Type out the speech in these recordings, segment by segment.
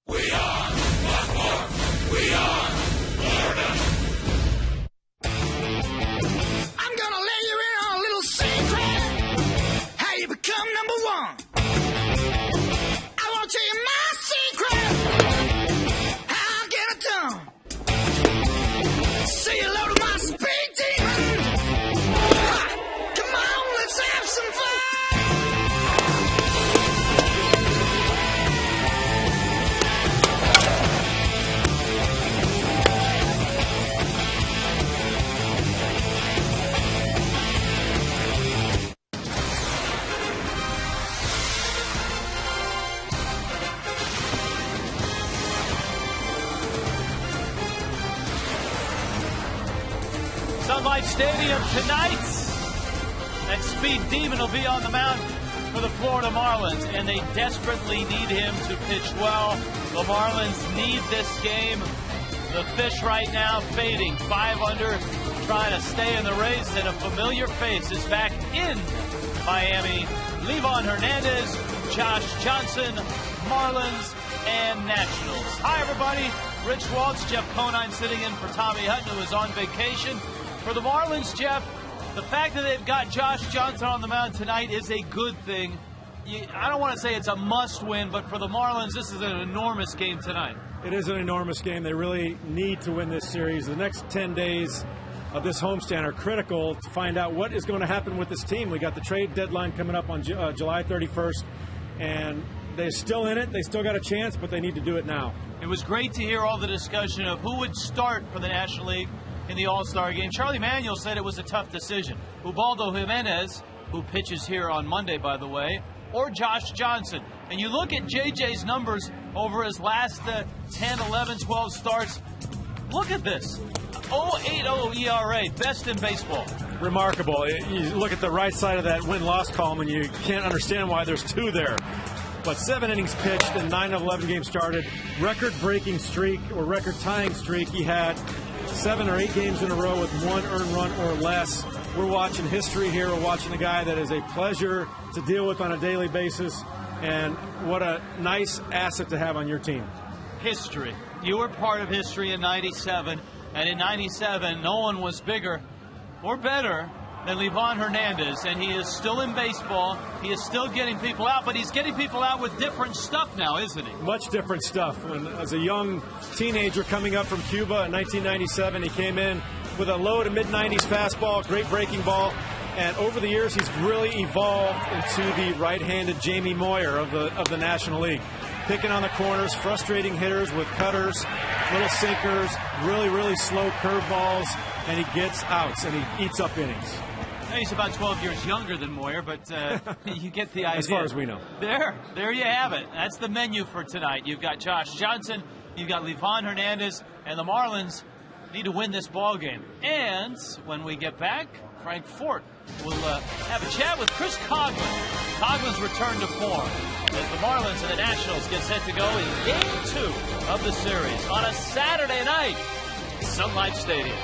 We are Buckmore. We are Florida. I'm gonna let you in on a little secret. How you become number one. I wanna tell you my secret. How I get it done. Say hello to my speed demon. Ha! Come on, let's have some fun. Sun Life Stadium tonight. And Speed Demon will be on the mound for the Florida Marlins, and they desperately need him to pitch well. The Marlins need this game. The Fish right now fading 5 under, trying to stay in the race, and a familiar face is back in Miami. Livan Hernandez, Josh Johnson, Marlins, and Nationals. Hi, everybody. Rich Waltz, Jeff Conine sitting in for Tommy Hutton, who is on vacation. For the Marlins, Jeff, the fact that they've got Josh Johnson on the mound tonight is a good thing. I don't want to say it's a must-win, but for the Marlins, this is an enormous game tonight. It is an enormous game. They really need to win this series. The next 10 days of this homestand are critical to find out what is going to happen with this team. We got the trade deadline coming up on July 31st, and they're still in it. They still got a chance, but they need to do it now. It was great to hear all the discussion of who would start for the National League in the All-Star game. Charlie Manuel said it was a tough decision. Ubaldo Jimenez, who pitches here on Monday, by the way, or Josh Johnson. And you look at JJ's numbers over his last 10, 11, 12 starts. Look at this. 0.80 ERA, best in baseball. Remarkable. You look at the right side of that win-loss column, and you can't understand why there's 2 there. But 7 innings pitched and 9 of 11 games started. Record-breaking streak or record-tying streak. He had 7 or 8 games in a row with 1 earned run or less. We're watching history here. We're watching a guy that is a pleasure to deal with on a daily basis. And what a nice asset to have on your team. History. You were part of history in 97. And in 97, no one was bigger or better than Livan Hernandez, and he is still in baseball. He is still getting people out, but he's getting people out with different stuff now, isn't he? Much different stuff. When, as a young teenager coming up from Cuba in 1997, he came in with a low to mid-90s fastball, great breaking ball, and over the years he's really evolved into the right-handed Jamie Moyer of the National League. Picking on the corners, frustrating hitters with cutters, little sinkers, really slow curveballs, and he gets outs and he eats up innings. He's about 12 years younger than Moyer, but you get the idea. As far as we know. There you have it. That's the menu for tonight. You've got Josh Johnson, you've got Livan Hernandez, and the Marlins need to win this ball game. And when we get back, Frank Fort will have a chat with Chris Coghlan. Coughlin's return to form as the Marlins and the Nationals get set to go in Game 2 of the series on a Saturday night, Sun Life Stadium.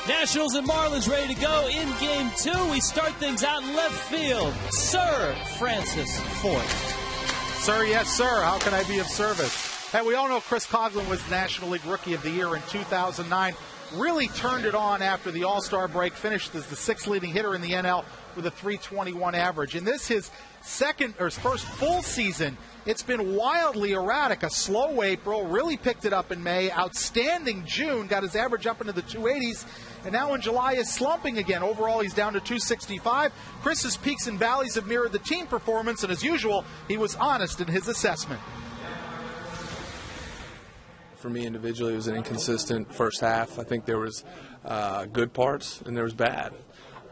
Nationals and Marlins ready to go in Game 2. We start things out in left field. Sir Francis Forrest. Sir, yes, sir. How can I be of service? Hey, we all know Chris Coughlin was National League Rookie of the Year in 2009. Really turned it on after the All-Star break. Finished as the 6th leading hitter in the NL with a .321 average. In this, his first full season, it's been wildly erratic. A slow April, really picked it up in May. Outstanding June, got his average up into the 280s. And now in July is slumping again. Overall, he's down to 265. Chris's peaks and valleys have mirrored the team performance, and as usual, he was honest in his assessment. For me individually, it was an inconsistent first half. I think there was good parts and there was bad.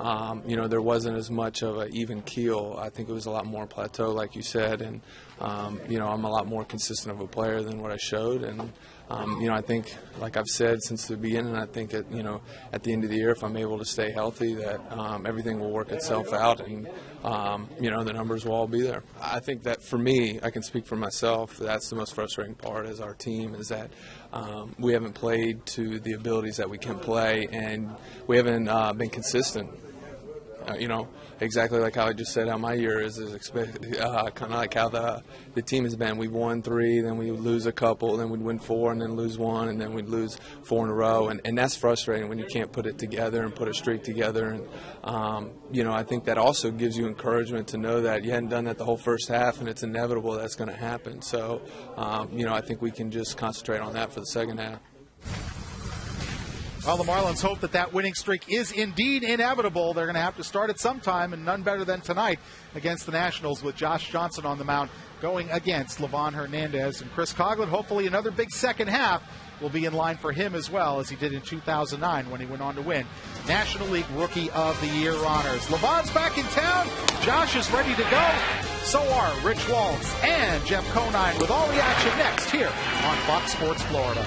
There wasn't as much of an even keel. I think it was a lot more plateau, like you said, and I'm a lot more consistent of a player than what I showed. And I think, like I've said since the beginning, I think at the end of the year, if I'm able to stay healthy, that everything will work itself out, and the numbers will all be there. I think that for me, I can speak for myself. That's the most frustrating part as our team is that we haven't played to the abilities that we can play, and we haven't been consistent. Exactly like how I just said how my year is kind of like how the team has been. We've won 3, then we lose a couple, then we'd win 4, and then lose 1, and then we'd lose 4 in a row. And that's frustrating when you can't put it together and put a streak together. And, I think that also gives you encouragement to know that you hadn't done that the whole first half, and it's inevitable that's going to happen. So, I think we can just concentrate on that for the second half. Well, the Marlins hope that winning streak is indeed inevitable. They're going to have to start it sometime, and none better than tonight against the Nationals with Josh Johnson on the mound going against Livan Hernandez. And Chris Coughlin, hopefully another big second half will be in line for him as well, as he did in 2009 when he went on to win National League Rookie of the Year honors. Livan's back in town. Josh is ready to go. So are Rich Waltz and Jeff Conine with all the action next here on Fox Sports Florida.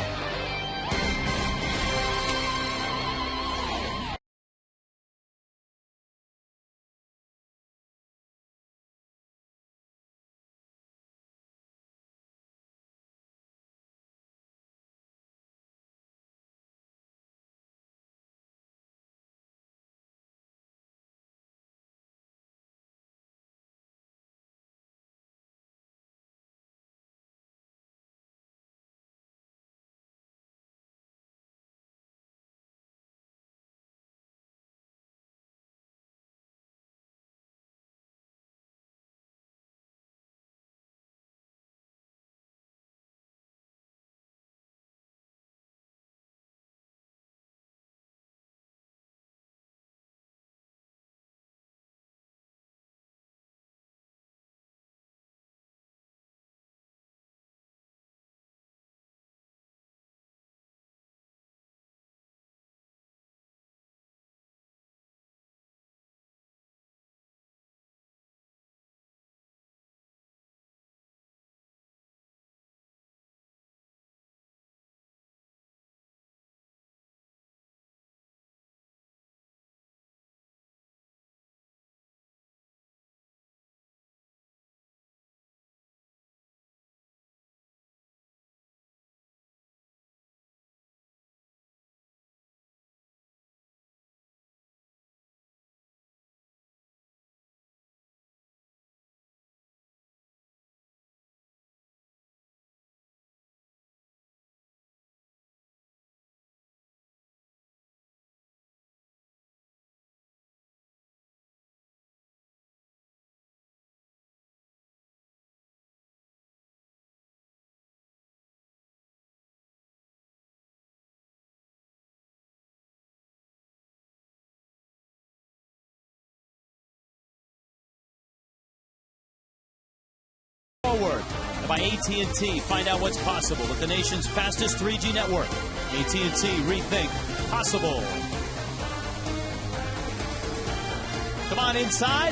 Forward by AT&T. Find out what's possible with the nation's fastest 3G network. AT&T, rethink possible. Come on inside.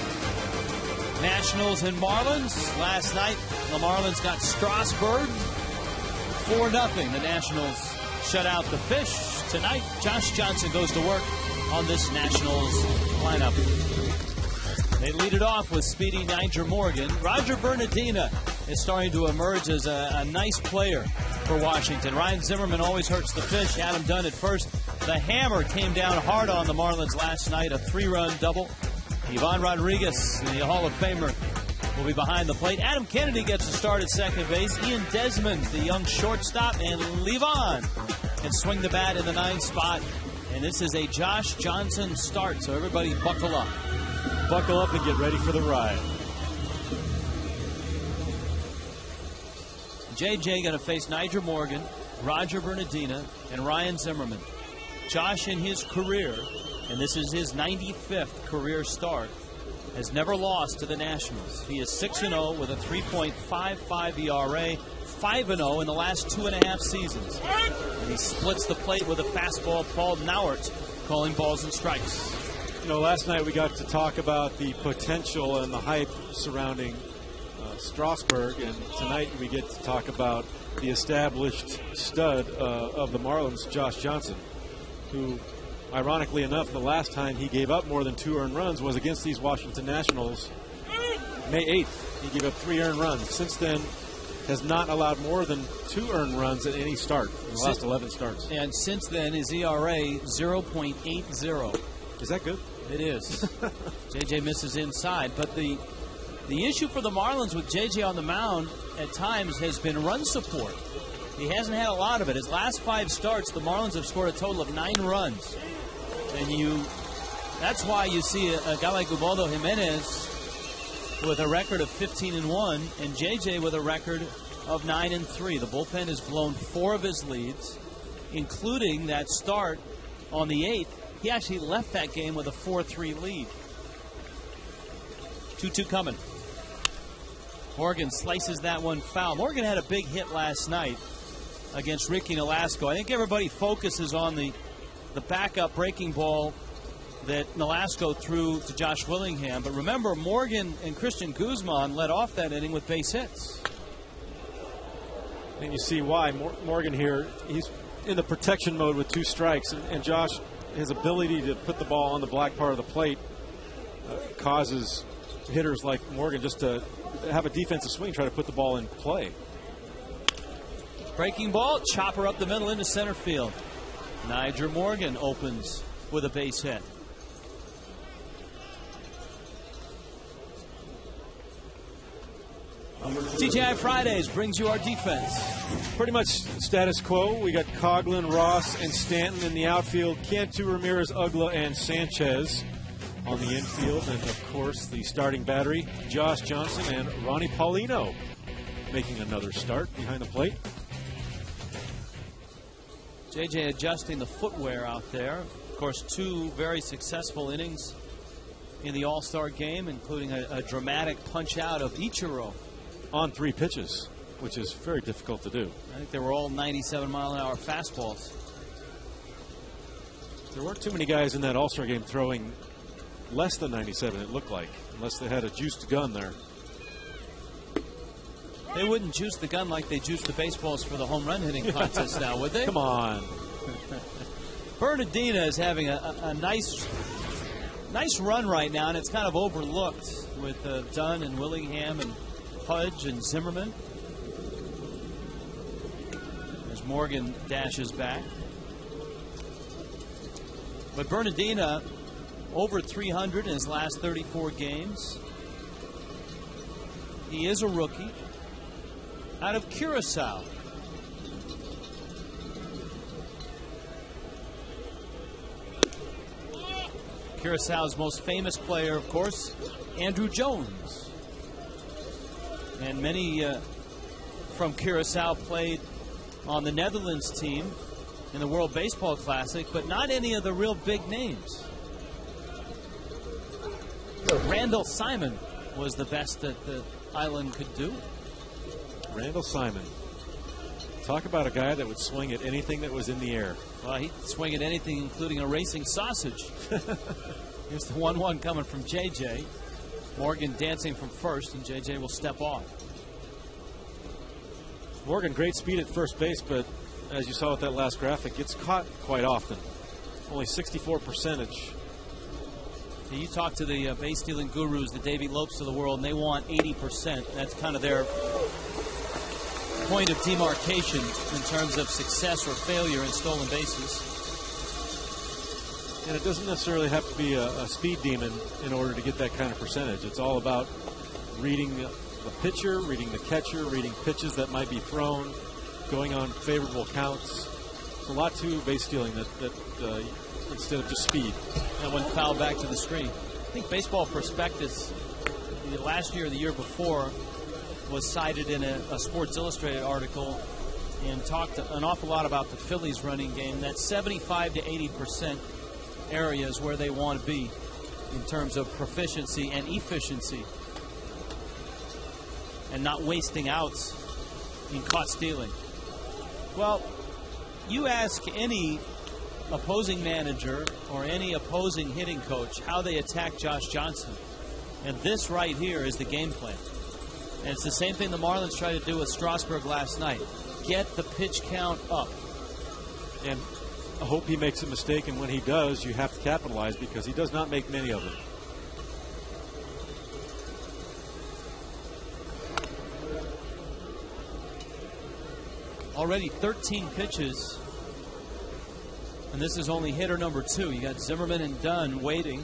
Nationals and Marlins. Last night, the Marlins got Strasburg 4-0. The Nationals shut out the Fish. Tonight, Josh Johnson goes to work on this Nationals lineup. They lead it off with speedy Niger Morgan. Roger Bernardina is starting to emerge as a nice player for Washington. Ryan Zimmerman always hurts the fish. Adam Dunn at first. The hammer came down hard on the Marlins last night, a 3-run double. Ivan Rodriguez, the Hall of Famer, will be behind the plate. Adam Kennedy gets a start at second base. Ian Desmond, the young shortstop, and Levon can swing the bat in the 9th spot. And this is a Josh Johnson start, so everybody buckle up. Buckle up and get ready for the ride. JJ going to face Nyjer Morgan, Roger Bernardina, and Ryan Zimmerman. Josh in his career, and this is his 95th career start, has never lost to the Nationals. He is 6-0 with a 3.55 ERA, 5-0 in the last 2.5 seasons. And he splits the plate with a fastball. Paul Nauert calling balls and strikes. You know, last night we got to talk about the potential and the hype surrounding Strasburg, and tonight we get to talk about the established stud of the Marlins, Josh Johnson, who, ironically enough, the last time he gave up more than 2 earned runs was against these Washington Nationals, May 8th. He gave up 3 earned runs. Since then, has not allowed more than 2 earned runs at any start in the last 11 starts. And since then, his ERA 0.80. Is that good? It is. JJ misses inside, but the issue for the Marlins with JJ on the mound at times has been run support. He hasn't had a lot of it. His last 5 starts, the Marlins have scored a total of 9 runs. And that's why you see a guy like Ubaldo Jimenez with a record of 15-1 and JJ with a record of 9-3. The bullpen has blown 4 of his leads, including that start on the 8th. He actually left that game with a 4-3 lead. 2-2 coming. Morgan slices that one foul. Morgan had a big hit last night against Ricky Nolasco. I think everybody focuses on the backup breaking ball that Nolasco threw to Josh Willingham. But remember, Morgan and Christian Guzman led off that inning with base hits. And you see why. Morgan here, he's in the protection mode with 2 strikes. And Josh, his ability to put the ball on the black part of the plate causes hitters like Morgan just to have a defensive swing, try to put the ball in play. Breaking ball, chopper up the middle into center field. Nyjer Morgan opens with a base hit. TGI Fridays brings you our defense. Pretty much status quo. We got Coughlin, Ross, and Stanton in the outfield. Cantu, Ramirez, Ugla, and Sanchez on the infield. And, of course, the starting battery, Josh Johnson and Ronnie Paulino making another start behind the plate. JJ adjusting the footwear out there. Of course, 2 very successful innings in the All-Star game, including a dramatic punch-out of Ichiro. On 3 pitches, which is very difficult to do. I think they were all 97-mile-an-hour fastballs. There weren't too many guys in that All-Star game throwing less than 97, it looked like, unless they had a juiced gun there. They wouldn't juice the gun like they juice the baseballs for the home run hitting contest now, would they? Come on. Bernardina is having a nice run right now, and it's kind of overlooked with Dunn and Willingham and Pudge and Zimmerman. As Morgan dashes back. But Bernardina over 300 in his last 34 games. He is a rookie out of Curacao. Curaçao's most famous player, of course, Andrew Jones. And many from Curacao played on the Netherlands team in the World Baseball Classic, but not any of the real big names. Randall Simon was the best that the island could do. Randall Simon. Talk about a guy that would swing at anything that was in the air. Well, he'd swing at anything, including a racing sausage. Here's the 1-1 coming from JJ. Morgan dancing from first, and JJ will step off. Morgan, great speed at first base, but as you saw with that last graphic, gets caught quite often. Only 64%. You talk to the base stealing gurus, the Davey Lopes of the world, and they want 80%. That's kind of their point of demarcation in terms of success or failure in stolen bases. And it doesn't necessarily have to be a speed demon in order to get that kind of percentage. It's all about reading the pitcher, reading the catcher, reading pitches that might be thrown, going on favorable counts. It's a lot to base stealing that instead of just speed. And one foul back to the screen. I think Baseball Prospectus last year or the year before was cited in a Sports Illustrated article and talked an awful lot about the Phillies running game. That 75 to 80% area is where they want to be in terms of proficiency and efficiency and not wasting outs in caught stealing. Well, you ask any opposing manager or any opposing hitting coach how they attack Josh Johnson, and this right here is the game plan. And it's the same thing the Marlins tried to do with Strasburg last night. Get the pitch count up. And I hope he makes a mistake, and when he does, you have to capitalize because he does not make many of them. Already 13 pitches, and this is only hitter number 2. You got Zimmerman and Dunn waiting.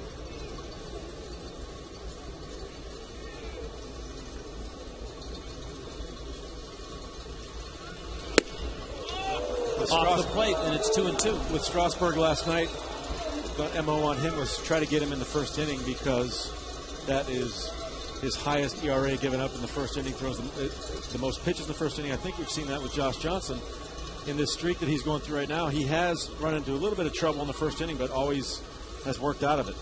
Off the plate, and it's 2-2. With Strasburg last night, the MO on him was try to get him in the first inning because that is his highest ERA given up in the first inning. Throws the most pitches in the first inning. I think we've seen that with Josh Johnson in this streak that he's going through right now. He has run into a little bit of trouble in the first inning, but always has worked out of it.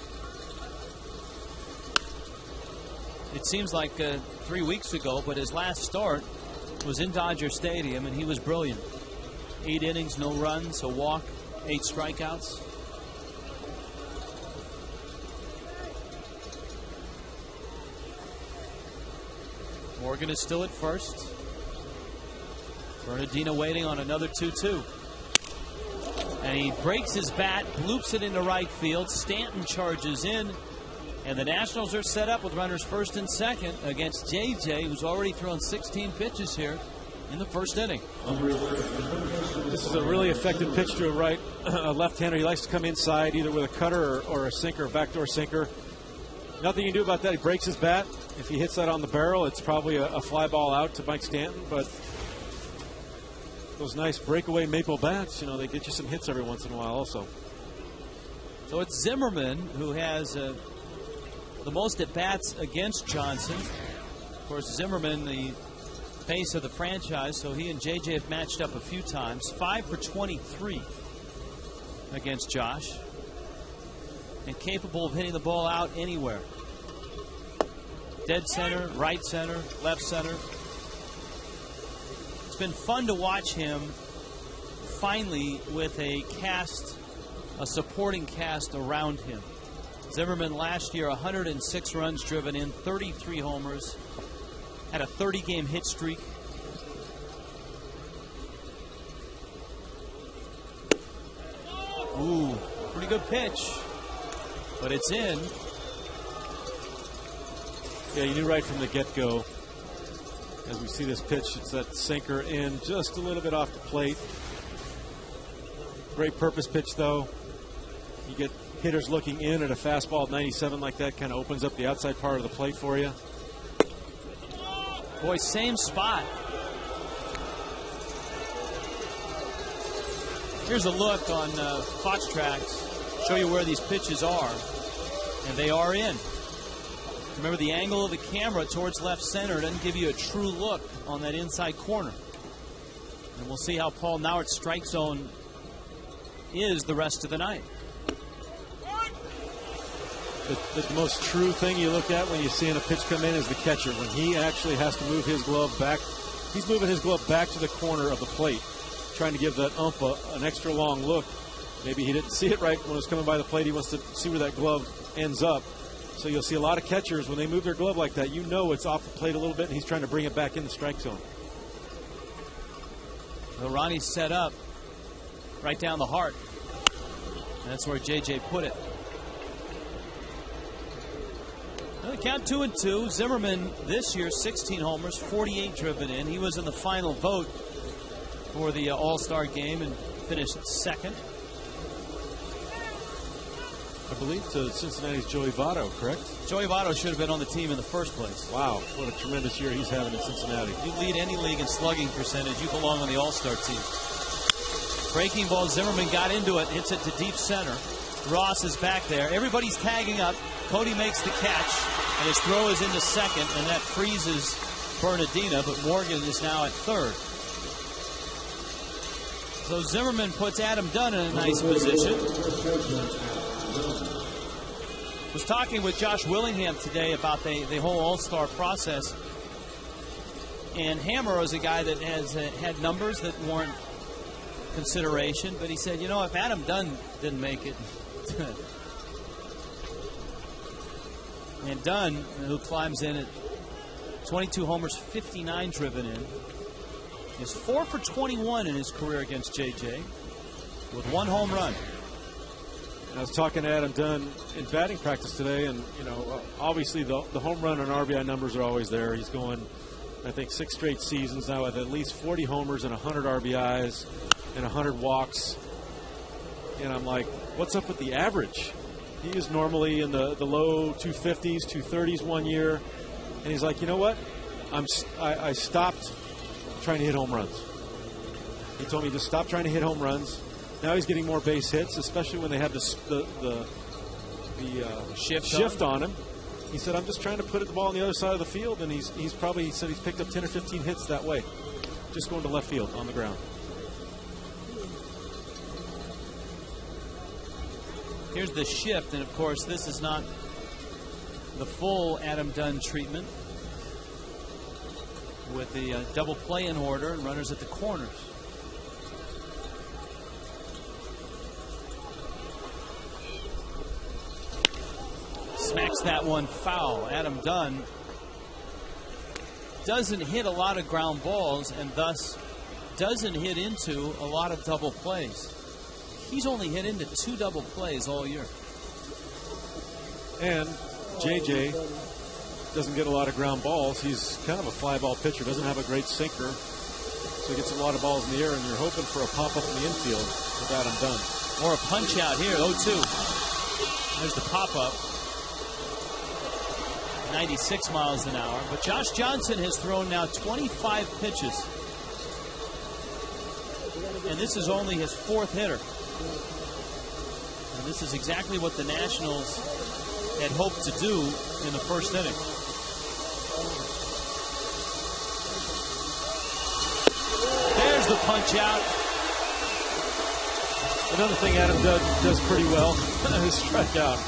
It seems like 3 weeks ago, but his last start was in Dodger Stadium, and he was brilliant. 8 innings, no runs, a walk, 8 strikeouts. Morgan is still at first. Bernardino waiting on another 2-2. And he breaks his bat, bloops it into right field. Stanton charges in. And the Nationals are set up with runners first and second against JJ, who's already thrown 16 pitches here in the first inning. This is a really effective pitch to a left-hander. He likes to come inside either with a cutter or a sinker, a backdoor sinker. Nothing you can do about that. He breaks his bat. If he hits that on the barrel, it's probably a fly ball out to Mike Stanton. But those nice breakaway maple bats, you know, they get you some hits every once in a while also. So it's Zimmerman who has the most at-bats against Johnson. Of course, Zimmerman, the face of the franchise, so he and JJ have matched up a few times. 5 for 23 against Josh. And capable of hitting the ball out anywhere. Dead center, right center, left center. It's been fun to watch him finally with a supporting cast around him. Zimmerman last year, 106 runs driven in, 33 homers, had a 30-game hit streak. Ooh, pretty good pitch, but it's in. Yeah, you knew right from the get-go. As we see this pitch, it's that sinker in just a little bit off the plate. Great purpose pitch, though. You get hitters looking in at a fastball at 97 like that, kind of opens up the outside part of the plate for you. Boy, same spot. Here's a look on Fox Tracks. Show you where these pitches are. And they are in. Remember, the angle of the camera towards left center doesn't give you a true look on that inside corner. And we'll see how Paul Nauert's strike zone is the rest of the night. The most true thing you look at when you're seeing a pitch come in is the catcher. When he actually has to move his glove back, he's moving his glove back to the corner of the plate, trying to give that ump an extra long look. Maybe he didn't see it right when it was coming by the plate. He wants to see where that glove ends up. So you'll see a lot of catchers, when they move their glove like that, you know it's off the plate a little bit, and he's trying to bring it back in the strike zone. Well, Ronnie's set up right down the heart. And that's where JJ put it. Well, We count 2-2. Zimmerman this year, 16 homers, 48 driven in. He was in the final vote for the All-Star game and finished second. I believe to Cincinnati's Joey Votto, correct? Joey Votto should have been on the team in the first place. Wow, what a tremendous year he's having in Cincinnati. You lead any league in slugging percentage, you belong on the All-Star team. Breaking ball, Zimmerman got into it, hits it to deep center. Ross is back there. Everybody's tagging up. Cody makes the catch, and his throw is into second, and that freezes Bernardina, but Morgan is now at third. So Zimmerman puts Adam Dunn in a nice position. Was talking with Josh Willingham today about the whole All-Star process. And Hammer is a guy that has had numbers that warrant consideration, but he said, you know, if Adam Dunn didn't make it, and Dunn, who climbs in at 22 homers, 59 driven in, is 4 for 21 in his career against JJ with 1 home run. I was talking to Adam Dunn in batting practice today, and you know, obviously the home run and RBI numbers are always there. He's going, I think, 6 straight seasons now with at least 40 homers and 100 RBIs and 100 walks. And I'm like, what's up with the average? He is normally in the low 250s, 230s one year, and he's like, you know what? I stopped trying to hit home runs. He told me to stop trying to hit home runs. Now he's getting more base hits, especially when they have the shift on him. He said, I'm just trying to put the ball on the other side of the field, and he said he's picked up 10 or 15 hits that way, just going to left field on the ground. Here's the shift, and of course this is not the full Adam Dunn treatment with the double play in order and runners at the corners. Smacks that one foul. Adam Dunn doesn't hit a lot of ground balls and thus doesn't hit into a lot of double plays. He's only hit into 2 double plays all year. And JJ doesn't get a lot of ground balls. He's kind of a fly ball pitcher, doesn't have a great sinker, so he gets a lot of balls in the air, and you're hoping for a pop up in the infield with Adam Dunn. Or a punch out here, 0-2. There's the pop up. 96 miles an hour. But Josh Johnson has thrown now 25 pitches. And this is only his 4th hitter. And this is exactly what the Nationals had hoped to do in the first inning. There's the punch out. Another thing Adam does pretty well is strike out.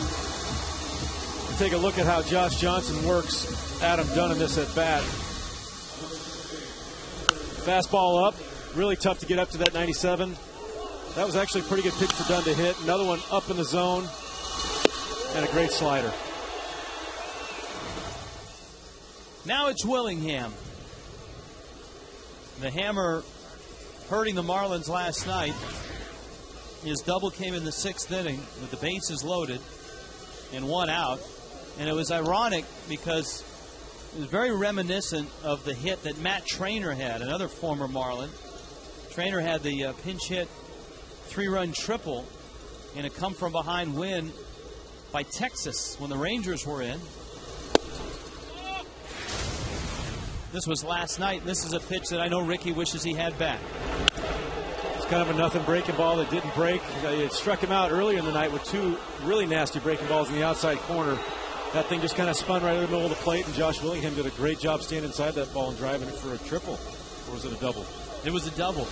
Take a look at how Josh Johnson works Adam Dunn in this at bat. Fastball up, really tough to get up to that 97. That was actually a pretty good pitch for Dunn to hit. Another one up in the zone, and a great slider. Now it's Willingham. The Hammer hurting the Marlins last night. His double came in the 6th inning with the bases loaded and 1 out. And it was ironic because it was very reminiscent of the hit that Matt Trainer had, another former Marlin. Trainer had the pinch hit 3-run triple in a come-from-behind win by Texas when the Rangers were in. This was last night. This is a pitch that I know Ricky wishes he had back. It's kind of a nothing breaking ball that didn't break. It struck him out earlier in the night with 2 really nasty breaking balls in the outside corner. That thing just kind of spun right in the middle of the plate, and Josh Willingham did a great job standing inside that ball and driving it for a triple. Or was it a double? It was a double.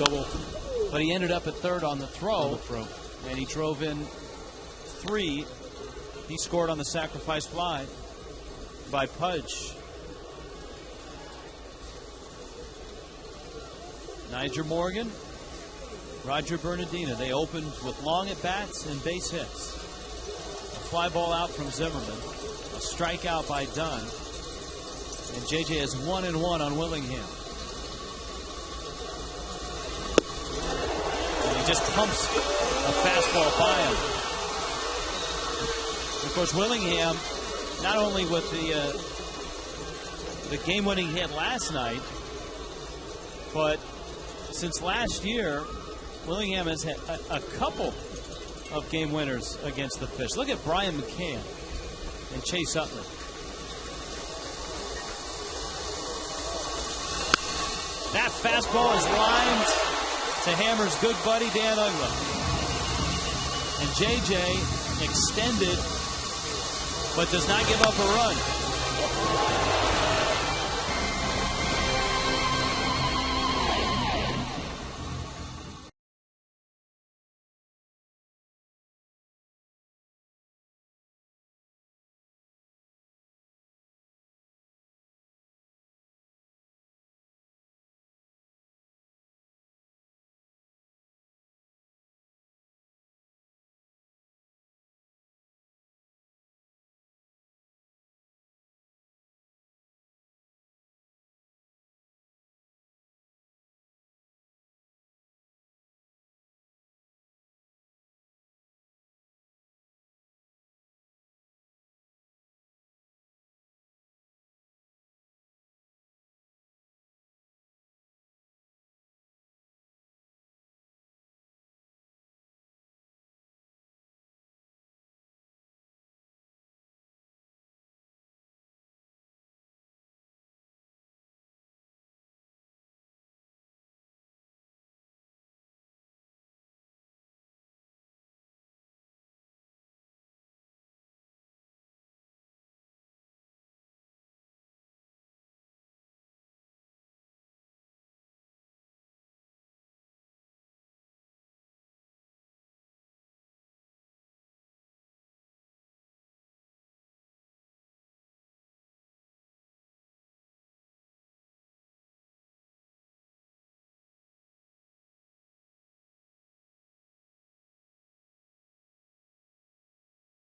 But he ended up at third on the throw. And he drove in 3. He scored on the sacrifice fly by Pudge. Niger Morgan, Roger Bernardina. They opened with long at-bats and base hits. A fly ball out from Zimmerman. A strikeout by Dunn. And JJ has 1-1 on Willingham. And he just pumps a fastball by him. Of course, Willingham not only with the game-winning hit last night, but since last year, Willingham has had a couple of game winners against the Fish. Look at Brian McCann and Chase Uttler. That fastball is lined to Hammer's good buddy Dan Uggla. And JJ extended, but does not give up a run.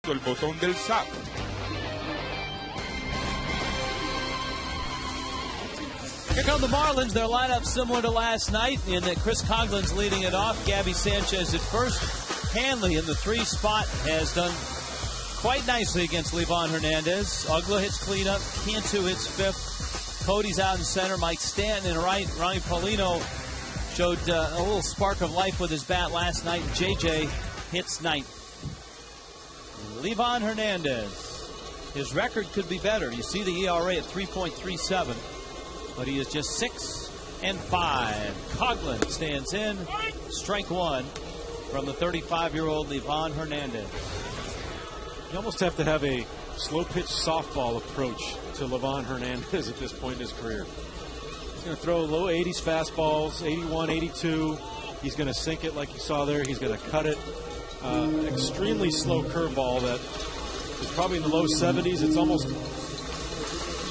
El botón del SAP. Here come the Marlins. Their lineup similar to last night in that Chris Coughlin's leading it off. Gabby Sanchez at first. Hanley in the 3 spot has done quite nicely against Levon Hernandez. Uggla hits cleanup. Cantu hits 5th. Cody's out in center. Mike Stanton in right. Ronnie Paulino showed a little spark of life with his bat last night. JJ hits 9th. Levon Hernandez. His record could be better. You see the ERA at 3.37, but he is just 6-5. Coughlin stands in. Strike 1 from the 35-year-old Levon Hernandez. You almost have to have a slow-pitch softball approach to Levon Hernandez at this point in his career. He's going to throw low 80s fastballs, 81, 82. He's going to sink it like you saw there. He's going to cut it. Extremely slow curveball that is probably in the low 70s. It's almost,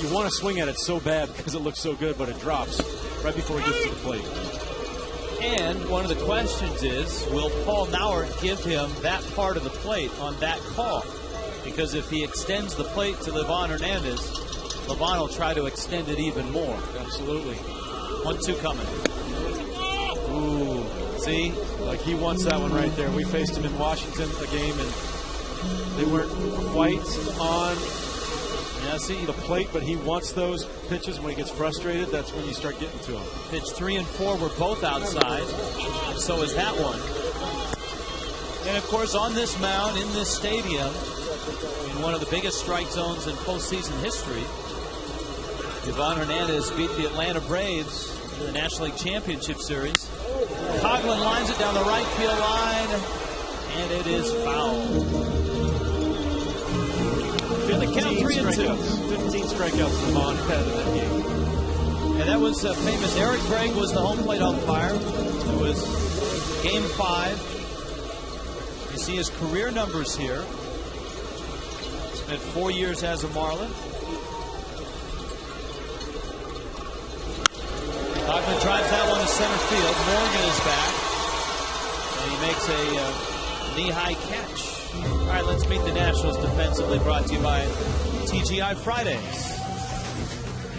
you want to swing at it so bad because it looks so good, but it drops right before it gets to the plate. And one of the questions is, will Paul Nauert give him that part of the plate on that call? Because if he extends the plate to Levon Hernandez, Levon will try to extend it even more. Absolutely. 1-2 coming. Ooh, see? Like he wants that one right there. We faced him in Washington a game, and they weren't quite on the plate, but he wants those pitches. When he gets frustrated, that's when you start getting to him. Pitch 3 and 4 were both outside. So is that one. And, of course, on this mound, in this stadium, in one of the biggest strike zones in postseason history, Levon Hernandez beat the Atlanta Braves in the National League Championship Series. Coughlin lines it down the right field line, and it is foul. The count 3-2. 15 strikeouts Levon had in that game. And that was famous. Eric Gregg was the home plate umpire. It was Game 5. You see his career numbers here. Spent 4 years as a Marlin. Coughlin drives that one to center field. Morgan is back. And he makes a knee-high catch. All right, let's meet the Nationals defensively, brought to you by TGI Fridays.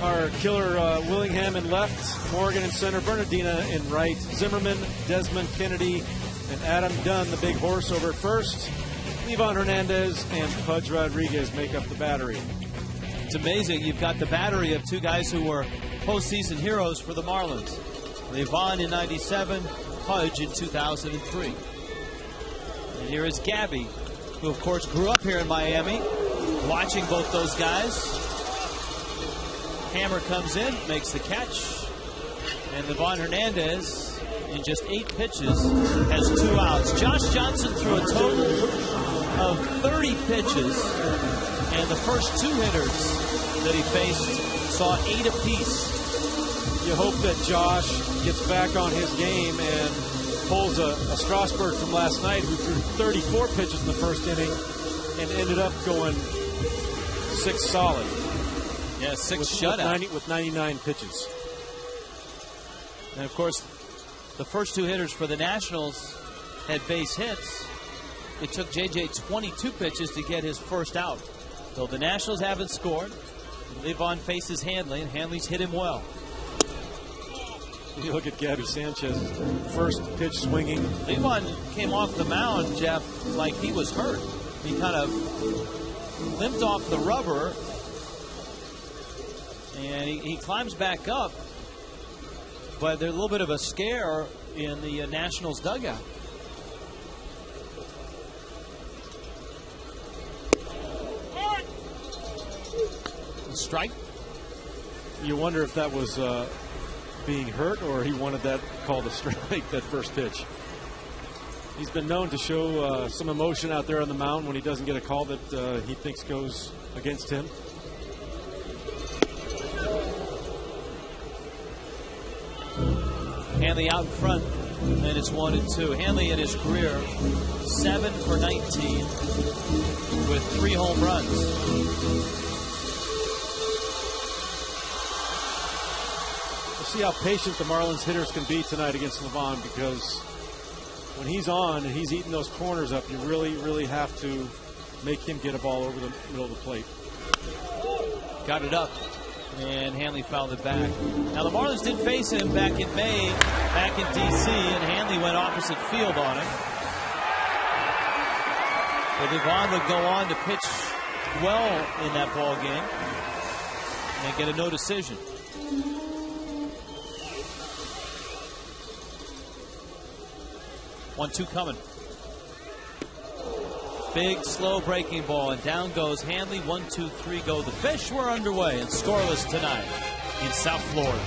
Our killer Willingham in left, Morgan in center, Bernardina in right, Zimmerman, Desmond, Kennedy, and Adam Dunn, the big horse, over at first. Livan Hernandez and Pudge Rodriguez make up the battery. It's amazing. You've got the battery of two guys who were postseason heroes for the Marlins. Livan in '97, Pudge in 2003. And here is Gabby, who of course grew up here in Miami, watching both those guys. Hammer comes in, makes the catch, and Livan Hernandez, in just 8 pitches, has 2 outs. Josh Johnson threw a total of 30 pitches, and the first 2 hitters that he faced saw 8 apiece. You hope that Josh gets back on his game and pulls a Strasburg from last night, who threw 34 pitches in the first inning and ended up going 6 solid. Yeah, 6 shutout. With 99 pitches. And of course, the first 2 hitters for the Nationals had base hits. It took JJ 22 pitches to get his first out. So the Nationals haven't scored. Livan faces Hanley, and Hanley's hit him well. You look at Gabby Sanchez's first pitch swinging. Livan came off the mound, Jeff, like he was hurt. He kind of limped off the rubber, and he climbs back up. But there's a little bit of a scare in the Nationals dugout. A strike. You wonder if that was being hurt, or he wanted that called a strike, that first pitch. He's been known to show some emotion out there on the mound when he doesn't get a call that he thinks goes against him. Hanley out in front, and it's 1-2. Hanley in his career 7 for 19 with 3 home runs. We'll see how patient the Marlins hitters can be tonight against Livan, because when he's on and he's eating those corners up, you really, really have to make him get a ball over the middle of the plate. Got it up, and Hanley fouled it back. Now the Marlins did face him back in May, back in D.C., and Hanley went opposite field on him. But Livan would go on to pitch well in that ball game and get a no decision. One-two coming. Big, slow breaking ball, and down goes Hanley. 1, 2, 3 go the Fish. We're underway and scoreless tonight in South Florida.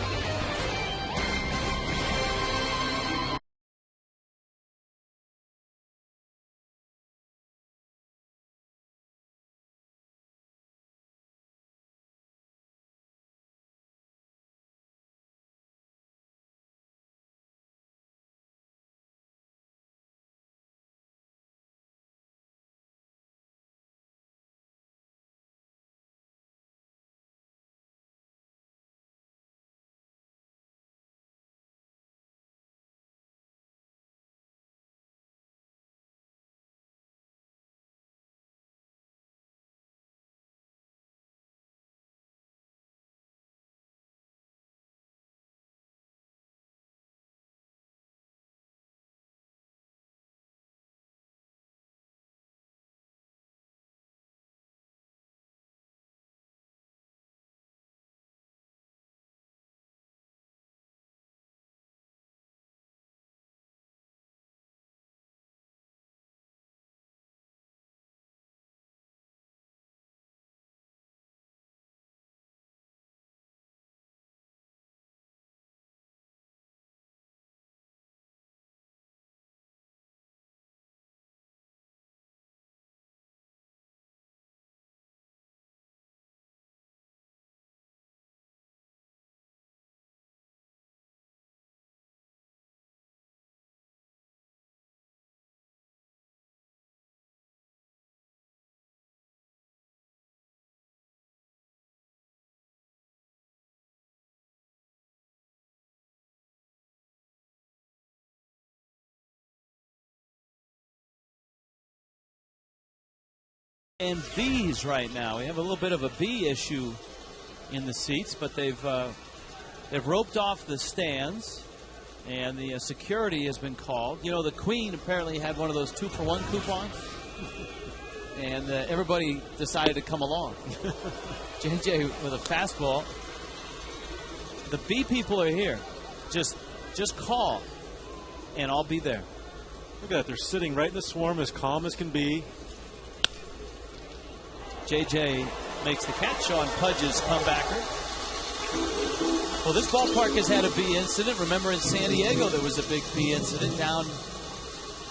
And bees right now. We have a little bit of a bee issue in the seats, but they've roped off the stands, and the security has been called. You know, the Queen apparently had one of those 2-for-1 coupons. and everybody decided to come along. JJ with a fastball. The B people are here. Just call, and I'll be there. Look at that. They're sitting right in the swarm, as calm as can be. JJ makes the catch. Sean Pudge's comebacker. Well, this ballpark has had a B incident. Remember in San Diego there was a big B incident down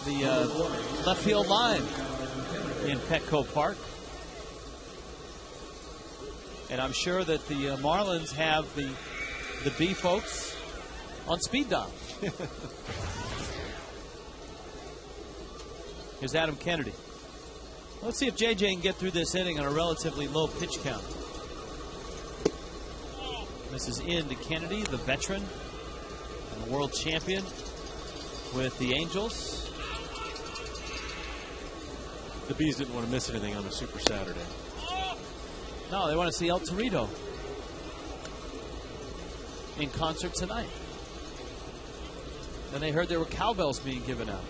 the left field line in Petco Park. And I'm sure that the Marlins have the B folks on speed dial. Here's Adam Kennedy. Let's see if JJ can get through this inning on a relatively low pitch count. This is in to Kennedy, the veteran and the world champion with the Angels. The Bees didn't want to miss anything on a Super Saturday. No, they want to see El Torito in concert tonight. Then they heard there were cowbells being given out.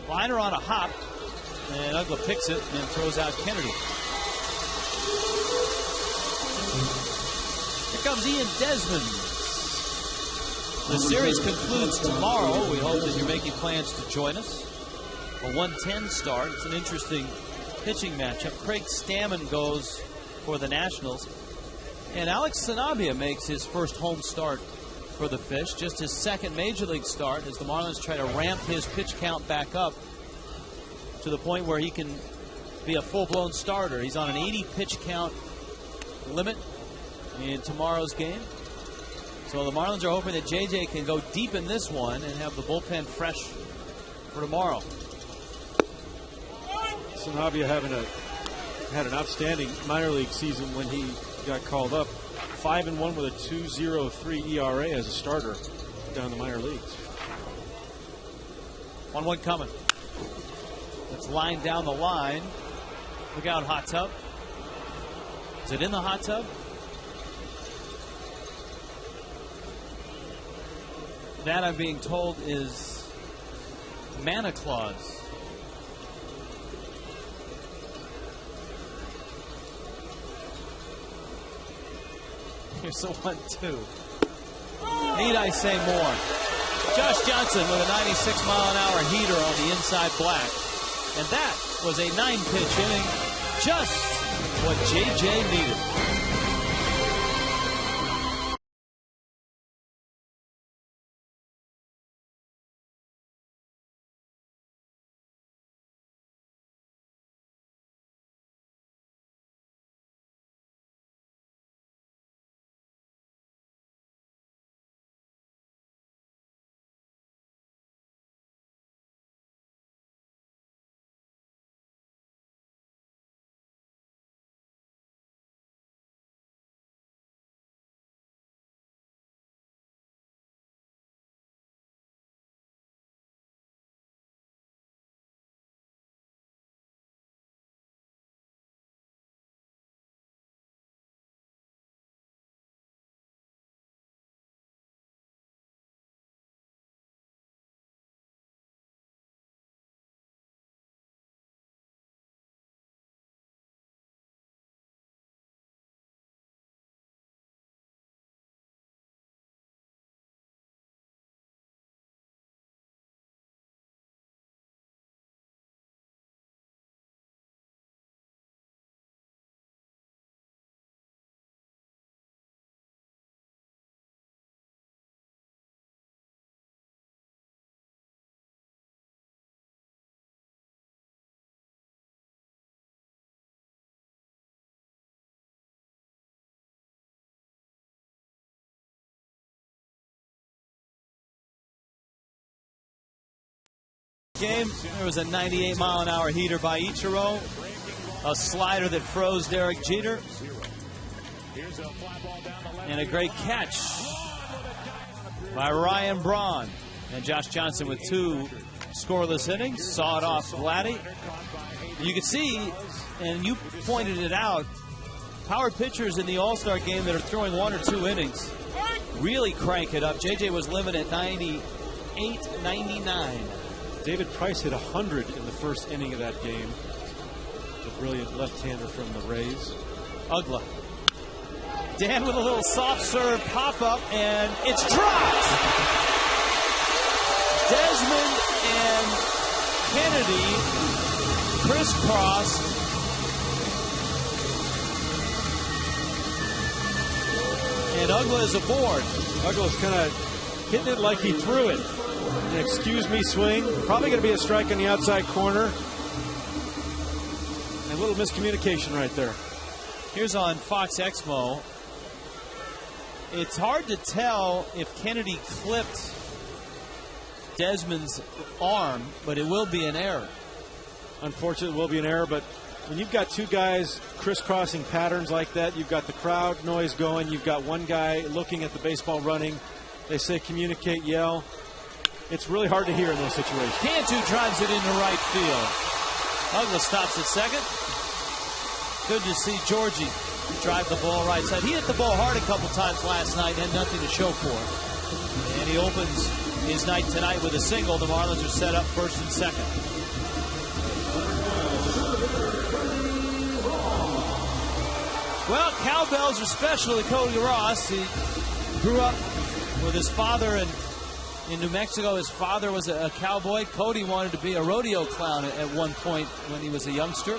Liner on a hop, and Ugla picks it and throws out Kennedy. Here comes Ian Desmond. The series concludes tomorrow. We hope that you're making plans to join us. A 1:10 start. It's an interesting pitching matchup. Craig Stammen goes for the Nationals. And Alex Sanabia makes his first home start for the Fish. Just his second Major League start as the Marlins try to ramp his pitch count back up to the point where he can be a full-blown starter. He's on an 80 pitch count limit in tomorrow's game. So the Marlins are hoping that JJ can go deep in this one and have the bullpen fresh for tomorrow. Sanabia had an outstanding minor league season when he got called up. 5-1 with a 2.03 ERA as a starter down the minor leagues. 1-1 coming. It's lined down the line. Look out, hot tub. Is it in the hot tub? That, I'm being told, is Mana Claus. Here's the 1-2. Need I say more? Josh Johnson with a 96-mile-an-hour heater on the inside black. And that was a 9-pitch inning. Just what JJ needed. Game, there was a 98-mile-an-hour heater by Ichiro, a slider that froze Derek Jeter, and a great catch by Ryan Braun. And Josh Johnson with 2 scoreless innings, saw it off Vladdy. You can see, and you pointed it out, power pitchers in the All-Star game that are throwing 1 or 2 innings really crank it up. JJ was limited at 98, 99. David Price hit 100 in the first inning of that game. The brilliant left-hander from the Rays. Ugla. Dan with a little soft serve pop-up, and it's dropped. Desmond and Kennedy crisscross. And Ugla is aboard. Ugla's kind of hitting it like he threw it. An excuse me swing. Probably going to be a strike on the outside corner. And a little miscommunication right there. Here's on Fox Exmo. It's hard to tell if Kennedy clipped Desmond's arm, but it will be an error. Unfortunately, it will be an error, but when you've got two guys crisscrossing patterns like that, you've got the crowd noise going, you've got one guy looking at the baseball running. They say communicate, yell. It's really hard to hear in those situations. Cantu drives it into right field. Ugla stops at second. Good to see Georgie drive the ball right side. He hit the ball hard a couple times last night, had nothing to show for it. And he opens his night tonight with a single. The Marlins are set up first and second. Well, cowbells are special to Cody Ross. He grew up with his father in New Mexico. His father was a cowboy. Cody wanted to be a rodeo clown at one point when he was a youngster.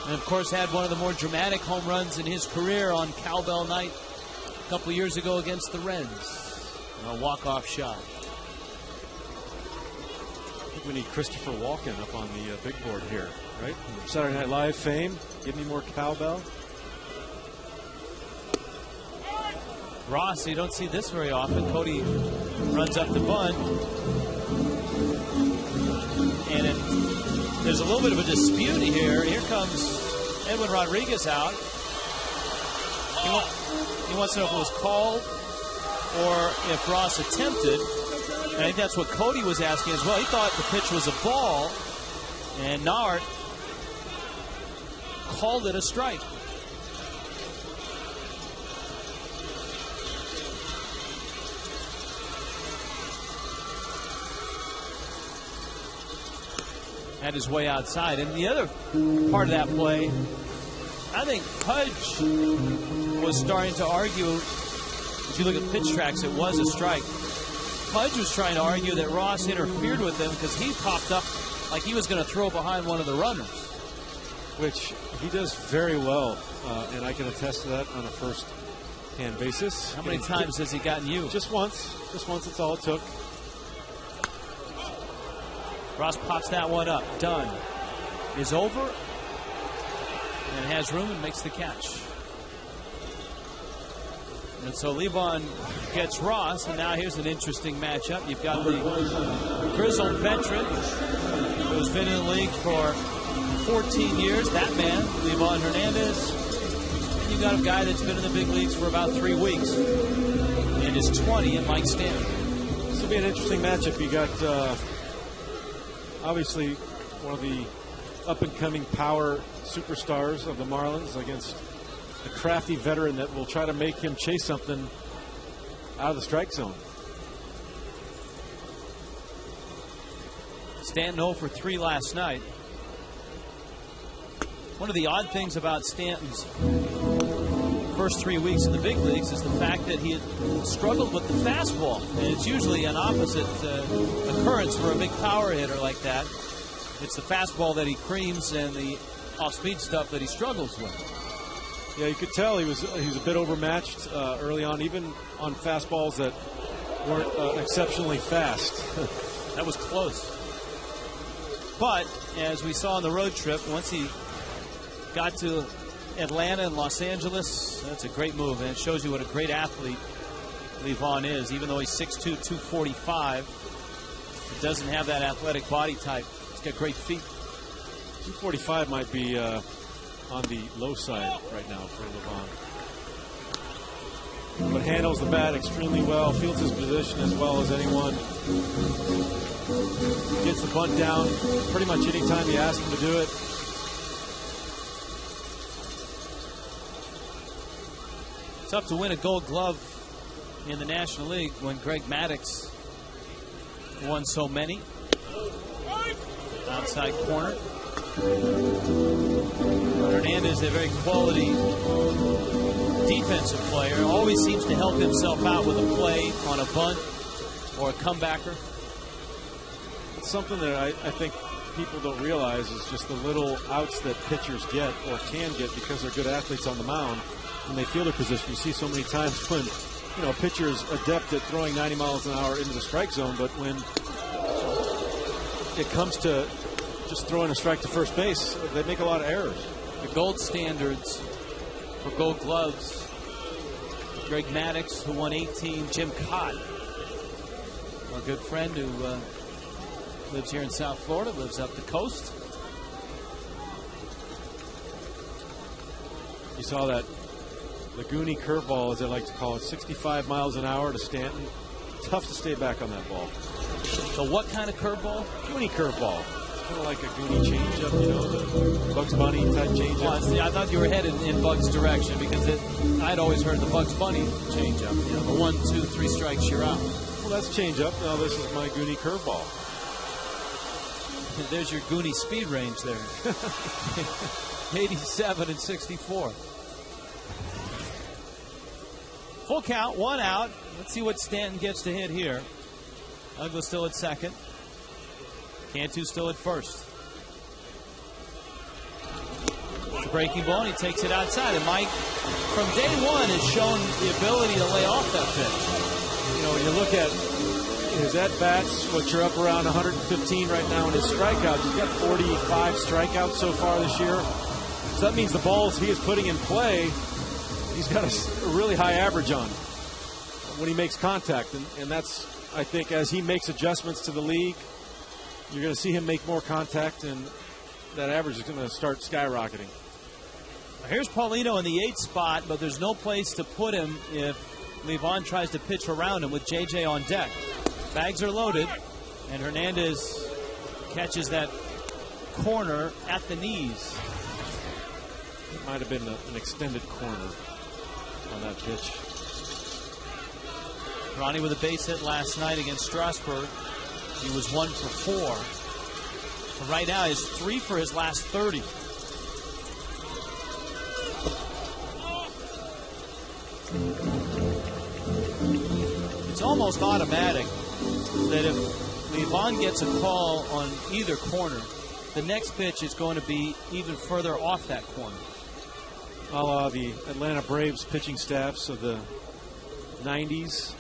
And, of course, had one of the more dramatic home runs in his career on Cowbell Night a couple years ago against the Reds. A walk-off shot. I think we need Christopher Walken up on the big board here, right? From Saturday Night Live fame. Give me more cowbell. Ross, you don't see this very often. Cody runs up the bunt. And there's a little bit of a dispute here. Here comes Edwin Rodriguez out. He wants to know if it was called or if Ross attempted. And I think that's what Cody was asking as well. He thought the pitch was a ball, and Nart called it a strike. Had his way outside. And the other part of that play, I think Pudge was starting to argue. If you look at pitch tracks, it was a strike. Pudge was trying to argue that Ross interfered with him because he popped up like he was going to throw behind one of the runners. Which he does very well, and I can attest to that on a first-hand basis. How many times has he gotten you? Just once. Just once, that's all it took. Ross pops that one up. Dunn is over and has room and makes the catch. And so Levon gets Ross, and now here's an interesting matchup. You've got the grizzled veteran who's been in the league for 14 years, that man, Levon Hernandez. And you've got a guy that's been in the big leagues for about 3 weeks and is 20, and Mike Stanton. This will be an interesting matchup. You got obviously one of the up-and-coming power superstars of the Marlins against a crafty veteran that will try to make him chase something out of the strike zone. Stanton 0 for 3 last night. One of the odd things about Stanton's first 3 weeks in the big leagues is the fact that he had struggled with the fastball. And it's usually an opposite occurrence for a big power hitter like that. It's the fastball that he creams and the off-speed stuff that he struggles with. Yeah, you could tell he was a bit overmatched early on, even on fastballs that weren't exceptionally fast. That was close. But as we saw on the road trip, once he got to Atlanta and Los Angeles, that's a great move, and it shows you what a great athlete Levon is. Even though he's 6'2", 245, he doesn't have that athletic body type. He's got great feet. 245 might be on the low side right now for Levon. But handles the bat extremely well, fields his position as well as anyone. Gets the bunt down pretty much any time you ask him to do it. Tough to win a Gold Glove in the National League when Greg Maddux won so many. outside corner. Hernandez, a very quality defensive player, always seems to help himself out with a play on a bunt or a comebacker. It's something that I think people don't realize is just the little outs that pitchers get or can get because they're good athletes on the mound when they field their position. You see so many times when a pitcher is adept at throwing 90 miles an hour into the strike zone, but when it comes to just throwing a strike to first base, they make a lot of errors. The gold standards for Gold Gloves: Greg Maddox, who won 18, Jim Cott, our good friend who lives here in South Florida, lives up the coast. You saw that Laguni curveball, as they like to call it, 65 miles an hour to Stanton. Tough to stay back on that ball. So what kind of curveball? Goonie curveball. It's kind of like a Goonie changeup, the Bugs Bunny type changeup. Well, see, I thought you were headed in Bugs' direction because I'd always heard the Bugs Bunny changeup. The 1, 2, 3 strikes, you're out. Well, that's changeup. Now this is my Goonie curveball. There's your Goonie speed range there. 87 and 64. Full count, 1 out. Let's see what Stanton gets to hit here. Uggla still at second. Cantu still at first. It's a breaking ball, and he takes it outside. And Mike, from day one, has shown the ability to lay off that pitch. When you look at his at-bats, which are up around 115 right now, and his strikeouts, he's got 45 strikeouts so far this year. So that means the balls he is putting in play, he's got a really high average on when he makes contact. And that's, I think, as he makes adjustments to the league, you're going to see him make more contact, and that average is going to start skyrocketing. Here's Paulino in the 8th spot, but there's no place to put him if Levon tries to pitch around him with JJ on deck. Bags are loaded, and Hernandez catches that corner at the knees. It might have been an extended corner on that pitch. Ronnie with a base hit last night against Strasburg. He was 1 for 4. But right now, he's 3 for his last 30. It's almost automatic that if Levon gets a call on either corner, the next pitch is going to be even further off that corner. A la the Atlanta Braves pitching staffs of the 90s.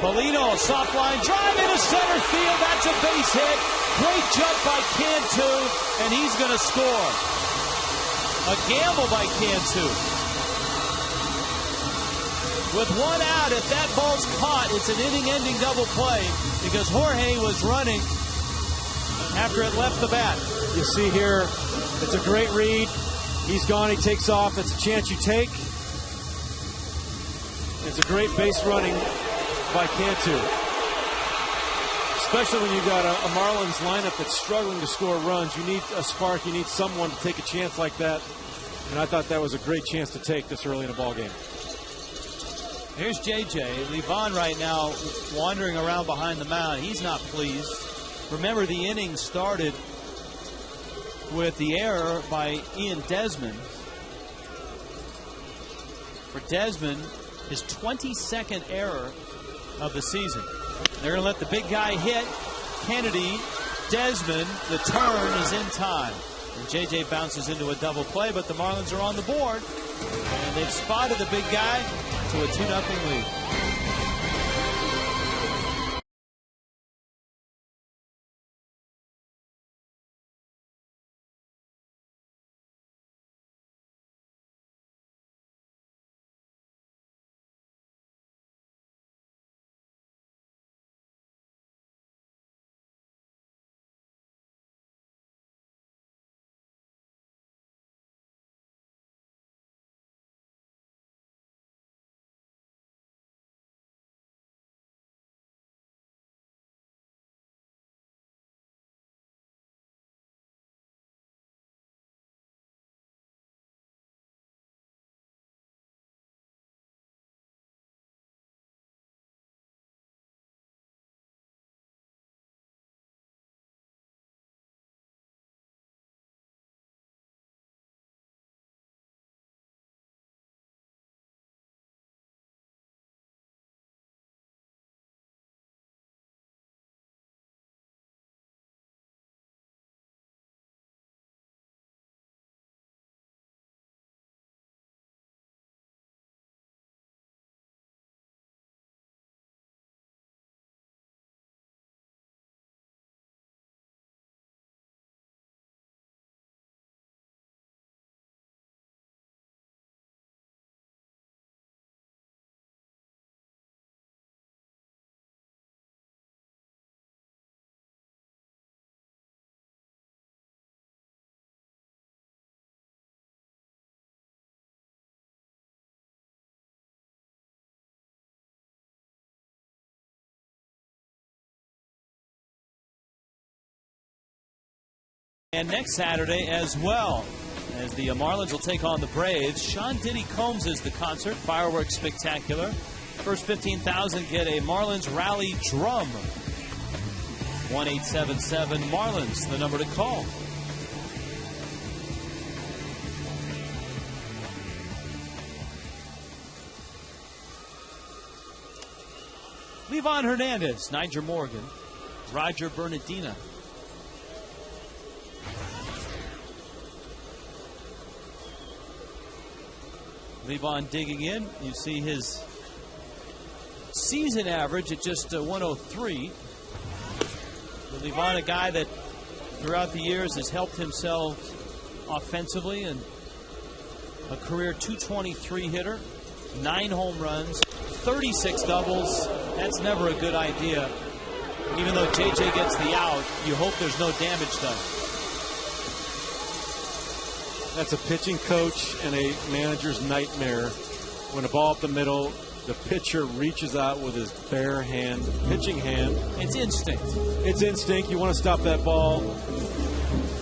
Paulino, soft line drive into center field. That's a base hit. Great jump by Cantu, and he's going to score. A gamble by Cantu. With 1 out, if that ball's caught, it's an inning-ending double play because Jorge was running after it left the bat. You see here, it's a great read. He's gone, he takes off. It's a chance you take. It's a great base running by Cantu. Especially when you've got a Marlins lineup that's struggling to score runs. You need a spark. You need someone to take a chance like that. And I thought that was a great chance to take this early in a ball game. Here's JJ. Levon right now wandering around behind the mound. He's not pleased. Remember, the inning started with the error by Ian Desmond. For Desmond, his 22nd error of the season. They're going to let the big guy hit. Kennedy, Desmond, the turn is in time. And JJ bounces into a double play, but the Marlins are on the board. And they've spotted the big guy to a 2-0 lead. And next Saturday as well, as the Marlins will take on the Braves. Sean Diddy Combs is the concert. Fireworks spectacular. First 15,000 get a Marlins rally drum. 1-877 Marlins, the number to call. Levon Hernandez, Niger Morgan, Roger Bernardina. Levon digging in. You see his season average at just 103. But Levon, a guy that throughout the years has helped himself offensively, and a career .223 hitter, 9 home runs, 36 doubles. That's never a good idea. Even though JJ gets the out, you hope there's no damage done. That's a pitching coach and a manager's nightmare. When a ball up the middle, the pitcher reaches out with his bare hand, pitching hand. It's instinct. It's instinct. You want to stop that ball.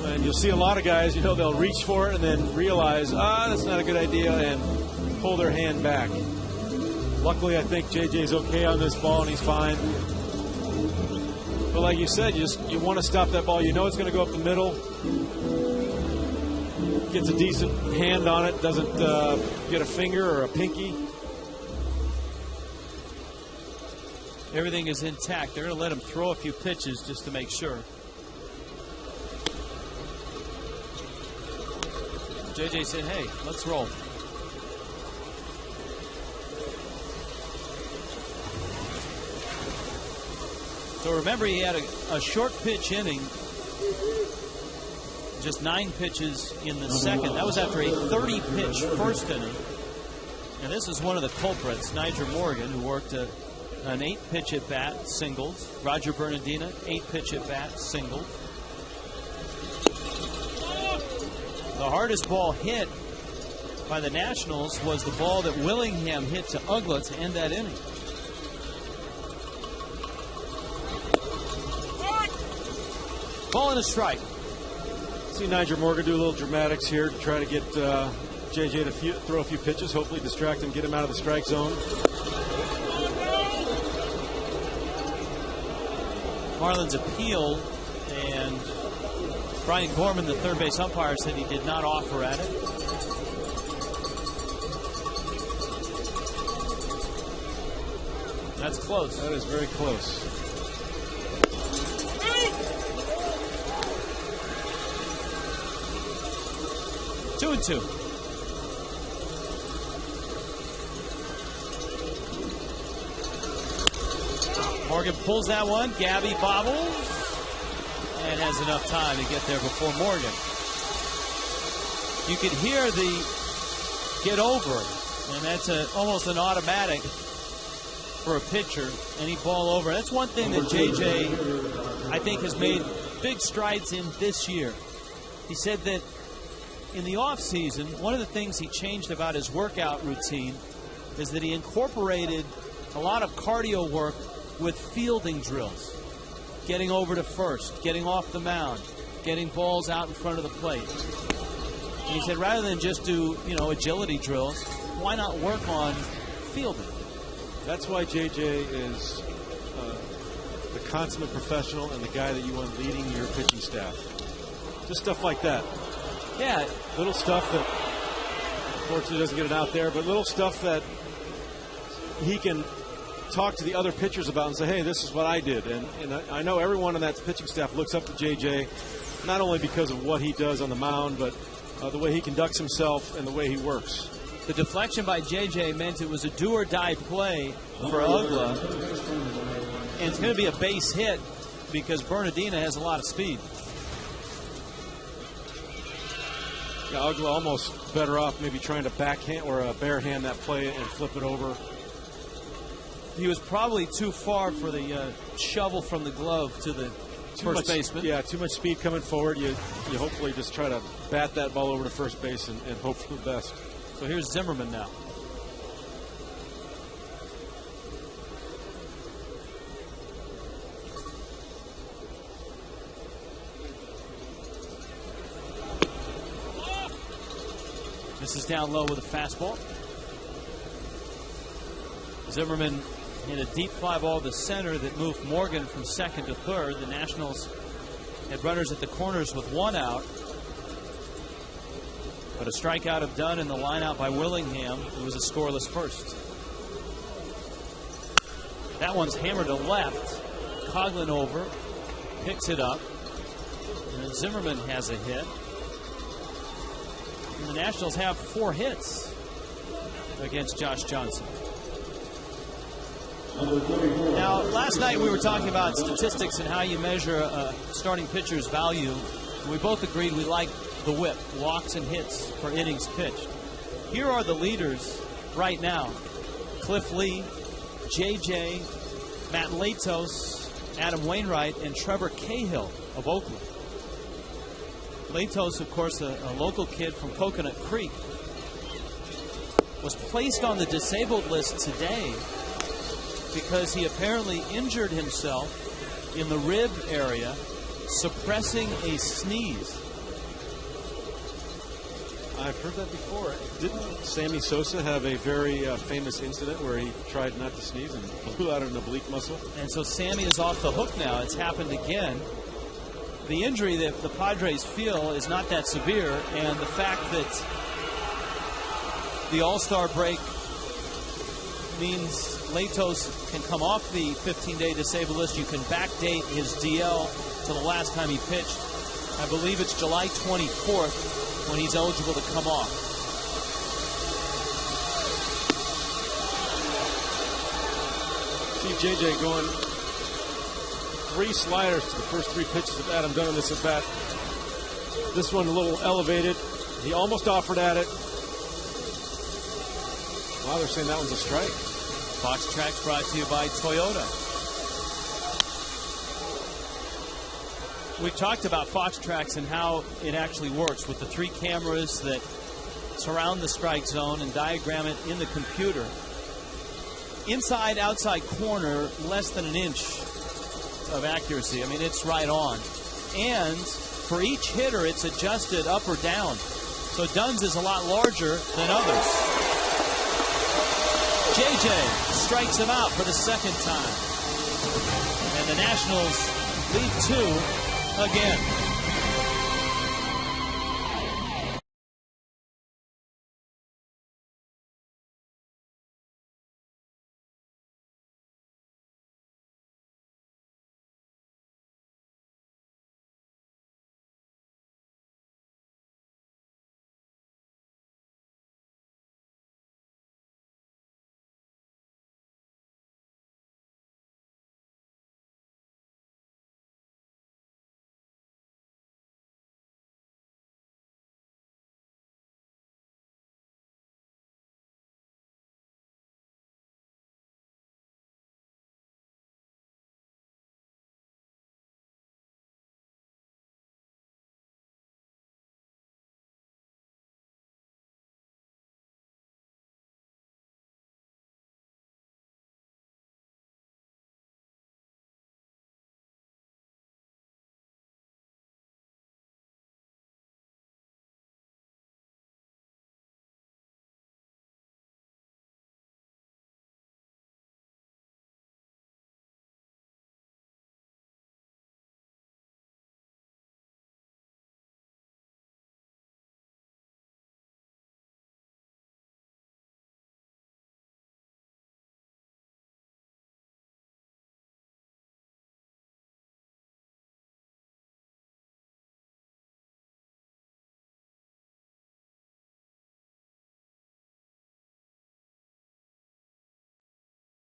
And you'll see a lot of guys, they'll reach for it and then realize, that's not a good idea, and pull their hand back. Luckily, I think JJ's okay on this ball, and he's fine. But like you said, you want to stop that ball. You know it's going to go up the middle. Gets a decent hand on it. Doesn't get a finger or a pinky. Everything is intact. They're going to let him throw a few pitches just to make sure. JJ said, hey, let's roll. So remember, he had a short pitch inning. Just 9 pitches in the second. That was after a 30-pitch first inning. And this is one of the culprits, Niger Morgan, who worked an 8-pitch at-bat, singled. Roger Bernardina, 8-pitch at-bat, singled. The hardest ball hit by the Nationals was the ball that Willingham hit to Uggla to end that inning. Ball and a strike. See Niger Morgan do a little dramatics here to try to get JJ to throw a few pitches, hopefully distract him, get him out of the strike zone. Marlins appealed, and Brian Gorman, the third base umpire, said he did not offer at it. That's close. That is very close. Two and 2. Morgan pulls that one. Gabby bobbles and has enough time to get there before Morgan. You could hear the get over, and that's almost an automatic for a pitcher. Any ball over. That's one thing that JJ, I think, has made big strides in this year. He said that in the offseason, one of the things he changed about his workout routine is that he incorporated a lot of cardio work with fielding drills. Getting over to first, getting off the mound, getting balls out in front of the plate. And he said rather than just do, agility drills, why not work on fielding? That's why JJ is the consummate professional and the guy that you want leading your pitching staff. Just stuff like that. Yeah. Little stuff that, unfortunately, doesn't get it out there, but little stuff that he can talk to the other pitchers about and say, hey, this is what I did. And I know everyone on that pitching staff looks up to JJ, not only because of what he does on the mound, but the way he conducts himself and the way he works. The deflection by JJ meant it was a do-or-die play for Uggla. And it's going to be a base hit because Bernardina has a lot of speed. Yeah, Uggla almost better off maybe trying to backhand or barehand that play and flip it over. He was probably too far for the shovel from the glove to the first baseman. Yeah, too much speed coming forward. You hopefully just try to bat that ball over to first base and hope for the best. So here's Zimmerman now. This is down low with a fastball. Zimmerman hit a deep fly ball to center that moved Morgan from second to third. The Nationals had runners at the corners with 1 out. But a strikeout of Dunn and the line out by Willingham. It was a scoreless first. That one's hammered to left. Coughlin over, picks it up. And then Zimmerman has a hit. And the Nationals have 4 hits against Josh Johnson. Now, last night we were talking about statistics and how you measure a starting pitcher's value. We both agreed we like the whip, walks and hits per innings pitched. Here are the leaders right now. Cliff Lee, JJ, Matt Latos, Adam Wainwright, and Trevor Cahill of Oakland. Latos, of course, a local kid from Coconut Creek, was placed on the disabled list today because he apparently injured himself in the rib area, suppressing a sneeze. I've heard that before. Didn't Sammy Sosa have a very famous incident where he tried not to sneeze and blew out an oblique muscle? And so Sammy is off the hook now. It's happened again. The injury that the Padres feel is not that severe, and the fact that the All-Star break means Latos can come off the 15-day disabled list. You can backdate his DL to the last time he pitched. I believe it's July 24th when he's eligible to come off. See JJ going 3 sliders to the first 3 pitches of Adam Dunn in this at bat. This one a little elevated. He almost offered at it. Wow, they're saying that one's a strike. Fox Tracks brought to you by Toyota. We've talked about Fox Tracks and how it actually works with the 3 cameras that surround the strike zone and diagram it in the computer. Inside, outside corner, less than an inch of accuracy. I mean, it's right on. And for each hitter, it's adjusted up or down. So Dunn's is a lot larger than others. JJ strikes him out for the second time. And the Nationals lead 2 again.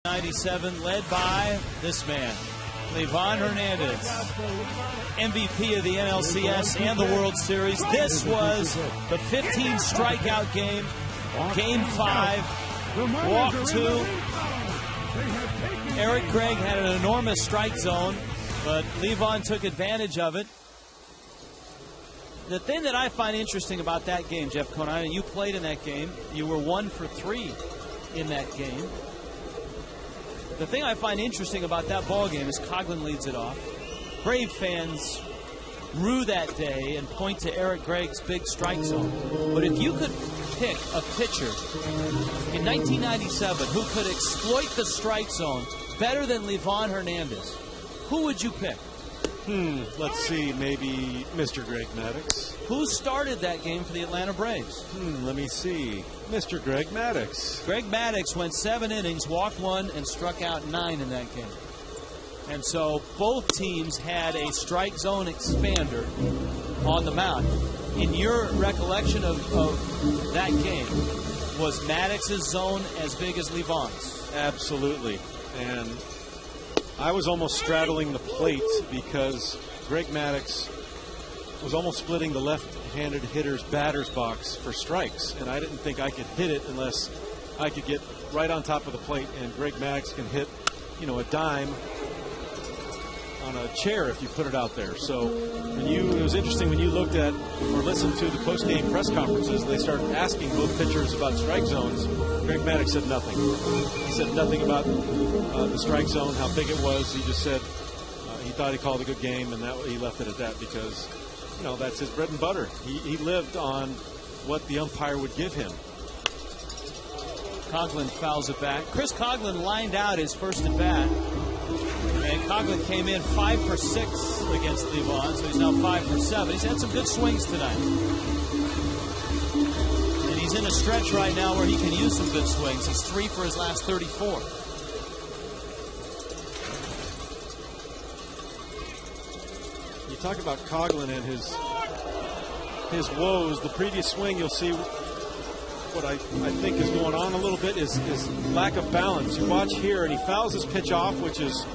'97, led by this man, Livan Hernandez, MVP of the NLCS and the World Series. This was the 15 strikeout game, Game 5, walk 2. Eric Gregg had an enormous strike zone, but Livan took advantage of it. The thing that I find interesting about that game, Jeff Conine, and you played in that game, you were 1 for 3 in that game. The thing I find interesting about that ball game is Coughlin leads it off. Brave fans rue that day and point to Eric Gregg's big strike zone. But if you could pick a pitcher in 1997 who could exploit the strike zone better than Livan Hernandez, who would you pick? Let's see, maybe Mr. Greg Maddux. Who started that game for the Atlanta Braves? Let me see. Mr. Greg Maddux. Greg Maddux went 7 innings, walked 1, and struck out 9 in that game. And so both teams had a strike zone expander on the mound. In your recollection of that game, was Maddox's zone as big as Livan's? Absolutely. And I was almost straddling the plate because Greg Maddux was almost splitting the left-handed hitter's batter's box for strikes, and I didn't think I could hit it unless I could get right on top of the plate, and Greg Maddux can hit, a dime on a chair if you put it out there. So it was interesting when you looked at or listened to the post-game press conferences, they started asking both pitchers about strike zones. Greg Maddux said nothing. He said nothing about the strike zone, how big it was. He just said he thought he called a good game, and he left it at that because, that's his bread and butter. He lived on what the umpire would give him. Coughlin fouls it back. Chris Coughlin lined out his first at bat. And Coughlin came in 5 for 6 against Livan, so he's now 5 for 7. He's had some good swings tonight. And he's in a stretch right now where he can use some good swings. He's 3 for his last 34. You talk about Coughlin and his woes. The previous swing, you'll see what I think is going on a little bit is lack of balance. You watch here, and he fouls his pitch off, which is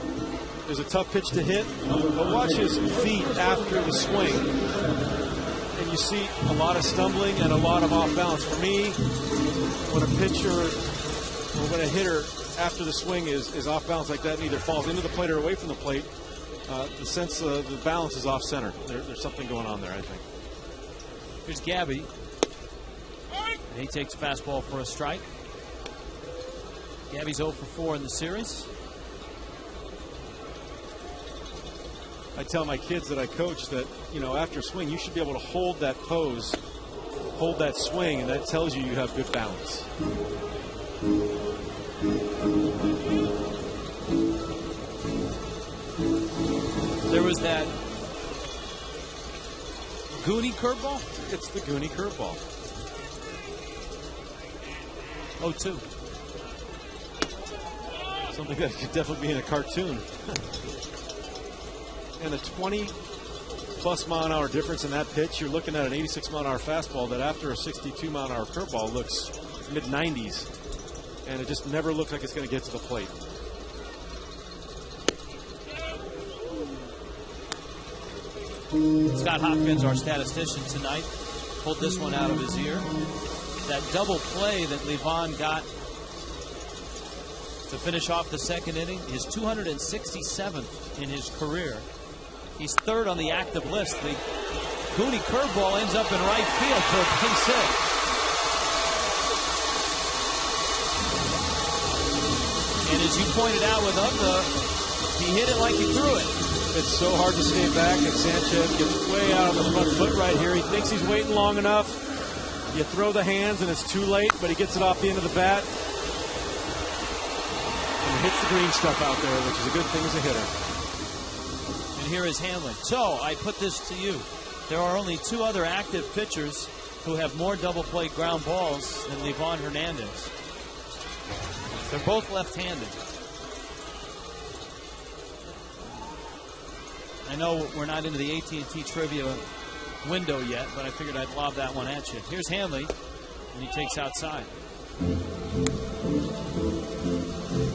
a tough pitch to hit. But watch his feet after the swing, and you see a lot of stumbling and a lot of off balance. For me, when a pitcher or when a hitter after the swing is off balance like that and either falls into the plate or away from the plate, the sense the balance is off center. There's something going on there, I think. Here's Gabby. And he takes a fastball for a strike. Gabby's 0 for 4 in the series. I tell my kids that I coach that, after a swing, you should be able to hold that pose, hold that swing, and that tells you have good balance. There was that Goonie curveball? It's the Goonie curveball. 0-2. Something that could definitely be in a cartoon. And a 20-plus mile-an-hour difference in that pitch. You're looking at an 86-mile-an-hour fastball that after a 62-mile-an-hour curveball looks mid-90s. And it just never looks like it's going to get to the plate. Scott Hopkins, our statistician tonight, pulled this one out of his ear. That double play that Livan got to finish off the second inning is 267th in his career. He's 3rd on the active list. The Goonie curveball ends up in right field for a base hit. And as you pointed out with Ugla, he hit it like he threw it. It's so hard to stay back, and Sanchez gets way out on the front foot right here. He thinks he's waiting long enough. You throw the hands, and it's too late, but he gets it off the end of the bat. And hits the green stuff out there, which is a good thing as a hitter. And here is Hanley. So, I put this to you. There are only 2 other active pitchers who have more double play ground balls than Livan Hernandez. They're both left-handed. I know we're not into the AT trivia window yet, but I figured I'd lob that one at you. Here's Hanley, and he takes outside.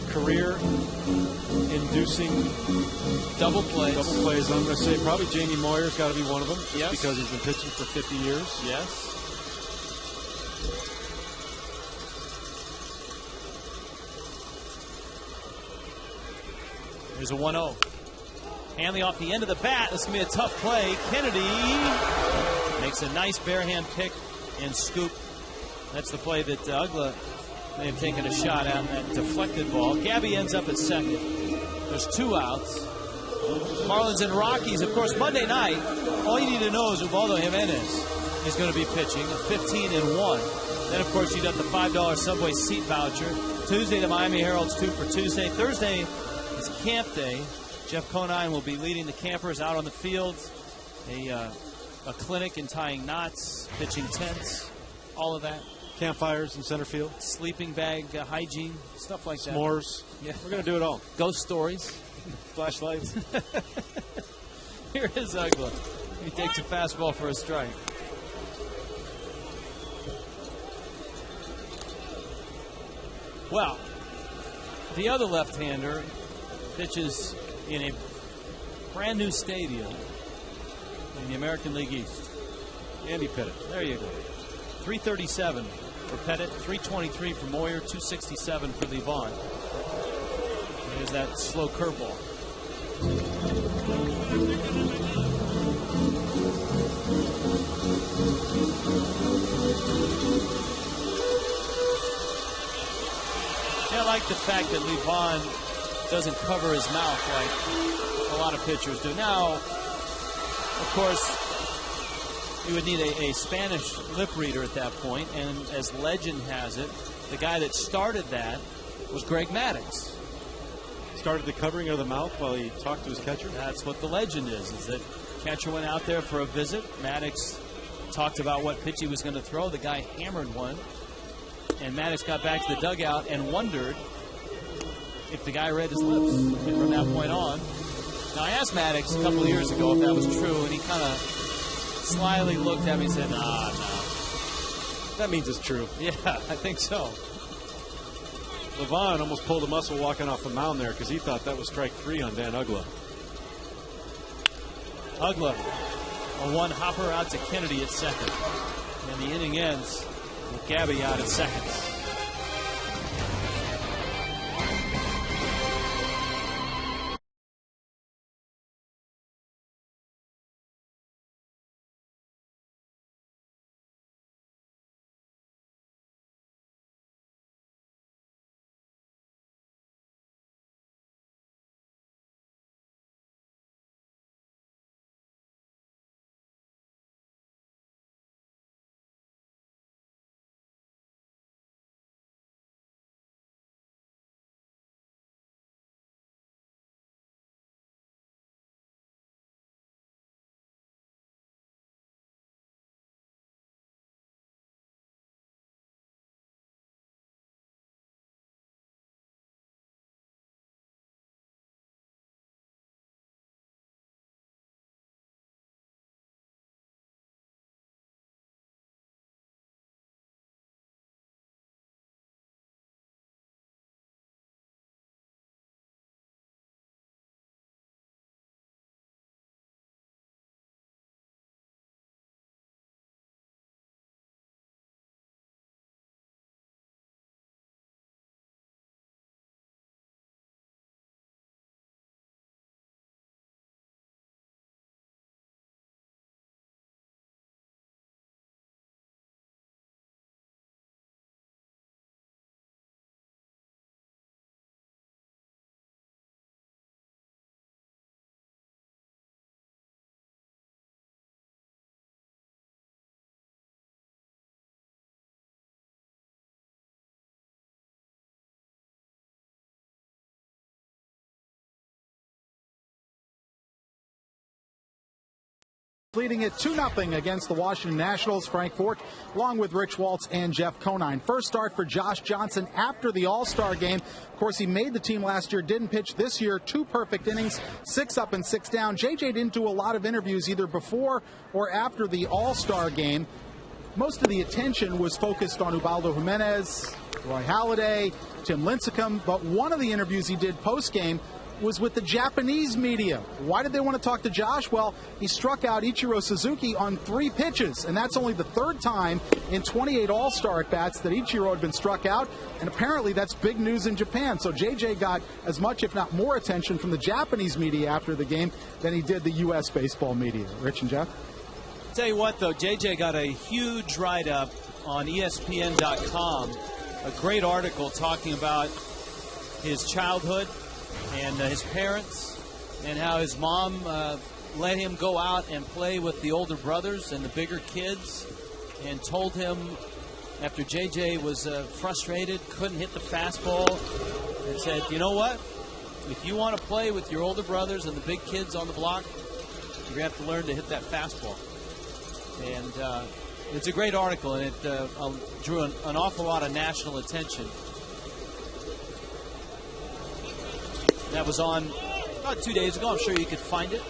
Career-inducing double plays. I'm going to say probably Jamie Moyer's got to be one of them, just yes, because he's been pitching for 50 years. Yes. Here's a 1-0. Hanley off the end of the bat. This is going to be a tough play. Kennedy makes a nice bare hand pick and scoop. That's the play that Ugla may have taken a shot at, that deflected ball. Gabby ends up at second. There's 2 outs. Marlins and Rockies, of course, Monday night, all you need to know is Ubaldo Jimenez is going to be pitching, 15-1. Then, of course, you got the $5 Subway seat voucher. Tuesday, the Miami Herald's 2 for Tuesday. Thursday is camp day. Jeff Conine will be leading the campers out on the fields. A clinic in tying knots, pitching tents, all of that. Campfires in center field. Sleeping bag hygiene, stuff like that. S'mores. Yeah. We're going to do it all. Ghost stories. Flashlights. Here is Ugla. He takes a fastball for a strike. Well, the other left-hander pitches in a brand new stadium in the American League East. Andy Pettit. There you go. 337 for Pettit, 323 for Moyer, 267 for Levon. There's that slow curveball. I like the fact that Levon doesn't cover his mouth like a lot of pitchers do. Now, of course, you would need a Spanish lip reader at that point, and as legend has it, the guy that started that was Greg Maddux. Started the covering of the mouth while he talked to his catcher? That's what the legend is that catcher went out there for a visit. Maddux talked about what pitch he was going to throw. The guy hammered one. And Maddux got back to the dugout and wondered if the guy read his lips. And from that point on, now I asked Maddux a couple of years ago if that was true, and he kind of slyly looked at me and said, nah, no. That means it's true. Yeah, I think so. Levon almost pulled a muscle walking off the mound there because he thought that was strike 3 on Dan Ugla. Ugla, a one hopper out to Kennedy at second. And the inning ends with Gabby out at second. Leading it 2-0 against the Washington Nationals. Frank Fork, along with Rich Waltz and Jeff Conine. First start for Josh Johnson after the All-Star game. Of course, he made the team last year, didn't pitch this year. 2 perfect innings, 6 up and 6 down. JJ didn't do a lot of interviews either before or after the All-Star game. Most of the attention was focused on Ubaldo Jimenez, Roy Halladay, Tim Lincecum, but one of the interviews he did post-game was with the Japanese media. Why did they want to talk to Josh? Well, he struck out Ichiro Suzuki on 3 pitches, and that's only the 3rd time in 28 All-Star at-bats that Ichiro had been struck out, and apparently that's big news in Japan. So JJ got as much, if not more, attention from the Japanese media after the game than he did the U.S. baseball media. Rich and Jeff? Tell you what, though, JJ got a huge write-up on ESPN.com, a great article talking about his childhood and his parents, and how his mom let him go out and play with the older brothers and the bigger kids, and told him after J.J. was frustrated, couldn't hit the fastball, and said, you know what? If you want to play with your older brothers and the big kids on the block, you're going to have to learn to hit that fastball. And it's a great article, and it drew an awful lot of national attention. That was on about 2 days ago. I'm sure you could find it.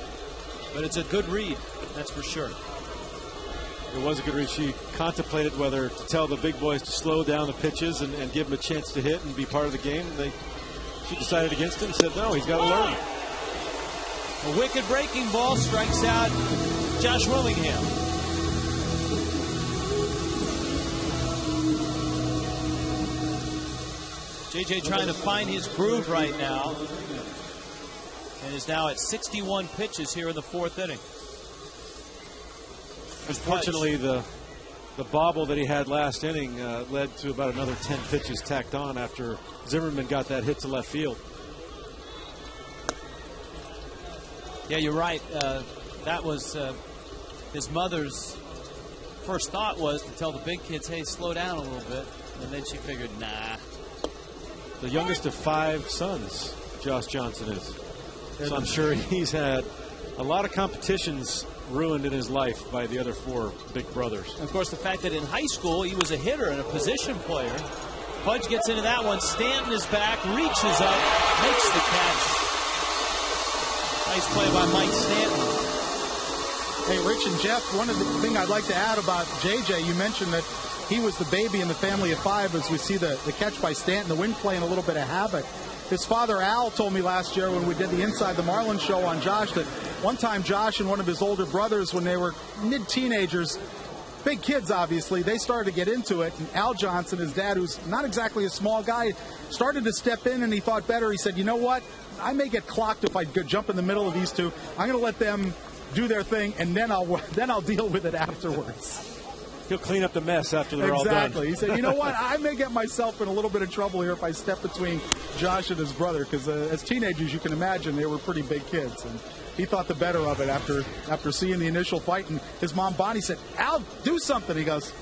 But it's a good read, that's for sure. It was a good read. She contemplated whether to tell the big boys to slow down the pitches and give them a chance to hit and be part of the game. She decided against it and said, no, he's got to learn. A wicked breaking ball strikes out Josh Willingham. J.J. trying to find his groove right now, and is now at 61 pitches here in the fourth inning. Unfortunately, the bobble that he had last inning led to about another 10 pitches tacked on after Zimmerman got that hit to left field. Yeah, you're right. That was his mother's first thought was to tell the big kids, hey, slow down a little bit. And then she figured, nah. The youngest of 5 sons, Josh Johnson is. So I'm sure he's had a lot of competitions ruined in his life by the other 4 big brothers. And of course, the fact that in high school he was a hitter and a position player. Pudge gets into that one. Stanton is back, reaches up, makes the catch. Nice play by Mike Stanton. Hey, Rich and Jeff, one of the things I'd like to add about J.J., you mentioned that he was the baby in the family of 5 as we see the catch by Stanton, the wind playing a little bit of havoc. His father, Al, told me last year when we did the Inside the Marlins show on Josh that one time Josh and one of his older brothers, when they were mid-teenagers, big kids obviously, they started to get into it. And Al Johnson, his dad, who's not exactly a small guy, started to step in and he thought better. He said, you know what? I may get clocked if I jump in the middle of these two. I'm going to let them do their thing, and then I'll deal with it afterwards. He'll clean up the mess after they're all done. Exactly. He said, you know what? I may get myself in a little bit of trouble here if I step between Josh and his brother, because as teenagers, you can imagine, they were pretty big kids. And he thought the better of it after seeing the initial fight. And his mom, Bonnie, said, Al, do something. He goes,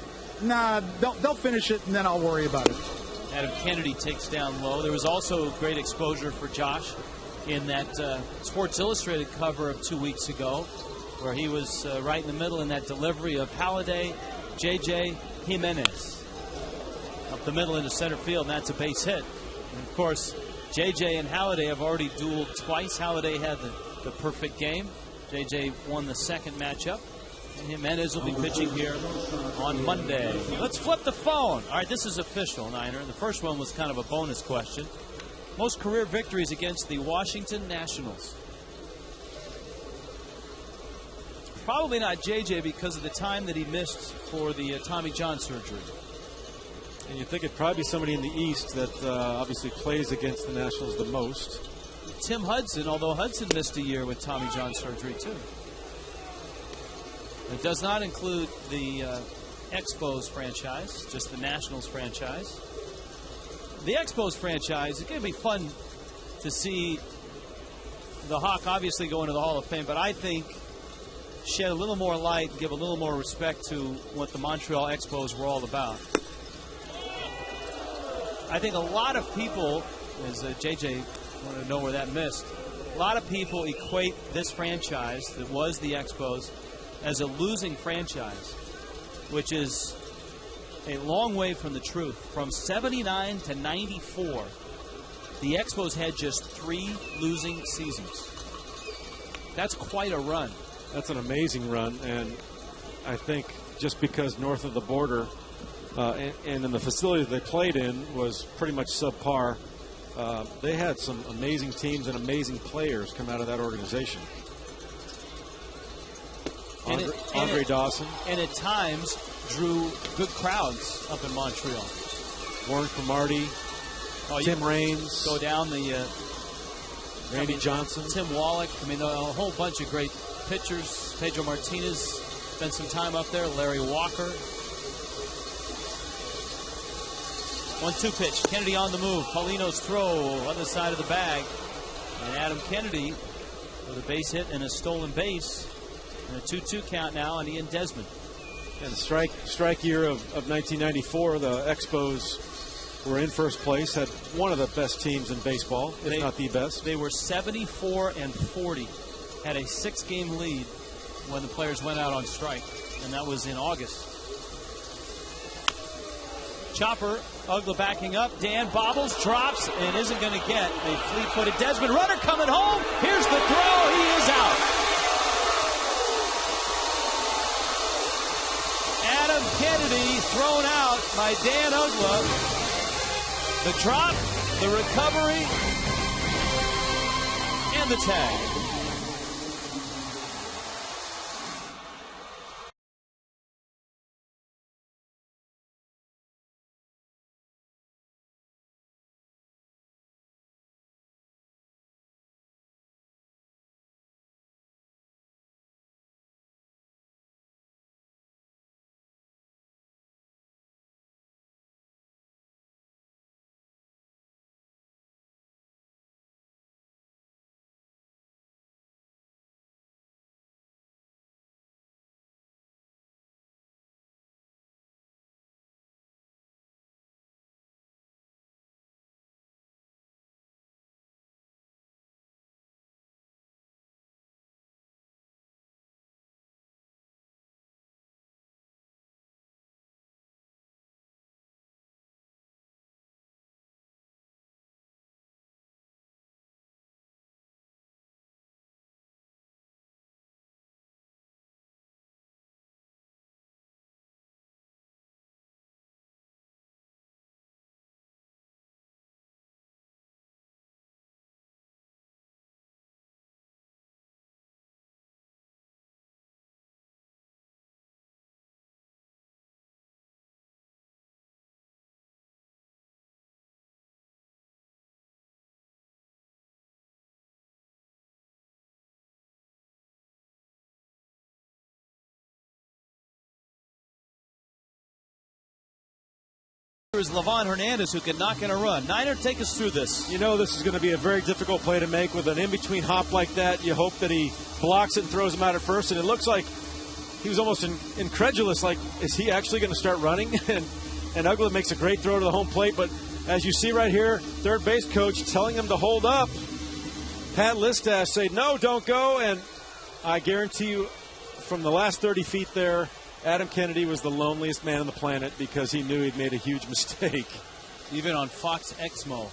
nah, they'll finish it, and then I'll worry about it. Adam Kennedy takes down low. There was also great exposure for Josh in that Sports Illustrated cover of 2 weeks ago, where he was right in the middle in that delivery of Halladay, J.J. Jimenez up the middle into center field, and that's a base hit. And of course, J.J. and Halladay have already dueled twice. Halladay had the perfect game. J.J. won the second matchup, and Jimenez will be pitching here on Monday. Let's flip the phone. All right, this is official, Niner. The first one was kind of a bonus question. Most career victories against the Washington Nationals. Probably not J.J. because of the time that he missed for the Tommy John surgery. And you think it'd probably be somebody in the East that obviously plays against the Nationals the most. Tim Hudson, although Hudson missed a year with Tommy John surgery too. It does not include the Expos franchise, just the Nationals franchise. The Expos franchise, it's going to be fun to see the Hawk obviously go into the Hall of Fame, but I think shed a little more light and give a little more respect to what the Montreal Expos were all about. I think a lot of people, as JJ wanted to know where that missed, a lot of people equate this franchise that was the Expos as a losing franchise, which is a long way from the truth. From 79 to 94, the Expos had just 3 losing seasons. That's quite a run. That's an amazing run, and I think just because north of the border and in the facility they played in was pretty much subpar, they had some amazing teams and amazing players come out of that organization. Andre Dawson. And at times drew good crowds up in Montreal. Warren Cromartie, Tim Raines. Go down the... Randy Johnson. Tim Wallach. I mean, a whole bunch of great pitchers. Pedro Martinez spent some time up there. Larry Walker. 1-2 pitch. Kennedy on the move. Paulino's throw on the side of the bag. And Adam Kennedy with a base hit and a stolen base. And a 2-2 count now on Ian Desmond. And the strike year of 1994, the Expos were in first place, had one of the best teams in baseball, if not the best. They were 74-40, had a 6-game lead when the players went out on strike, and that was in August. Chopper, Ugla backing up. Dan bobbles, drops, and isn't going to get a fleet-footed Desmond runner coming home. Here's the throw. He is out. Adam Kennedy thrown out by Dan Ugla. The drop, the recovery, and the tag. Is Levon Hernandez, who can knock in a run. Niner, take us through this. You know this is going to be a very difficult play to make with an in-between hop like that. You hope that he blocks it and throws him out at first, and it looks like he was almost incredulous, like, is he actually going to start running? and Ugla makes a great throw to the home plate, but as you see right here, third base coach telling him to hold up. Pat Listash say, no, don't go, and I guarantee you from the last 30 feet there, Adam Kennedy was the loneliest man on the planet because he knew he'd made a huge mistake. Even on Fox Exmo,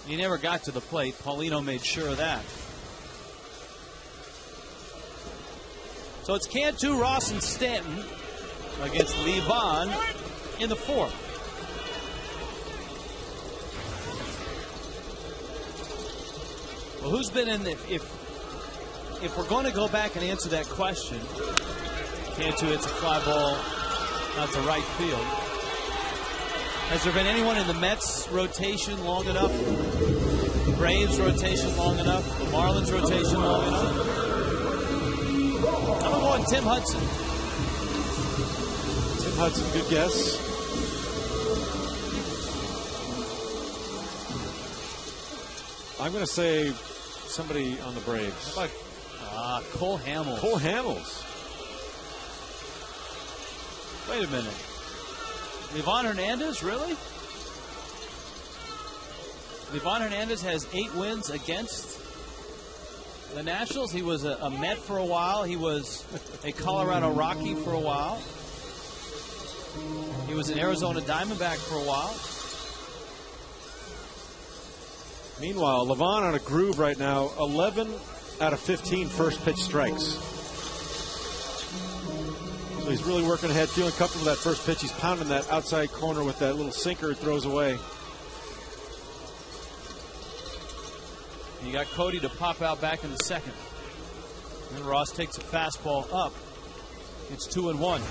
he never got to the plate. Paulino made sure of that. So it's Cantu, Ross, and Stanton against Levon in the fourth. Well, who's been in the, if we're going to go back and answer that question, Cantu hits a fly ball out to right field. Has there been anyone in the Mets rotation long enough? The Braves rotation long enough? The Marlins rotation long enough? I'm going Tim Hudson. Tim Hudson, good guess. I'm going to say somebody on the Braves. Cole Hamels. Cole Hamels. Wait a minute. Levon Hernandez, really? Levon Hernandez has 8 wins against the Nationals. He was a Met for a while. He was a Colorado Rocky for a while. He was an Arizona Diamondback for a while. Meanwhile, Levon on a groove right now. 11 out of 15 first pitch strikes. So he's really working ahead, feeling comfortable with that first pitch. He's pounding that outside corner with that little sinker he throws away. You got Cody to pop out back in the second. And Ross takes a fastball up. It's 2-1.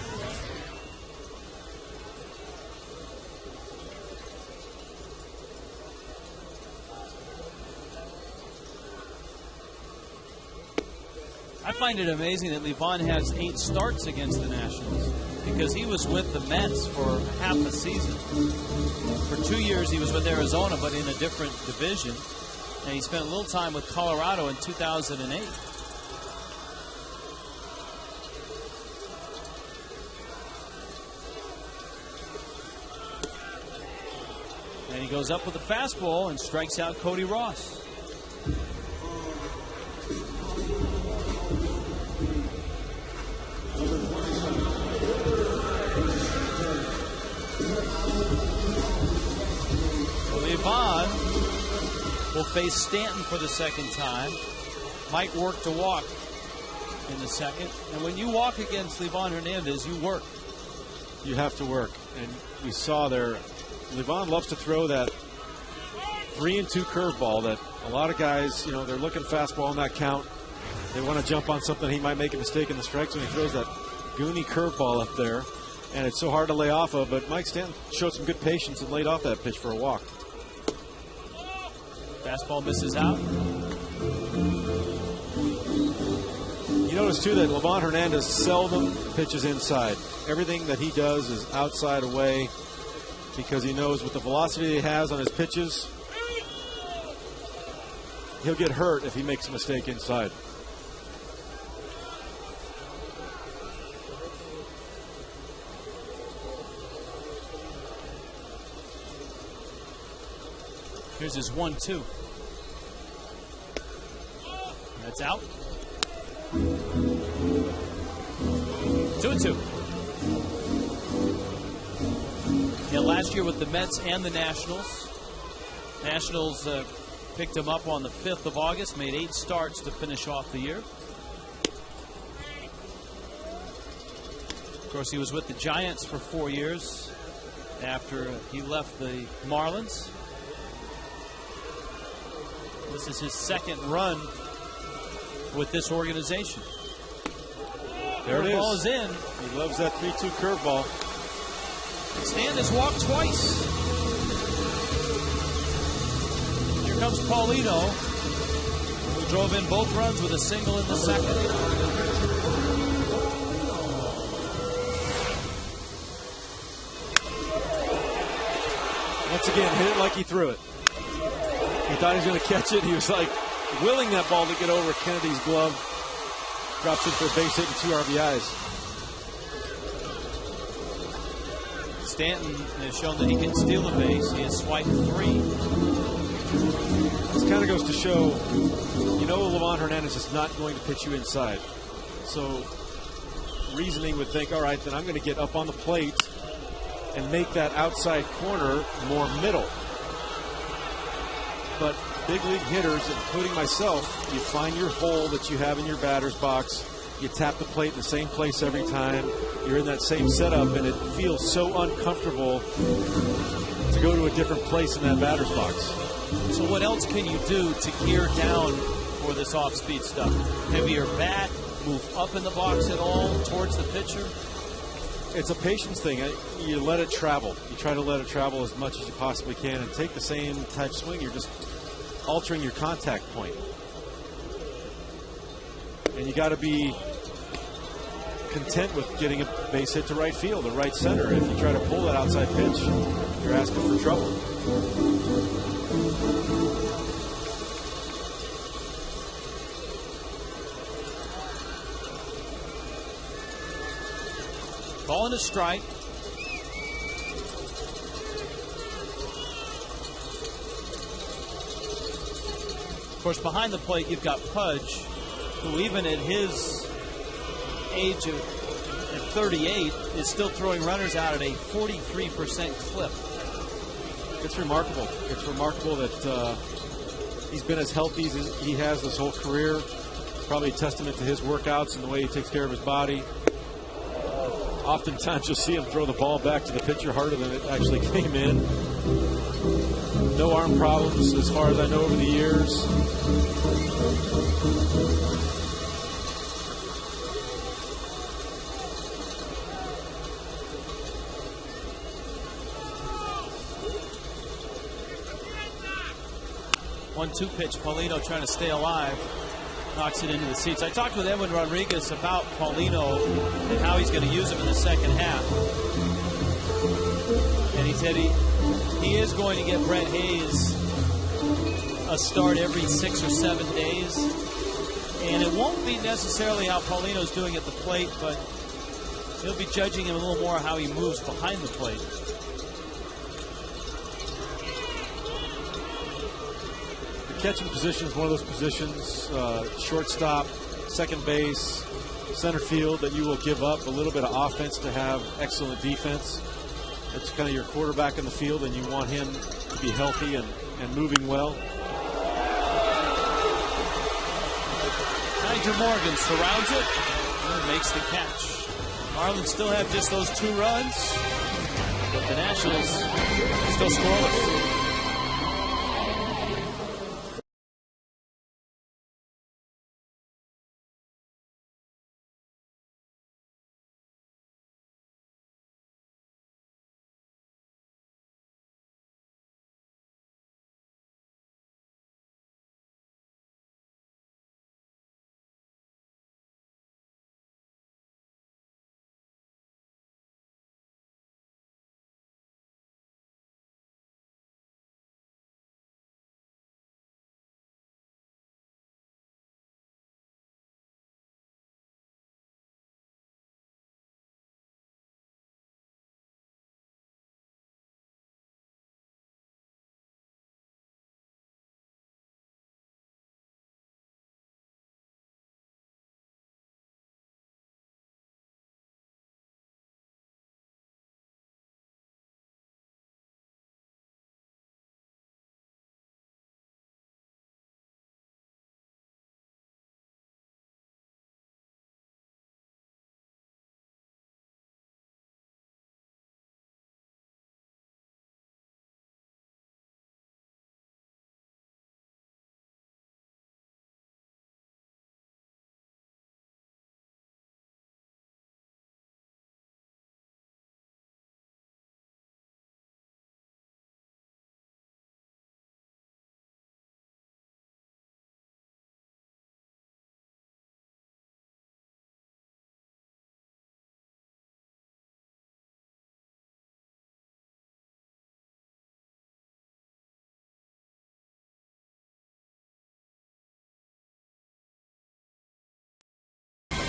I find it amazing that Levon has 8 starts against the Nationals because he was with the Mets for half a season. For 2 years he was with Arizona, but in a different division. And he spent a little time with Colorado in 2008. he goes up with a fastball and strikes out Cody Ross. Levon will face Stanton for the second time. Might work to walk in the second. And when you walk against Levon Hernandez, you work. You have to work. And we saw there, Levon loves to throw that 3-2 curveball that a lot of guys, they're looking fastball on that count. They want to jump on something. He might make a mistake in the strikes when he throws that goony curveball up there. And it's so hard to lay off of. But Mike Stanton showed some good patience and laid off that pitch for a walk. Fastball misses out. You notice, too, that Levon Hernandez seldom pitches inside. Everything that he does is outside away because he knows with the velocity he has on his pitches, he'll get hurt if he makes a mistake inside. Here's his 1-2. That's out. 2-2. Yeah, last year with the Mets and the Nationals. Nationals picked him up on the 5th of August, made 8 starts to finish off the year. Of course, he was with the Giants for 4 years after he left the Marlins. This is his second run with this organization. There it is. Ball is in. He loves that 3-2 curveball. Stanton has walked twice. Here comes Paulino, who drove in both runs with a single in the second. Once again, hit it like he threw it. He thought he was going to catch it. He was like willing that ball to get over Kennedy's glove. Drops it for a base hit and 2 RBIs. Stanton has shown that he can steal a base. He has swiped 3. This kind of goes to show, Levon Hernandez is not going to pitch you inside. So reasoning would think, all right, then I'm going to get up on the plate and make that outside corner more middle. But big league hitters, including myself, you find your hole that you have in your batter's box. You tap the plate in the same place every time. You're in that same setup, and it feels so uncomfortable to go to a different place in that batter's box. So what else can you do to gear down for this off-speed stuff? Heavier bat, move up in the box at all towards the pitcher? It's a patience thing. You let it travel. You try to let it travel as much as you possibly can and take the same type swing. You're just altering your contact point. And you got to be content with getting a base hit to right field or right center. If you try to pull that outside pitch, you're asking for trouble. Ball and a strike. Of course, behind the plate, you've got Pudge, who even at his age of 38 is still throwing runners out at a 43% clip. It's remarkable. It's remarkable that he's been as healthy as he has this whole career. Probably a testament to his workouts and the way he takes care of his body. Oftentimes you'll see him throw the ball back to the pitcher harder than it actually came in. No arm problems as far as I know over the years. One-two pitch. Paulino trying to stay alive. Knocks it into the seats. I talked with Edwin Rodriguez about Paulino and how he's going to use him in the second half. And he said he is going to get Brett Hayes a start every 6 or 7 days. And it won't be necessarily how Paulino's doing at the plate, but he'll be judging him a little more how he moves behind the plate. catching position is one of those positions, shortstop, second base, center field, that you will give up a little bit of offense to have excellent defense. It's kind of your quarterback in the field, and you want him to be healthy and moving well. Nigel Morgan surrounds it and makes the catch. Marlins still have just those 2 runs, but the Nationals still scoreless.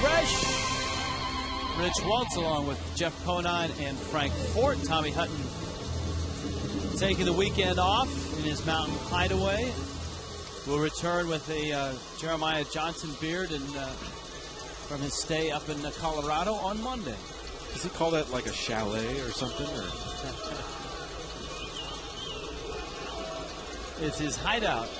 Fresh. Rich Waltz along with Jeff Conine and Frank Fort. Tommy Hutton taking the weekend off in his mountain hideaway. Will return with a Jeremiah Johnson beard and from his stay up in Colorado on Monday. Does he call that like a chalet or something? Or? It's his hideout.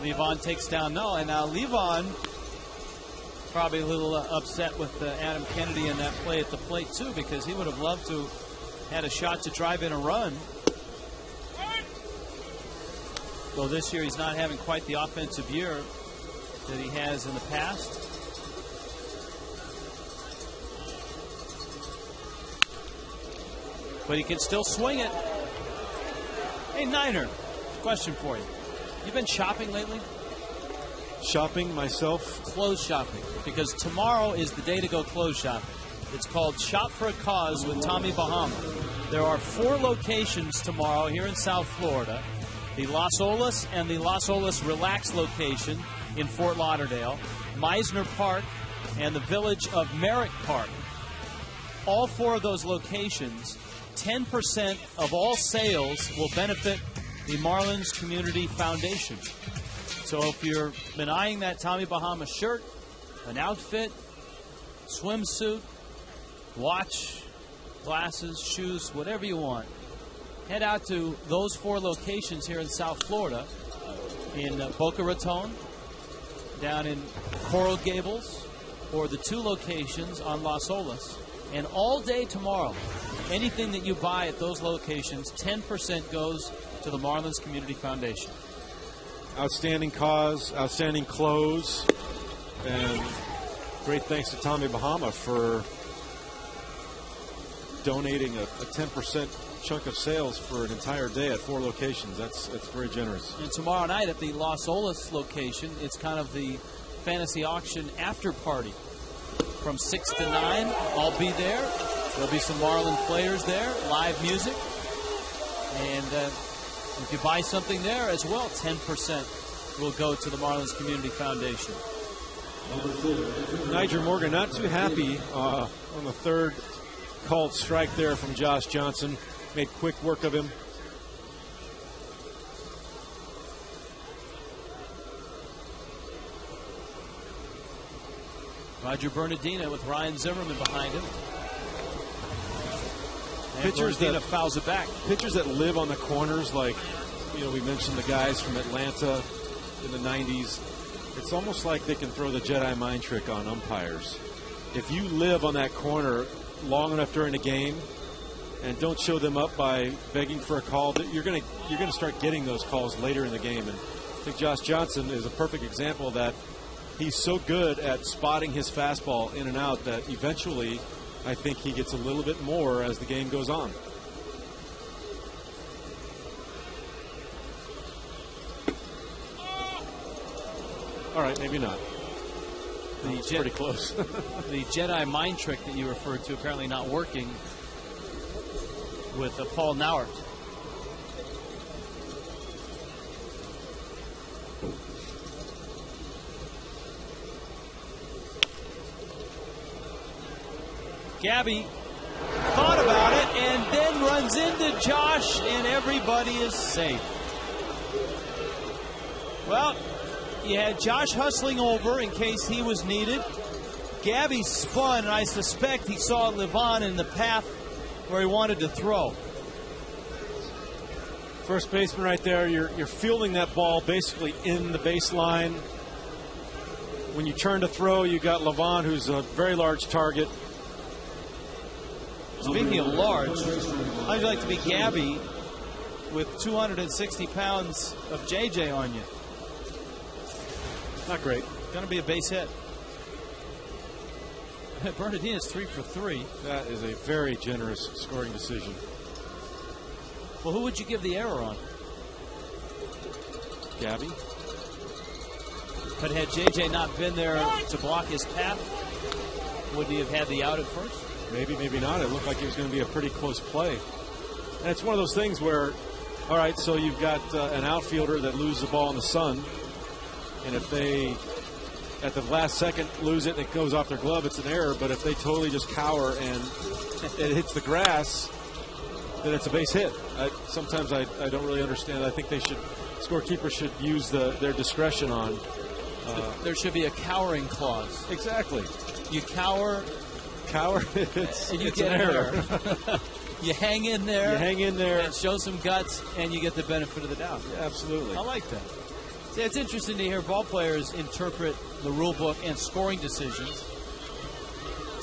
Levon takes down Noah, and now Levon probably a little upset with Adam Kennedy in that play at the plate too, because he would have loved to had a shot to drive in a run. Though this year he's not having quite the offensive year that he has in the past. But he can still swing it. Hey, Niner, question for you. You been shopping lately? Shopping myself? Clothes shopping. Because tomorrow is the day to go clothes shopping. It's called Shop for a Cause with Tommy Bahama. There are 4 locations tomorrow here in South Florida. The Las Olas and the Las Olas Relax location in Fort Lauderdale, Meisner Park, and the village of Merrick Park. All 4 of those locations, 10% of all sales will benefit the Marlins Community Foundation. So if you're been eyeing that Tommy Bahama shirt, an outfit, swimsuit, watch, glasses, shoes, whatever you want, head out to those 4 locations here in South Florida, in Boca Raton, down in Coral Gables, or the 2 locations on Las Olas. And all day tomorrow, anything that you buy at those locations, 10% goes to the Marlins Community Foundation. Outstanding cause, outstanding clothes, and great thanks to Tommy Bahama for donating a 10% chunk of sales for an entire day at 4 locations. That's very generous. And tomorrow night at the Las Olas location, it's kind of the fantasy auction after party. From 6 to 9, I'll be there. There'll be some Marlin players there, live music. And if you buy something there as well, 10% will go to the Marlins Community Foundation. Niger Morgan not too happy on the third called strike there from Josh Johnson. Made quick work of him. Roger Bernardina with Ryan Zimmerman behind him. And Pitchers Bernardina that fouls it back. Pitchers that live on the corners, like, you know, we mentioned the guys from Atlanta in the 90s. It's almost like they can throw the Jedi mind trick on umpires. If you live on that corner long enough during the game and don't show them up by begging for a call, you're going to start getting those calls later in the game. And I think Josh Johnson is a perfect example of that. He's so good at spotting his fastball in and out that eventually I think he gets a little bit more as the game goes on. All right, maybe not. It's pretty close. The Jedi mind trick that you referred to apparently not working with Paul Nauert. Gabby thought about it and then runs into Josh, and everybody is safe. Well, you had Josh hustling over in case he was needed. Gabby spun, and I suspect he saw Levon in the path where he wanted to throw. First baseman right there, you're fielding that ball basically in the baseline. When you turn to throw, you got Levon, who's a very large target. Speaking of large, how'd you like to be Gabby with 260 pounds of JJ on you? Not great. Going to be a base hit. Bernardina's 3 for 3. That is a very generous scoring decision. Well, who would you give the error on? Gabby. But had JJ not been there to block his path, would he have had the out at first? Maybe, maybe not. It looked like it was going to be a pretty close play. And it's one of those things where, all right, so you've got an outfielder that loses the ball in the sun, and if they, at the last second, lose it and it goes off their glove, it's an error. But if they totally just cower and it hits the grass, then it's a base hit. Sometimes I don't really understand. I think scorekeepers should use their discretion on. There should be a cowering clause. Exactly. You cower. It's and you it's get an error. You hang in there. You hang in there. And show some guts, and you get the benefit of the doubt. Yeah, absolutely. I like that. See, it's interesting to hear ball players interpret the rule book and scoring decisions.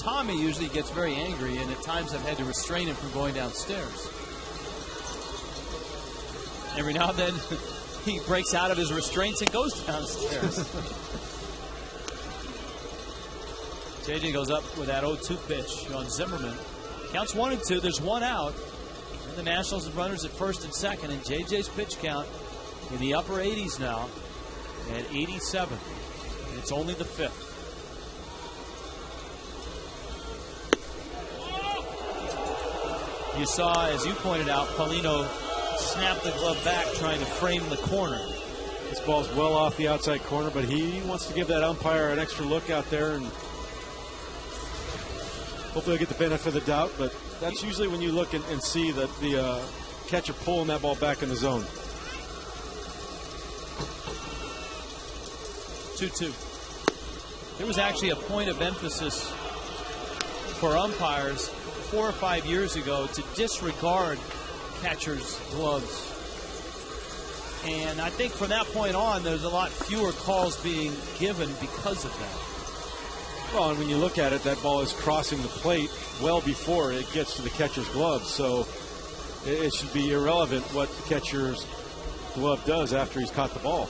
Tommy usually gets very angry, and at times I've had to restrain him from going downstairs. Every now and then, he breaks out of his restraints and goes downstairs. JJ goes up with that 0-2 pitch on Zimmerman. Counts 1-2. There's one out. And the Nationals have runners at first and second. And JJ's pitch count in the upper 80s now at 87. And it's only the fifth. You saw, as you pointed out, Paulino snap the glove back trying to frame the corner. This ball's well off the outside corner, but he wants to give that umpire an extra look out there, and hopefully he'll get the benefit of the doubt. But that's usually when you look and see that the catcher pulling that ball back in the zone. 2-2. There was actually a point of emphasis for umpires 4 or 5 years ago to disregard catchers' gloves. And I think from that point on, there's a lot fewer calls being given because of that. Well, and when you look at it, that ball is crossing the plate well before it gets to the catcher's glove. So it should be irrelevant what the catcher's glove does after he's caught the ball.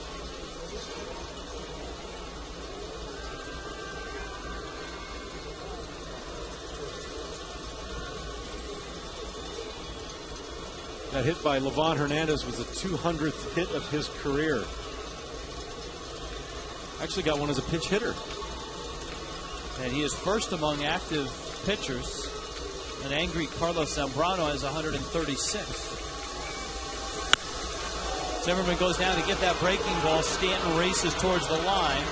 That hit by Levon Hernandez was the 200th hit of his career. Actually got one as a pinch hitter. And he is first among active pitchers. An angry Carlos Zambrano has 136. Zimmerman goes down to get that breaking ball. Stanton races towards the line.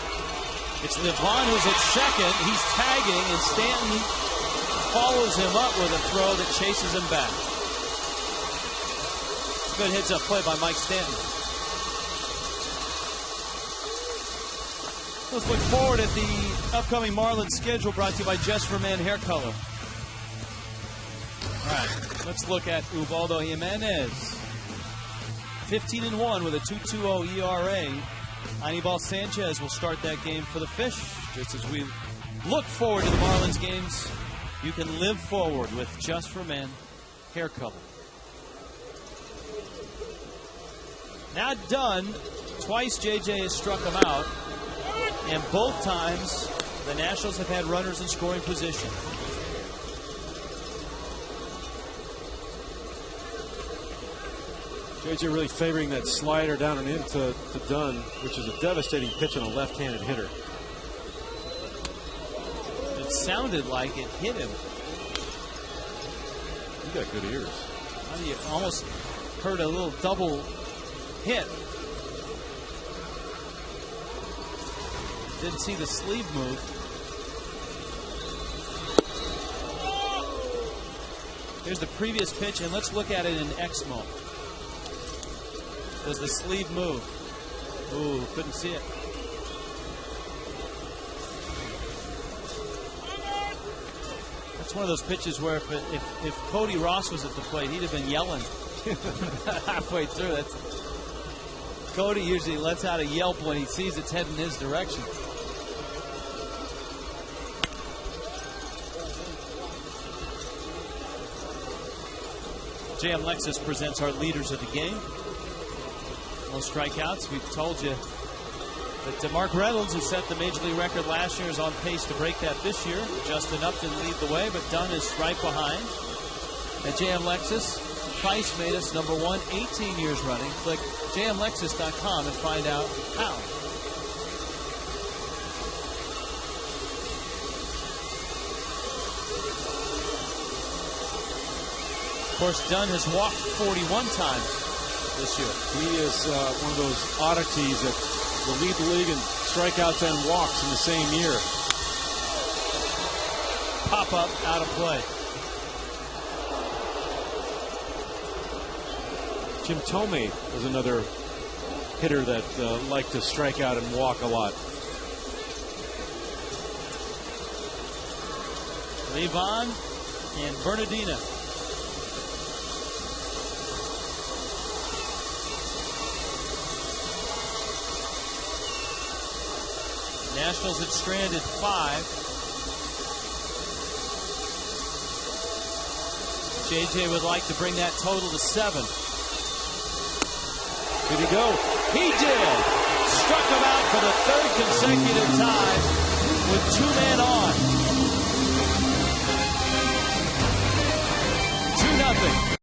It's Levon who's at second. He's tagging, and Stanton follows him up with a throw that chases him back. Good heads-up play by Mike Stanton. Let's look forward at the upcoming Marlins schedule, brought to you by Just for Men Hair Color. All right, let's look at Ubaldo Jimenez. 15-1 with a 2.20 ERA. Anibal Sanchez will start that game for the Fish. Just as we look forward to the Marlins games, you can live forward with Just for Men Hair Color. Now done. Twice JJ has struck him out, and both times the Nationals have had runners in scoring position. JJ really favoring that slider down and into Dunn, which is a devastating pitch on a left-handed hitter. It sounded like it hit him. You got good ears. You almost heard a little double hit. Didn't see the sleeve move. Here's the previous pitch, and let's look at it in X-Mo. Does the sleeve move? Ooh, couldn't see it. That's one of those pitches where if Cody Ross was at the plate, he'd have been yelling halfway through. Cody usually lets out a yelp when he sees it's heading his direction. JM Lexus presents our leaders of the game. Most strikeouts. We've told you that Mark Reynolds, who set the Major League record last year, is on pace to break that this year. Justin Upton lead the way, but Dunn is right behind. At JM Lexus, Price made us number one 18 years running. Click jmlexus.com and find out how. Of course, Dunn has walked 41 times this year. He is one of those oddities that will lead the league in strikeouts and walks in the same year. Pop up, out of play. Jim Tomei was another hitter that liked to strike out and walk a lot. Levon and Bernardina. Nationals had stranded 5. JJ would like to bring that total to 7. Did he go? He did. Struck him out for the 3rd consecutive time with 2 men on. 2-0.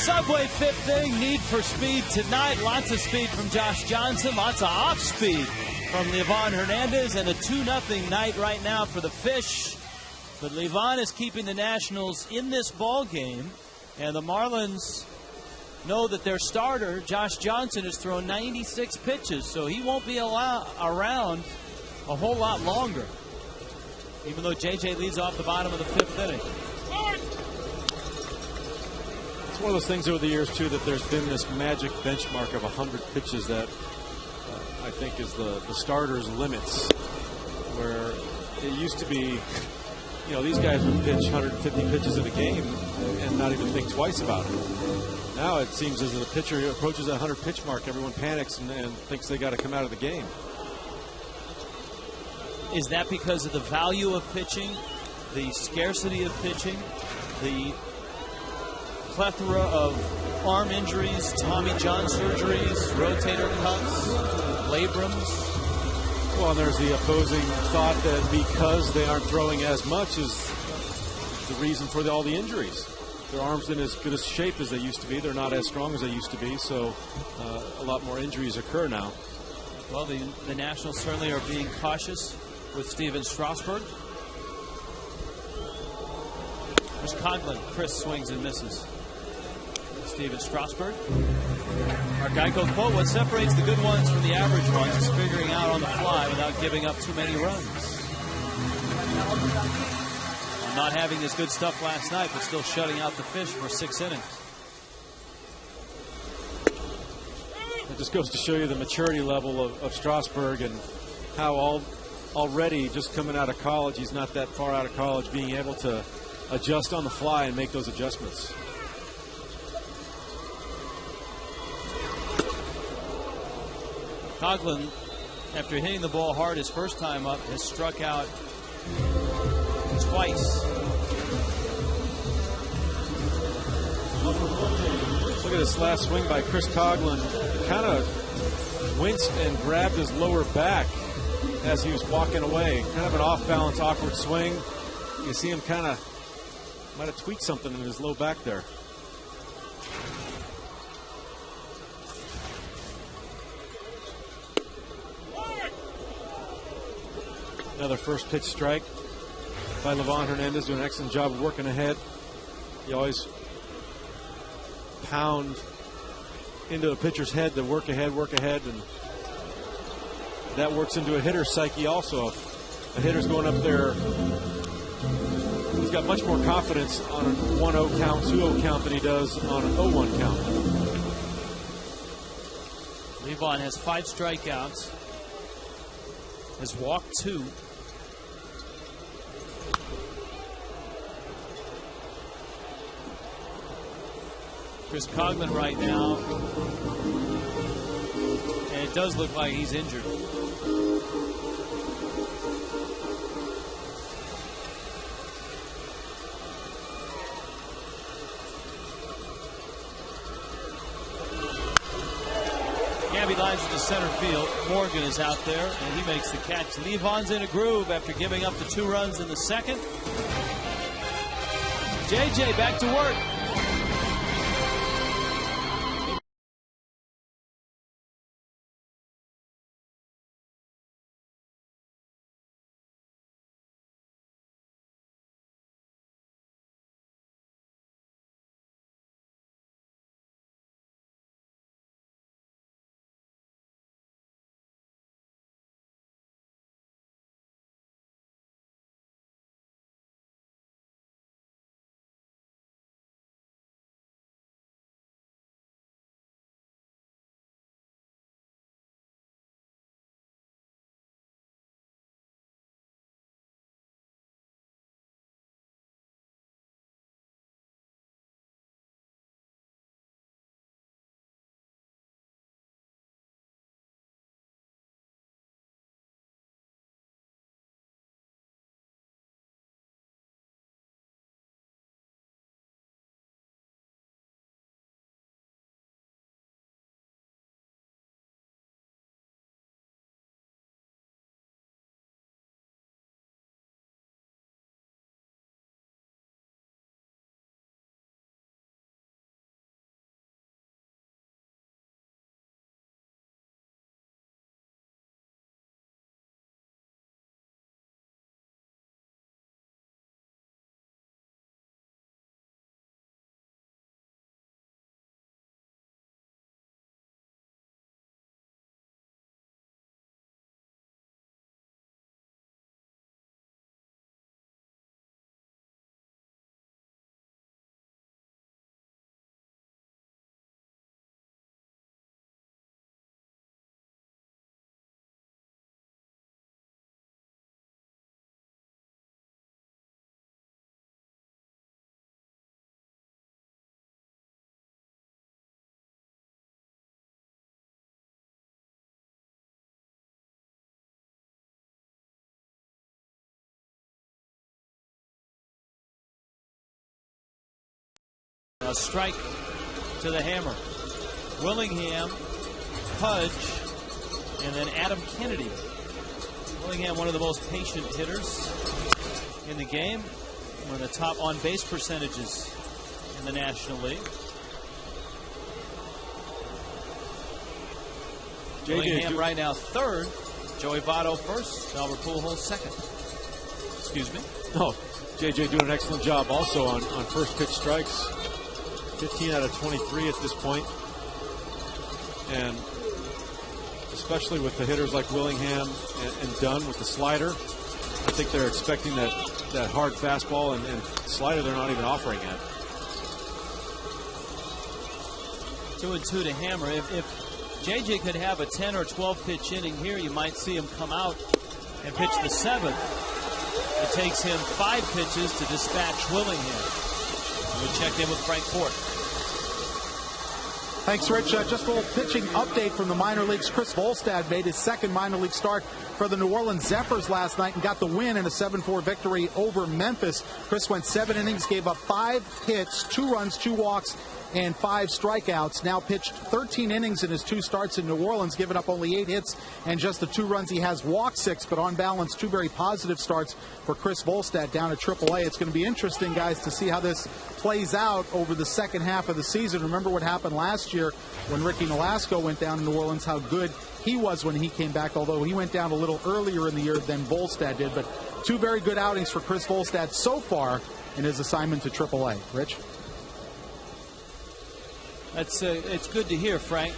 Subway fifth inning, need for speed tonight. Lots of speed from Josh Johnson, lots of off speed from Livan Hernandez, and a 2-0 night right now for the Fish. But Livan is keeping the Nationals in this ball game, and the Marlins know that their starter, Josh Johnson, has thrown 96 pitches, so he won't be around a whole lot longer, even though J.J. leads off the bottom of the fifth inning. It's one of those things over the years, too, that there's been this magic benchmark of 100 pitches that I think is the starter's limits, where it used to be, you know, these guys would pitch 150 pitches in a game and not even think twice about it. Now it seems as the pitcher approaches that 100 pitch mark, everyone panics and thinks they got to come out of the game. Is that because of the value of pitching, the scarcity of pitching, the plethora of arm injuries, Tommy John surgeries, rotator cuffs, labrums? Well, and there's the opposing thought that because they aren't throwing as much is the reason for all the injuries. Their arms in as good a shape as they used to be. They're not as strong as they used to be, so a lot more injuries occur now. Well, the Nationals certainly are being cautious with Steven Strasburg. There's Coghlan. Chris swings and misses. Steven Strasburg. Our Geico quote: what separates the good ones from the average ones is figuring out on the fly without giving up too many runs. Not having his good stuff last night, but still shutting out the Fish for 6 innings. It just goes to show you the maturity level of Strasburg and how already just coming out of college, he's not that far out of college, being able to adjust on the fly and make those adjustments. Coghlan, after hitting the ball hard his first time up, has struck out twice. Look at this last swing by Chris Coghlan. He kind of winced and grabbed his lower back as he was walking away. Kind of an off-balance, awkward swing. You see him kind of might have tweaked something in his low back there. Another first pitch strike by Livan Hernandez, doing an excellent job of working ahead. You always pound into the pitcher's head to work ahead, and that works into a hitter's psyche also. If a hitter's going up there, he's got much more confidence on a 1-0 count, 2-0 count than he does on an 0-1 count. Livan has 5 strikeouts, has walked 2. Chris Coghlan right now, and it does look like he's injured. Gabby lines into center field. Morgan is out there, and he makes the catch. Livan's in a groove after giving up the 2 runs in the second. J.J. back to work. A strike to the hammer. Willingham, Pudge, and then Adam Kennedy. Willingham, one of the most patient hitters in the game. One of the top on-base percentages in the National League. Willingham right now third. Joey Votto first. Albert Pujols second. Excuse me. Oh, JJ doing an excellent job also on first pitch strikes. 15 out of 23 at this point. And especially with the hitters like Willingham and Dunn with the slider, I think they're expecting that hard fastball and slider they're not even offering yet. 2-2 to Hammer. If JJ could have a 10 or 12 pitch inning here, you might see him come out and pitch the 7th. It takes him 5 pitches to dispatch Willingham. We'll check in with Frank Fort. Thanks, Rich. Just a little pitching update from the minor leagues. Chris Volstad made his second minor league start for the New Orleans Zephyrs last night and got the win in a 7-4 victory over Memphis. Chris went 7 innings, gave up 5 hits, 2 runs, 2 walks, and 5 strikeouts. Now pitched 13 innings in his 2 starts in New Orleans, giving up only 8 hits and just the 2 runs. He has walked 6, but on balance, 2 very positive starts for Chris Volstad down at AAA. It's going to be interesting, guys, to see how this plays out over the second half of the season. Remember what happened last year when Ricky Nolasco went down in New Orleans, how good he was when he came back, although he went down a little earlier in the year than Volstad did. But 2 very good outings for Chris Volstad so far in his assignment to AAA. Rich? It's good to hear, Frank,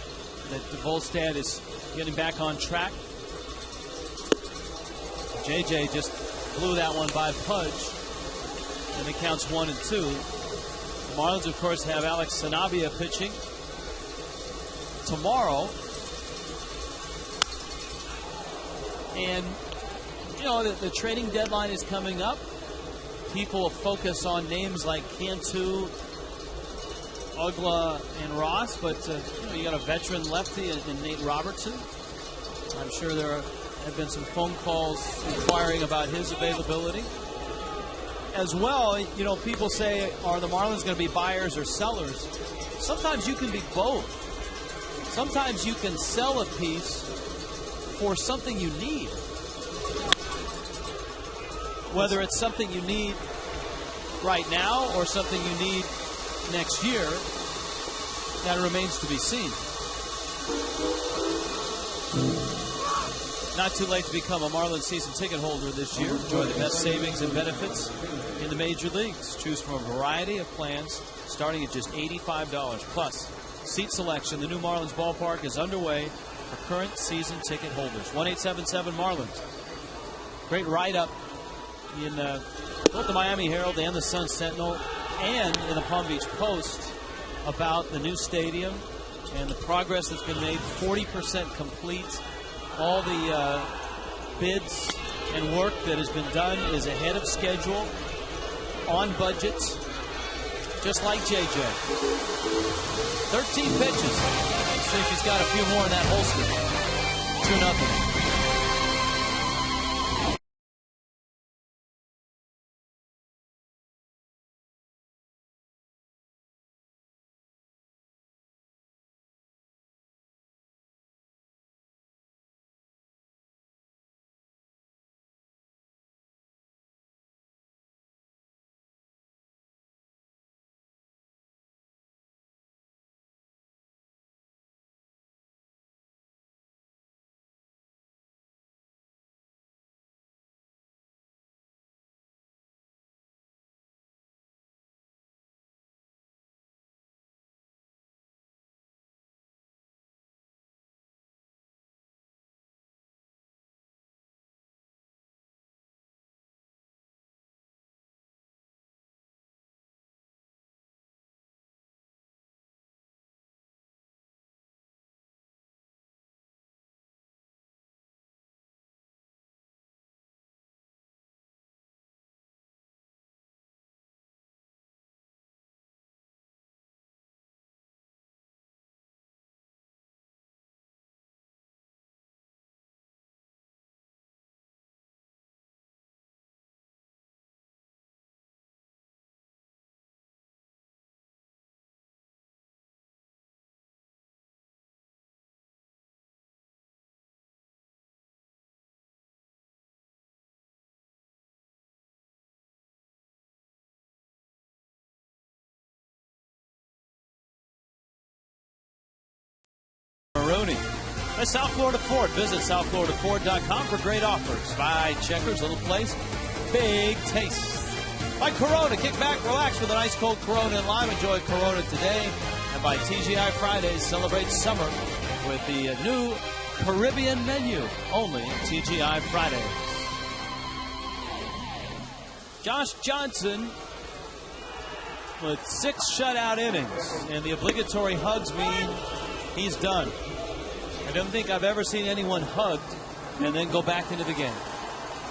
that Volstad is getting back on track. JJ just blew that one by Pudge, and it counts 1-2. The Marlins, of course, have Alex Sanabia pitching tomorrow. And, you know, the trading deadline is coming up. People focus on names like Cantu, Ugla, and Ross, but you got a veteran lefty in Nate Robertson. I'm sure there have been some phone calls inquiring about his availability. As well, you know, people say, are the Marlins going to be buyers or sellers? Sometimes you can be both. Sometimes you can sell a piece for something you need. Whether it's something you need right now or something you need next year, that remains to be seen. Not too late to become a Marlins season ticket holder this year. Enjoy the best savings and benefits in the major leagues. Choose from a variety of plans starting at just $85. Plus, seat selection. The new Marlins ballpark is underway for current season ticket holders. 1-877-MARLINS. Great write-up in both the Miami Herald and the Sun Sentinel and in the Palm Beach Post about the new stadium and the progress that's been made. 40% complete. All the bids and work that has been done is ahead of schedule, on budget, just like JJ. 13 pitches. See if he's got a few more in that holster. 2-0. By South Florida Ford. Visit southfloridaford.com for great offers. By Checkers, little place, big taste. By Corona, kick back, relax with an ice cold Corona and lime. Enjoy Corona today. And by TGI Fridays, celebrate summer with the new Caribbean menu, only TGI Fridays. Josh Johnson with 6 shutout innings, and the obligatory hugs mean he's done. I don't think I've ever seen anyone hugged and then go back into the game.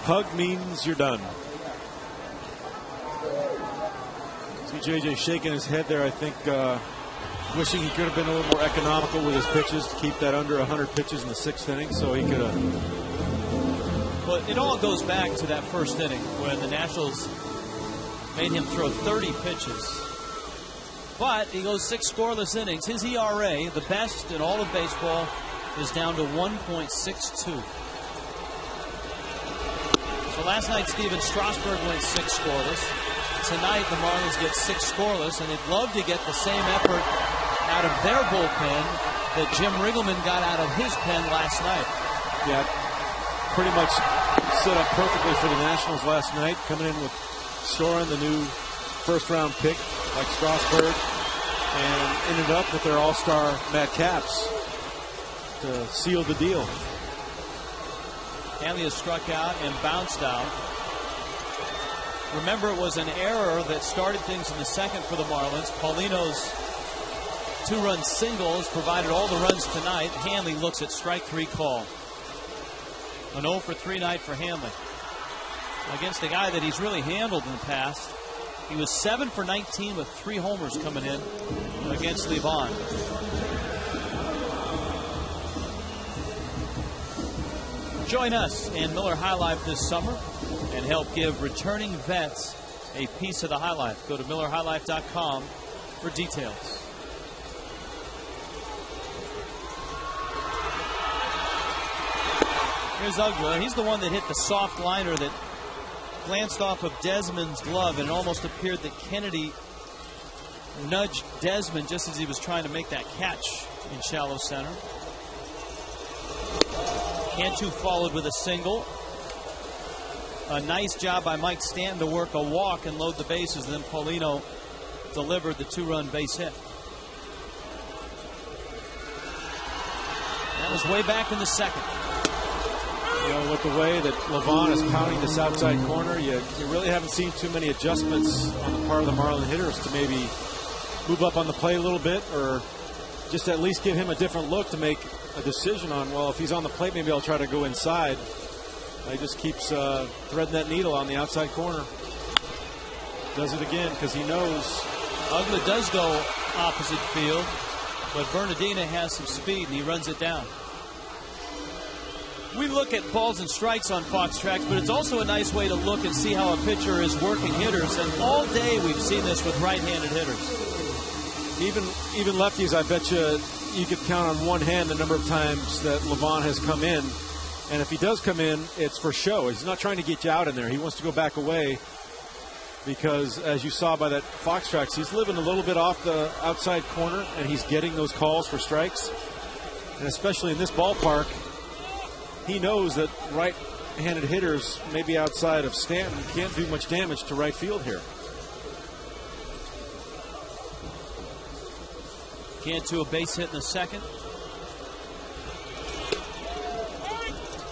Hug means you're done. See JJ shaking his head there, I think, wishing he could have been a little more economical with his pitches to keep that under 100 pitches in the 6th inning, so he could have. Well, it all goes back to that first inning when the Nationals made him throw 30 pitches. But he goes 6 scoreless innings. His ERA, the best in all of baseball, is down to 1.62. So last night, Steven Strasburg went 6 scoreless. Tonight, the Marlins get 6 scoreless, and they'd love to get the same effort out of their bullpen that Jim Riggleman got out of his pen last night. Yeah, pretty much set up perfectly for the Nationals last night, coming in with Soren, the new first-round pick, like Strasburg, and ended up with their all-star Matt Capps to seal the deal. Hanley has struck out and bounced out. Remember, it was an error that started things in the second for the Marlins. Paulino's 2-run single has provided all the runs tonight. Hanley looks at strike 3 call. An 0 for 3 night for Hanley against a guy that he's really handled in the past. He was 7 for 19 with 3 homers coming in against Levon. Join us in Miller High Life this summer and help give returning vets a piece of the High Life. Go to MillerHighLife.com for details. Here's Uggla. He's the one that hit the soft liner that glanced off of Desmond's glove, and it almost appeared that Kennedy nudged Desmond just as he was trying to make that catch in shallow center. Cantu followed with a single. A nice job by Mike Stanton to work a walk and load the bases. And then Paulino delivered the 2-run base hit. That was way back in the second. You know, with the way that Levon is pounding this outside corner, you really haven't seen too many adjustments on the part of the Marlin hitters to maybe move up on the plate a little bit, or just at least give him a different look to make a decision on, well, if he's on the plate, maybe I'll try to go inside. He just keeps threading that needle on the outside corner. Does it again because he knows. Uggla does go opposite field, but Bernardina has some speed and he runs it down. We look at balls and strikes on Fox Tracks, but it's also a nice way to look and see how a pitcher is working hitters. And all day we've seen this with right-handed hitters. Even lefties, I bet you could count on one hand the number of times that Levon has come in. And if he does come in, it's for show. He's not trying to get you out in there. He wants to go back away because, as you saw by that Fox Tracks, he's living a little bit off the outside corner, and he's getting those calls for strikes. And especially in this ballpark, he knows that right-handed hitters, maybe outside of Stanton, can't do much damage to right field here. Cantu a base hit in the second.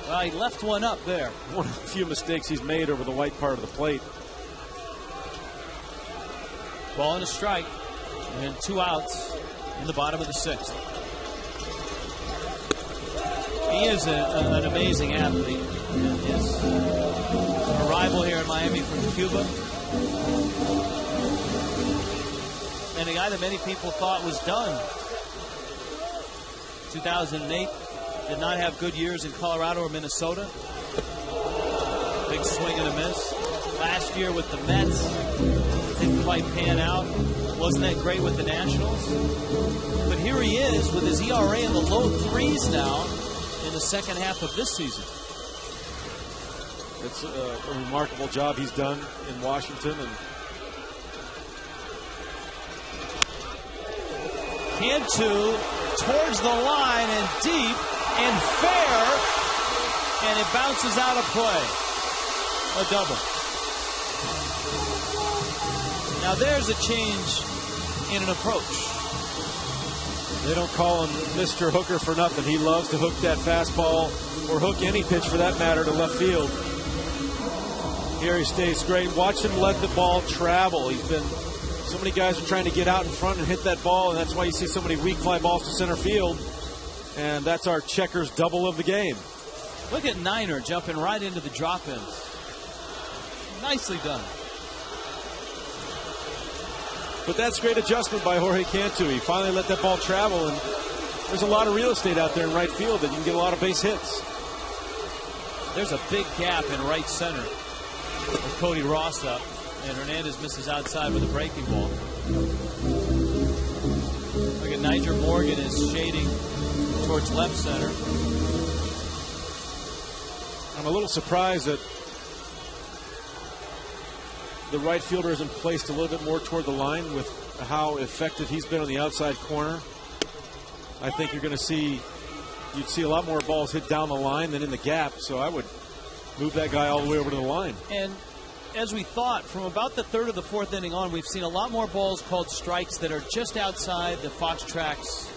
Well, he left one up there. One of the few mistakes he's made over the white part of the plate. Ball and a strike, and 2 outs in the bottom of the 6th. He is an amazing athlete. His arrival here in Miami from Cuba, and a guy that many people thought was done. 2008, did not have good years in Colorado or Minnesota. Big swing and a miss. Last year with the Mets, didn't quite pan out. Wasn't that great with the Nationals? But here he is with his ERA in the low 3s now in the second half of this season. It's a remarkable job he's done in Washington. And Cantu towards the line and deep. and fair, and it bounces out of play. A double. Now there's a change in an approach. They don't call him Mr. Hooker for nothing. He loves to hook that fastball, or hook any pitch for that matter, to left field. Here he stays great. Watch him let the ball travel. So many guys are trying to get out in front and hit that ball, and that's why you see so many weak fly balls to center field. And that's our Checkers double of the game. Look at Niner jumping right into the drop-ins. Nicely done. But that's great adjustment by Jorge Cantu. He finally let that ball travel, and there's a lot of real estate out there in right field that you can get a lot of base hits. There's a big gap in right center with Cody Ross up, and Hernandez misses outside with a breaking ball. Look at Niger Morgan is shading towards left center. I'm a little surprised that the right fielder isn't placed a little bit more toward the line with how effective he's been on the outside corner. I think you'd see a lot more balls hit down the line than in the gap, so I would move that guy all the way over to the line. And as we thought, from about the third or the fourth inning on, we've seen a lot more balls called strikes that are just outside the Fox Tracks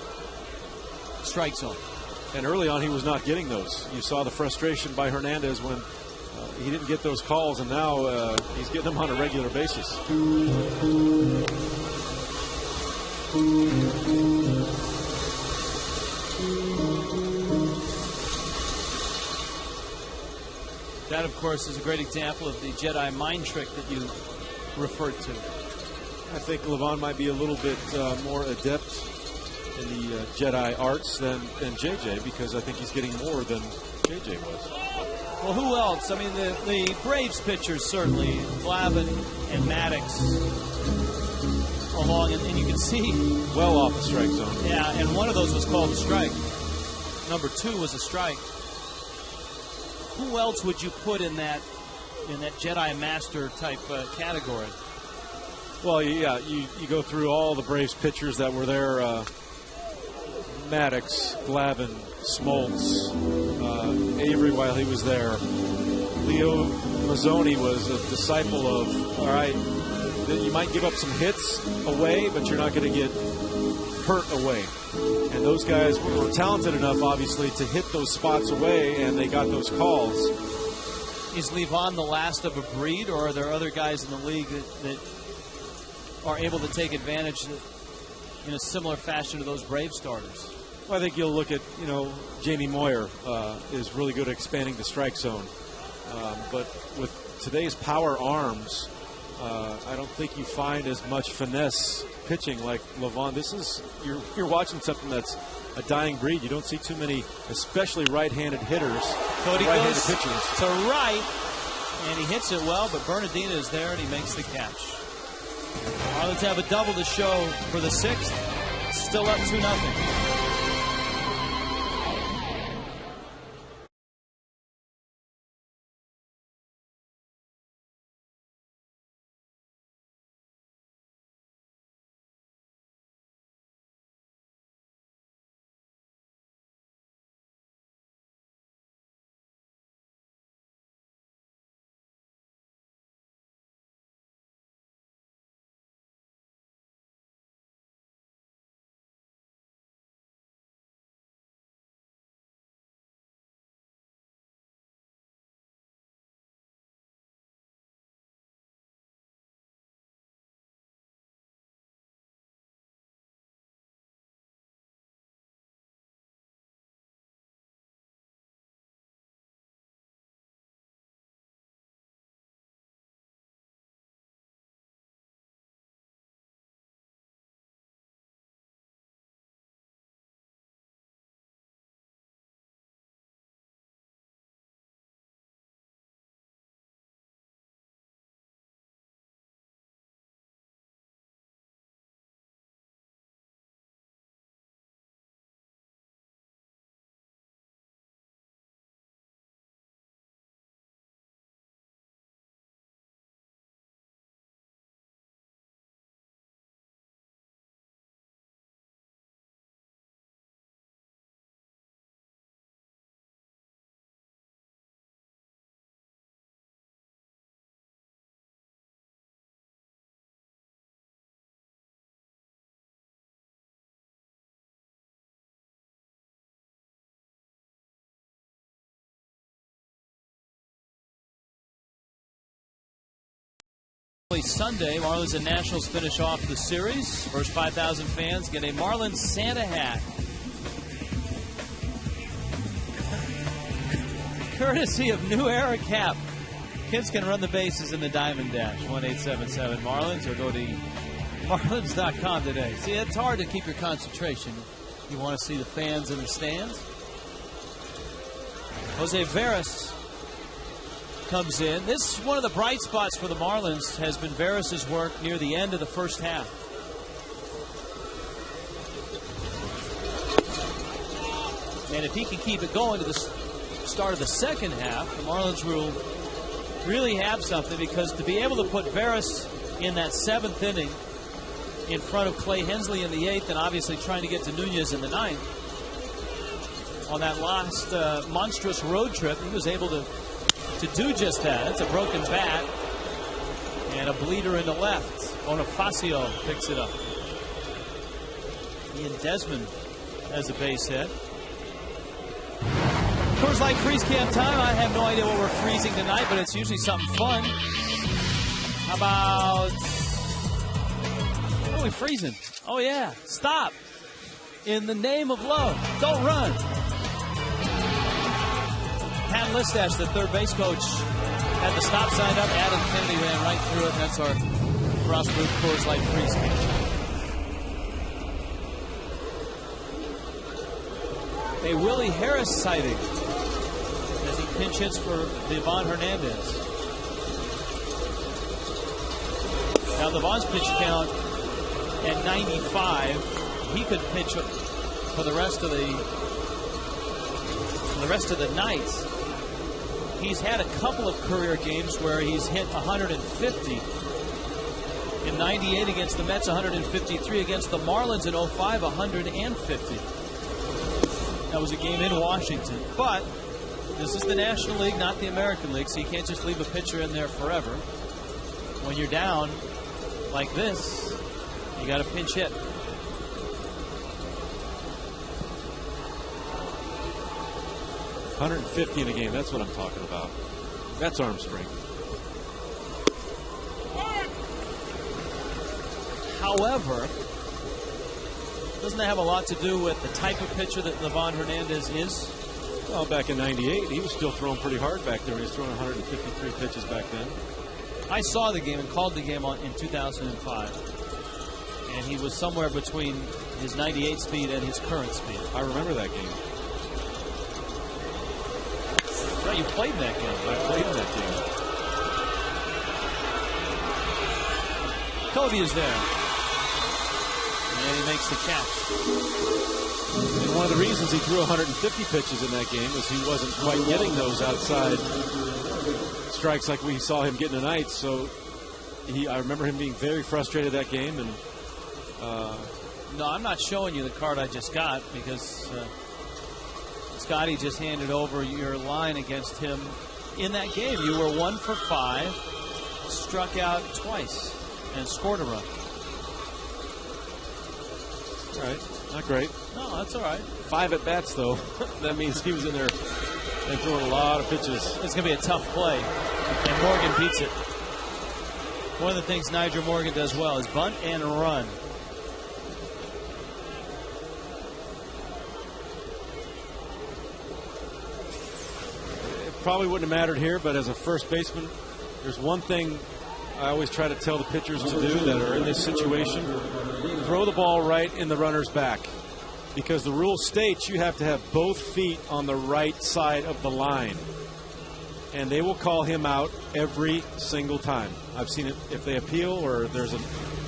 strike zone. And early on, he was not getting those. You saw the frustration by Hernandez when he didn't get those calls, and now he's getting them on a regular basis. That, of course, is a great example of the Jedi mind trick that you referred to. I think Levon might be a little bit more adept in the Jedi arts than JJ, because I think he's getting more than JJ was. Well, who else? I mean, the Braves pitchers, certainly. Glavine and Maddox along, and you can see. Well off the strike zone. Yeah, and one of those was called a strike. Number 2 was a strike. Who else would you put in that Jedi Master type category? Well, yeah, you go through all the Braves pitchers that were there. Maddox, Glavine, Smoltz, Avery while he was there. Leo Mazzoni was a disciple of, all right, you might give up some hits away, but you're not going to get hurt away. And those guys were talented enough, obviously, to hit those spots away, and they got those calls. Is Levon the last of a breed, or are there other guys in the league that are able to take advantage in a similar fashion to those Brave starters? Well, I think you'll look at, Jamie Moyer is really good at expanding the strike zone. But with today's power arms, I don't think you find as much finesse pitching like Levon. You're watching something that's a dying breed. You don't see too many, especially right-handed hitters, Cody right-handed goes pitchers. to right, and he hits it well, but Bernardina is there, and he makes the catch. Marlins have a double to show for the 6th. Still up 2-0. Sunday, Marlins and Nationals finish off the series. First 5,000 fans get a Marlins Santa hat, courtesy of New Era Cap. Kids can run the bases in the Diamond Dash. 1-877 Marlins, or go to Marlins.com today. See, it's hard to keep your concentration. You want to see the fans in the stands. Jose Veras comes in. This is one of the bright spots for the Marlins, has been Veras' work near the end of the first half. And if he can keep it going to the start of the second half, the Marlins will really have something, because to be able to put Veras in that 7th inning in front of Clay Hensley in the 8th, and obviously trying to get to Nunez in the 9th, on that last monstrous road trip, he was able to do just that. It's a broken bat and a bleeder in the left. Bonifacio picks it up. Ian Desmond has a base hit. Coors Light freeze camp time. I have no idea what we're freezing tonight, but it's usually something fun. How about... what are we freezing? Oh, yeah. Stop. In the name of love, don't run. Pat Listash, the third base coach, had the stop sign up. Adam Kennedy ran right through it. That's our Frostproof Coors Light freeze camp. A Willie Harris sighting as he pinch hits for Devon Hernandez. Now Devon's pitch count at 95. He could pitch for the rest of the night. He's had a couple of career games where he's hit 150. In 98 against the Mets, 153 against the Marlins in 05, 150. That was a game in Washington. But this is the National League, not the American League, so you can't just leave a pitcher in there forever. When you're down like this, you got to pinch hit. $150 in a game, that's what I'm talking about. That's arm strength. However, doesn't that have a lot to do with the type of pitcher that Devon Hernandez is? Well, back in 98, he was still throwing pretty hard back there. He was throwing 153 pitches back then. I saw the game and called the game in 2005. And he was somewhere between his 98 speed and his current speed. I remember that game. Well, you played that game. I played in that game. Covey is there. And he makes the catch. And one of the reasons he threw 150 pitches in that game was he wasn't quite getting those outside strikes like we saw him getting tonight. So I remember him being very frustrated that game. And no, I'm not showing you the card I just got because Scotty just handed over your line against him in that game. You were 1 for 5, struck out twice, and scored a run. All right, not great. No, that's all right. 5 at bats though. That means he was in there and throwing a lot of pitches. It's going to be a tough play, and Morgan beats it. One of the things Nigel Morgan does well is bunt and run. Probably wouldn't have mattered here, but as a first baseman, there's one thing I always try to tell the pitchers to do that are in this situation. Throw the ball right in the runner's back, because the rule states you have to have both feet on the right side of the line, and they will call him out every single time. I've seen it. If they appeal or there's an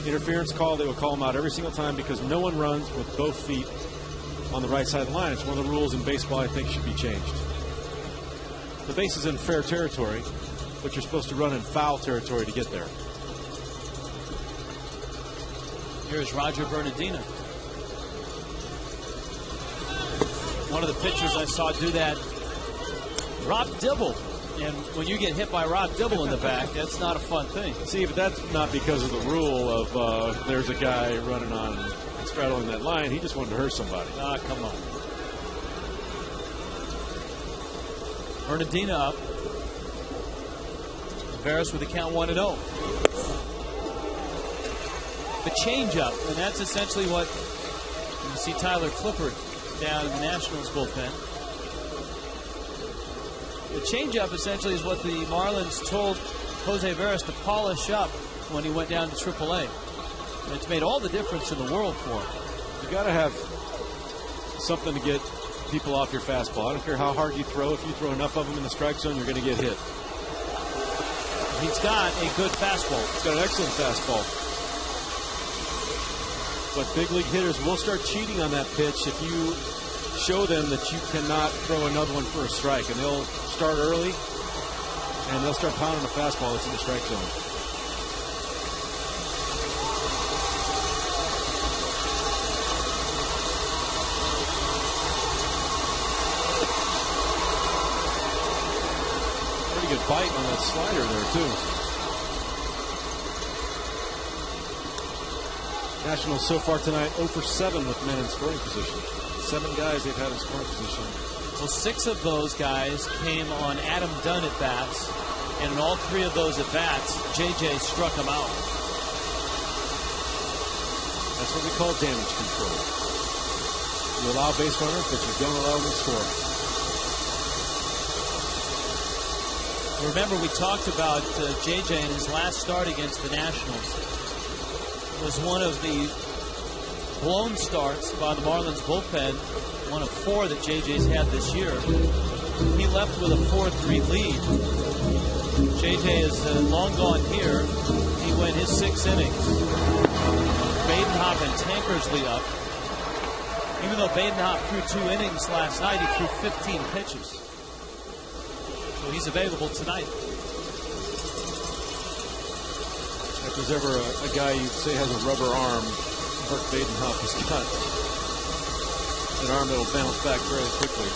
interference call, they will call him out every single time, because no one runs with both feet on the right side of the line. It's one of the rules in baseball I think should be changed. The base is in fair territory, but you're supposed to run in foul territory to get there. Here's Roger Bernardino. One of the pitchers I saw do that, Rob Dibble. And when you get hit by Rob Dibble in the back, that's not a fun thing. See, but that's not because of the rule of there's a guy running on and straddling that line. He just wanted to hurt somebody. Ah, come on. Bernardino up. Veras with the count 1-0. the changeup, and that's essentially what you see Tyler Clippard down in the Nationals bullpen. The changeup essentially is what the Marlins told Jose Veras to polish up when he went down to AAA. And it's made all the difference in the world for him. You got to have something to get people off your fastball. I don't care how hard you throw. If you throw enough of them in the strike zone, you're going to get hit. He's got a good fastball. He's got an excellent fastball. But big league hitters will start cheating on that pitch if you show them that you cannot throw another one for a strike. And they'll start early, and they'll start pounding a fastball that's in the strike zone. Pretty good bite on that slider there, too. Nationals so far tonight 0 for 7 with men in scoring position. 7 guys they've had in scoring position. Well, 6 of those guys came on Adam Dunn at bats, and in all 3 of those at bats, JJ struck him out. That's what we call damage control. You allow base runners, but you don't allow them to score. Remember, we talked about JJ in his last start against the Nationals. It was one of the blown starts by the Marlins bullpen, one of 4 that JJ's had this year. He left with a 4-3 lead. JJ is long gone here. He went his 6 innings. Badenhop and Tankersley up. Even though Badenhop threw 2 innings last night, he threw 15 pitches. So he's available tonight. If there's ever a guy you'd say has a rubber arm, Burt Badenhop has got an arm that'll bounce back very quickly.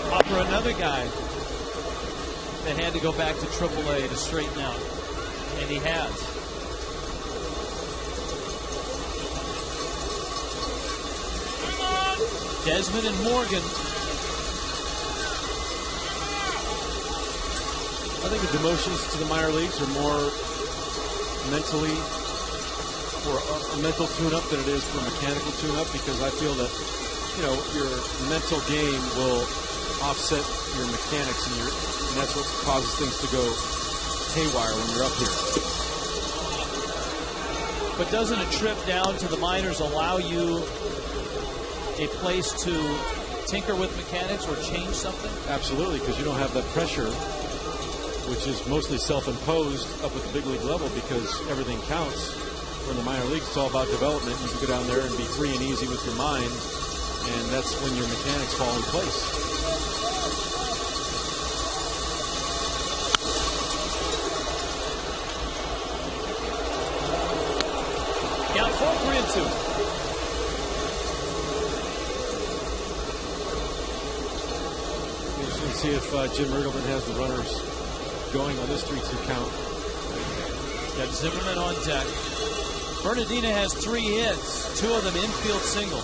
Hopper, another guy that had to go back to AAA to straighten out, and he has. Desmond and Morgan. I think the demotions to the minor leagues are more mentally for a mental tune-up than it is for a mechanical tune-up, because I feel that, you know, your mental game will offset your mechanics, and that's what causes things to go haywire when you're up here. But doesn't a trip down to the minors allow you a place to tinker with mechanics or change something? Absolutely, because you don't have that pressure, which is mostly self-imposed up at the big league level, because everything counts. For the minor leagues, it's all about development. You can go down there and be free and easy with your mind, and that's when your mechanics fall in place. Count 4-3-2. See if Jim Riggleman has the runners going on this 3-2 count. Got Zimmerman on deck. Bernardina has 3 hits, 2 of them infield singles.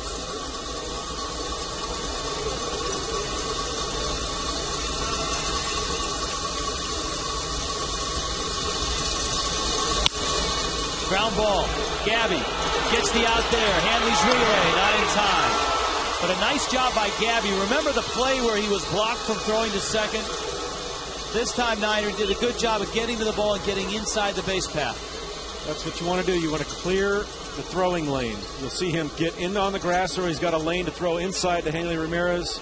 Ground ball. Gabby gets the out there. Hanley's relay, not in time. But a nice job by Gabby. Remember the play where he was blocked from throwing to second? This time Niner did a good job of getting to the ball and getting inside the base path. That's what you want to do. You want to clear the throwing lane. You'll see him get in on the grass, or he's got a lane to throw inside to Hanley Ramirez.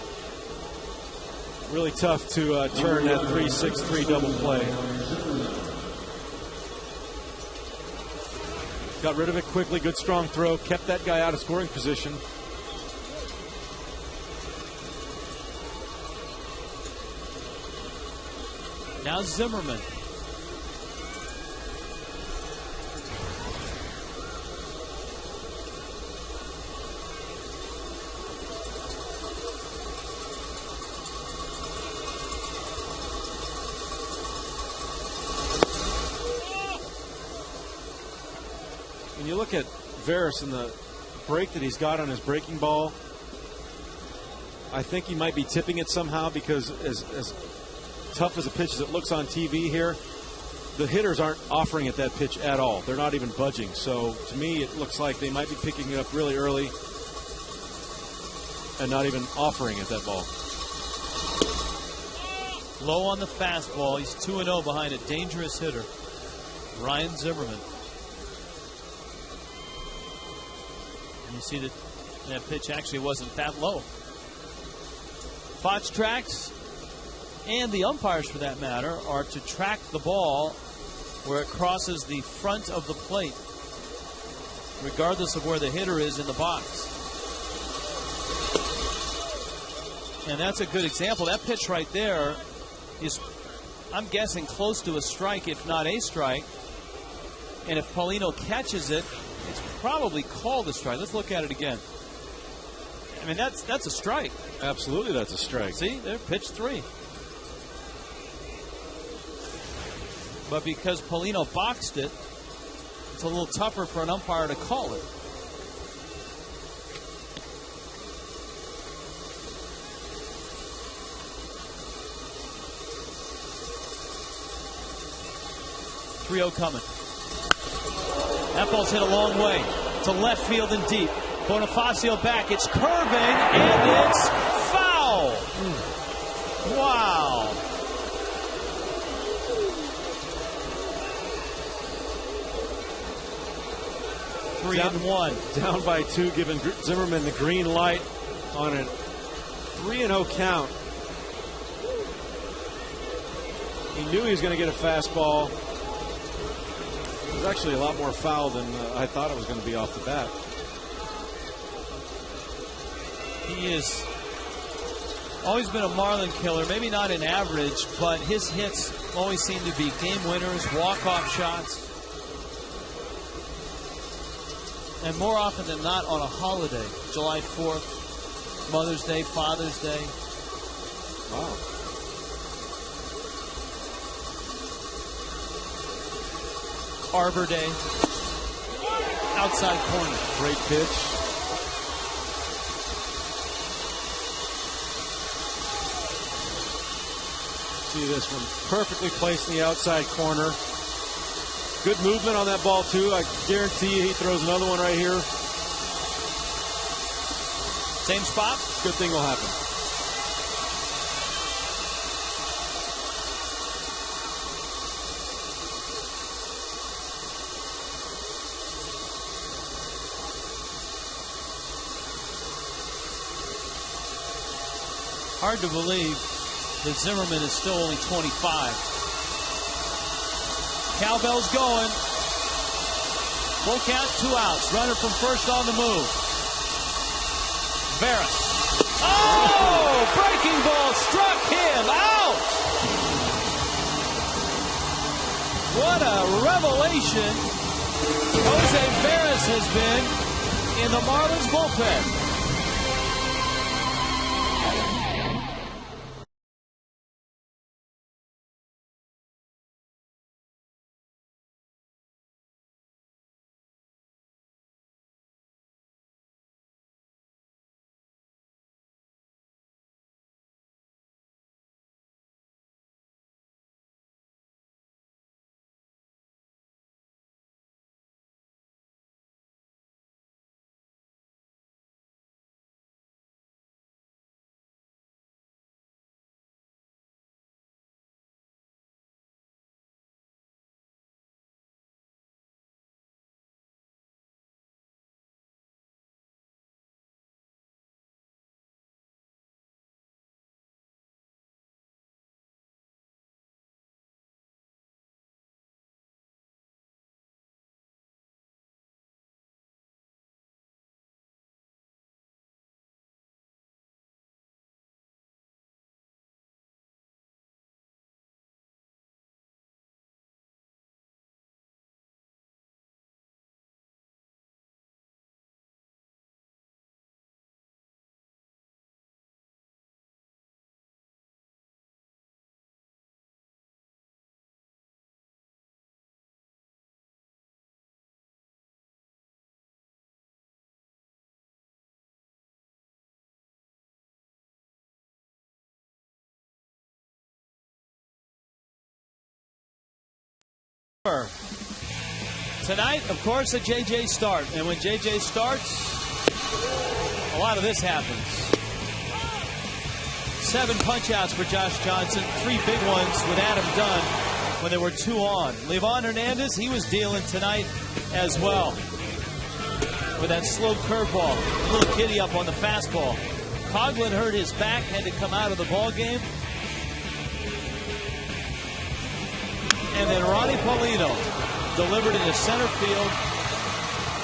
Really tough to turn that 3-6-3 double play. Got rid of it quickly. Good strong throw. Kept that guy out of scoring position. Now Zimmerman. When you look at Veras and the break that he's got on his breaking ball, I think he might be tipping it somehow because as tough as a pitch as it looks on TV here, the hitters aren't offering it that pitch at all. They're not even budging. So to me, it looks like they might be picking it up really early and not even offering it that ball. Low on the fastball. He's 2-0 behind a dangerous hitter, Ryan Zimmerman. And you see that pitch actually wasn't that low. Fox tracks, and the umpires for that matter, are to track the ball where it crosses the front of the plate, regardless of where the hitter is in the box. And that's a good example. That pitch right there is, I'm guessing, close to a strike, if not a strike. And if Paulino catches it, it's probably called a strike. Let's look at it again. I mean, that's a strike. Absolutely, that's a strike. See, there, pitch 3. But because Paulino boxed it, it's a little tougher for an umpire to call it. .3-0 coming. That ball's hit a long way to left field and deep. Bonifacio back. It's curving, and it's foul. Wow. Down by 2, giving Zimmerman the green light on a 3-0 count. He knew he was going to get a fastball. It was actually a lot more foul than I thought it was going to be off the bat. He has always been a Marlin killer, maybe not an average, but his hits always seem to be game winners, walk-off shots, and more often than not on a holiday. July 4th, Mother's Day, Father's Day. Wow. Arbor Day. Outside corner. Great pitch. See this one perfectly placed in the outside corner. Good movement on that ball too. I guarantee you he throws another one right here. Same spot. Good thing will happen. Hard to believe that Zimmerman is still only 25. Cowbell's going. Full count, 2 outs. Runner from first on the move. Veras. Oh! Breaking ball struck him out! What a revelation Jose Veras has been in the Marlins bullpen. Tonight, of course, a JJ start. And when JJ starts, a lot of this happens. 7 punch-outs for Josh Johnson, 3 big ones with Adam Dunn when there were 2 on. Levon Hernandez, he was dealing tonight as well with that slow curveball. A little kitty up on the fastball. Coughlin hurt his back, had to come out of the ball game. And then Ronnie Paulino delivered into center field,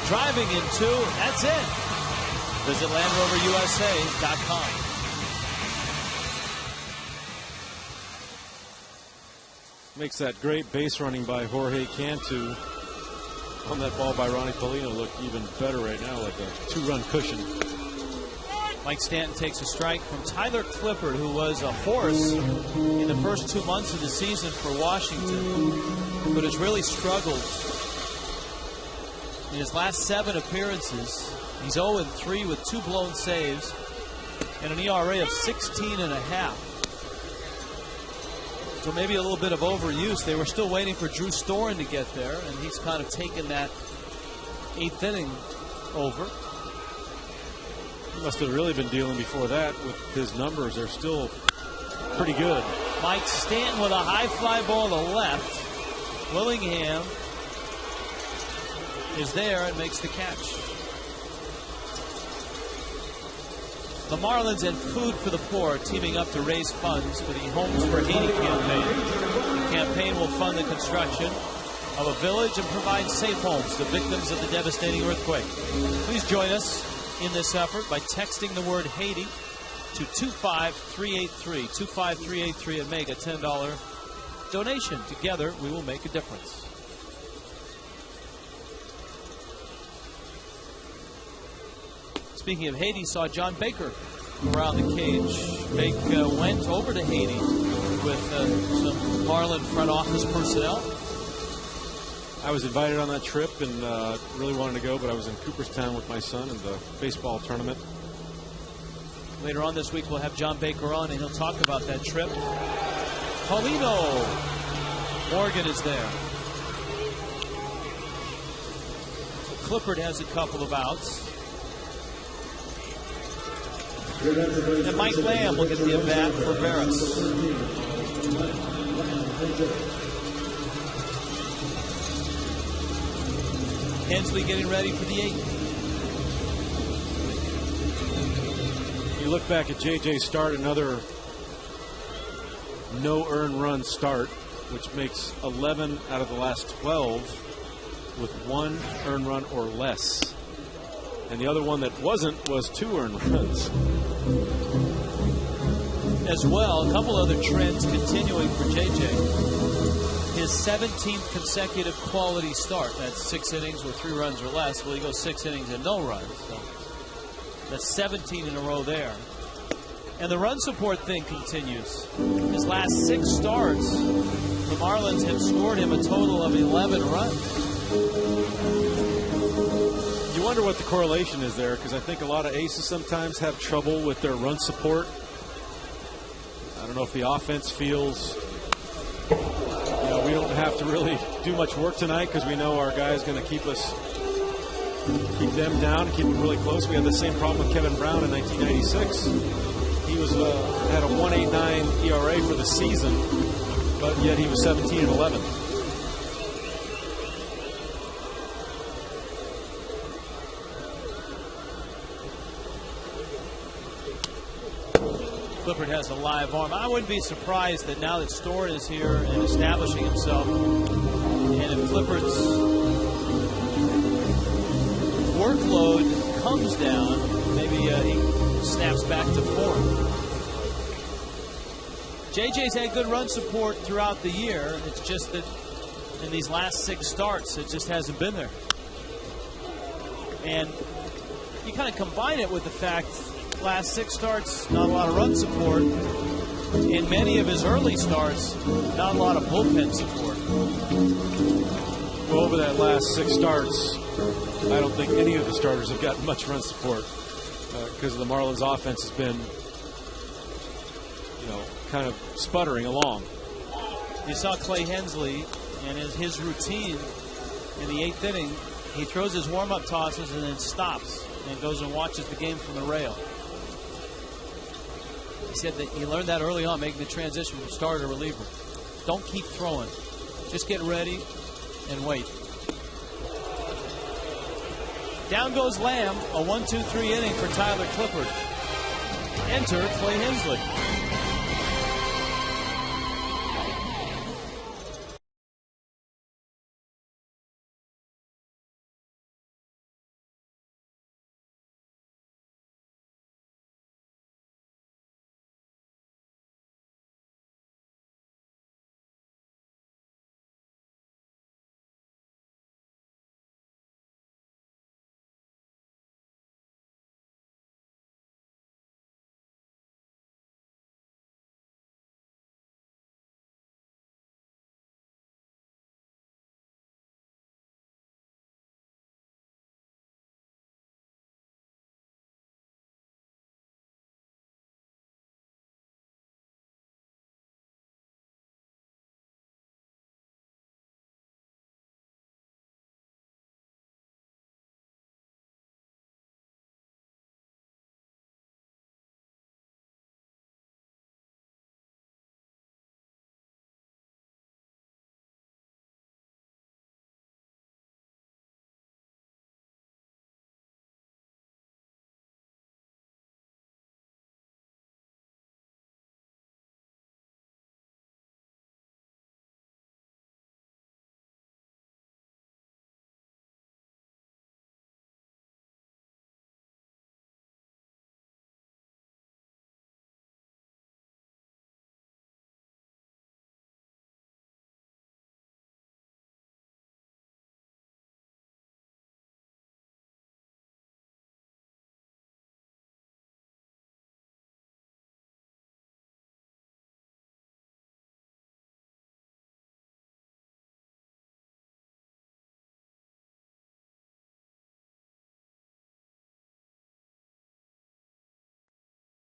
driving in 2. That's it. Visit LandRoverUSA.com. Makes that great base running by Jorge Cantu on that ball by Ronnie Paulino look even better right now, like a 2-run cushion. Mike Stanton takes a strike from Tyler Clippard, who was a force in the first 2 months of the season for Washington, but has really struggled in his last 7 appearances. He's 0-3 with 2 blown saves and an ERA of 16.5. So maybe a little bit of overuse. They were still waiting for Drew Storen to get there, and he's kind of taken that 8th inning over. He must have really been dealing before that with his numbers. They're still pretty good. Mike Stanton with a high fly ball to left. Willingham is there and makes the catch. The Marlins and Food for the Poor are teaming up to raise funds for the Homes for Haiti campaign. The campaign will fund the construction of a village and provide safe homes to victims of the devastating earthquake. Please join us in this effort by texting the word Haiti to 25383. 25383 and make a $10 donation. Together, we will make a difference. Speaking of Haiti, saw John Baker around the cage. Baker went over to Haiti with some Marlin front office personnel. I was invited on that trip and really wanted to go, but I was in Cooperstown with my son in the baseball tournament. Later on this week, we'll have John Baker on, and he'll talk about that trip. Paulino. Morgan is there. Clippard has a couple of outs. And Mike Lamb will get the at-bat for Barris. Hensley getting ready for the 8th. You look back at JJ's start, another no earned run start, which makes 11 out of the last 12 with 1 earned run or less. And the other one that wasn't was 2 earned runs. As well, a couple other trends continuing for JJ. His 17th consecutive quality start. That's 6 innings with 3 runs or less. Well, he goes 6 innings and no runs. So that's 17 in a row there. And the run support thing continues. His last 6 starts, the Marlins have scored him a total of 11 runs. You wonder what the correlation is there, because I think a lot of aces sometimes have trouble with their run support. I don't know if the offense feels, we don't have to really do much work tonight because we know our guy's going to keep them down and keep them really close. We had the same problem with Kevin Brown in 1996. He was had a 1.89 ERA for the season, but yet he was 17-11. Clippard has a live arm. I wouldn't be surprised that now that Storen is here and establishing himself, and if Clippard's workload comes down, maybe he snaps back to form. JJ's had good run support throughout the year. It's just that in these last 6 starts, it just hasn't been there. And you kind of combine it with the fact last 6 starts, not a lot of run support. In many of his early starts, not a lot of bullpen support. Well, over that last 6 starts, I don't think any of the starters have gotten much run support because the Marlins offense has been, kind of sputtering along. You saw Clay Hensley And as his routine in the 8th inning, he throws his warm-up tosses and then stops and goes and watches the game from the rail. He said that he learned that early on, making the transition from starter to reliever. Don't keep throwing. Just get ready and wait. Down goes Lamb, a 1-2-3 inning for Tyler Clippard. Enter Clay Hensley.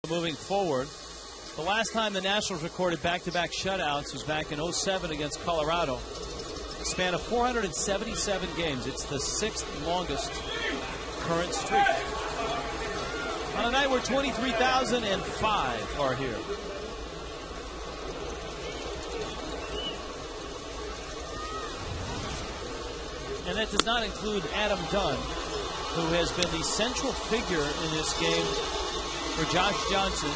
Moving forward, the last time the Nationals recorded back-to-back shutouts was back in 07 against Colorado. A span of 477 games. It's the 6th longest current streak. On a night where 23,005 are here. And that does not include Adam Dunn, who has been the central figure in this game for Josh Johnson,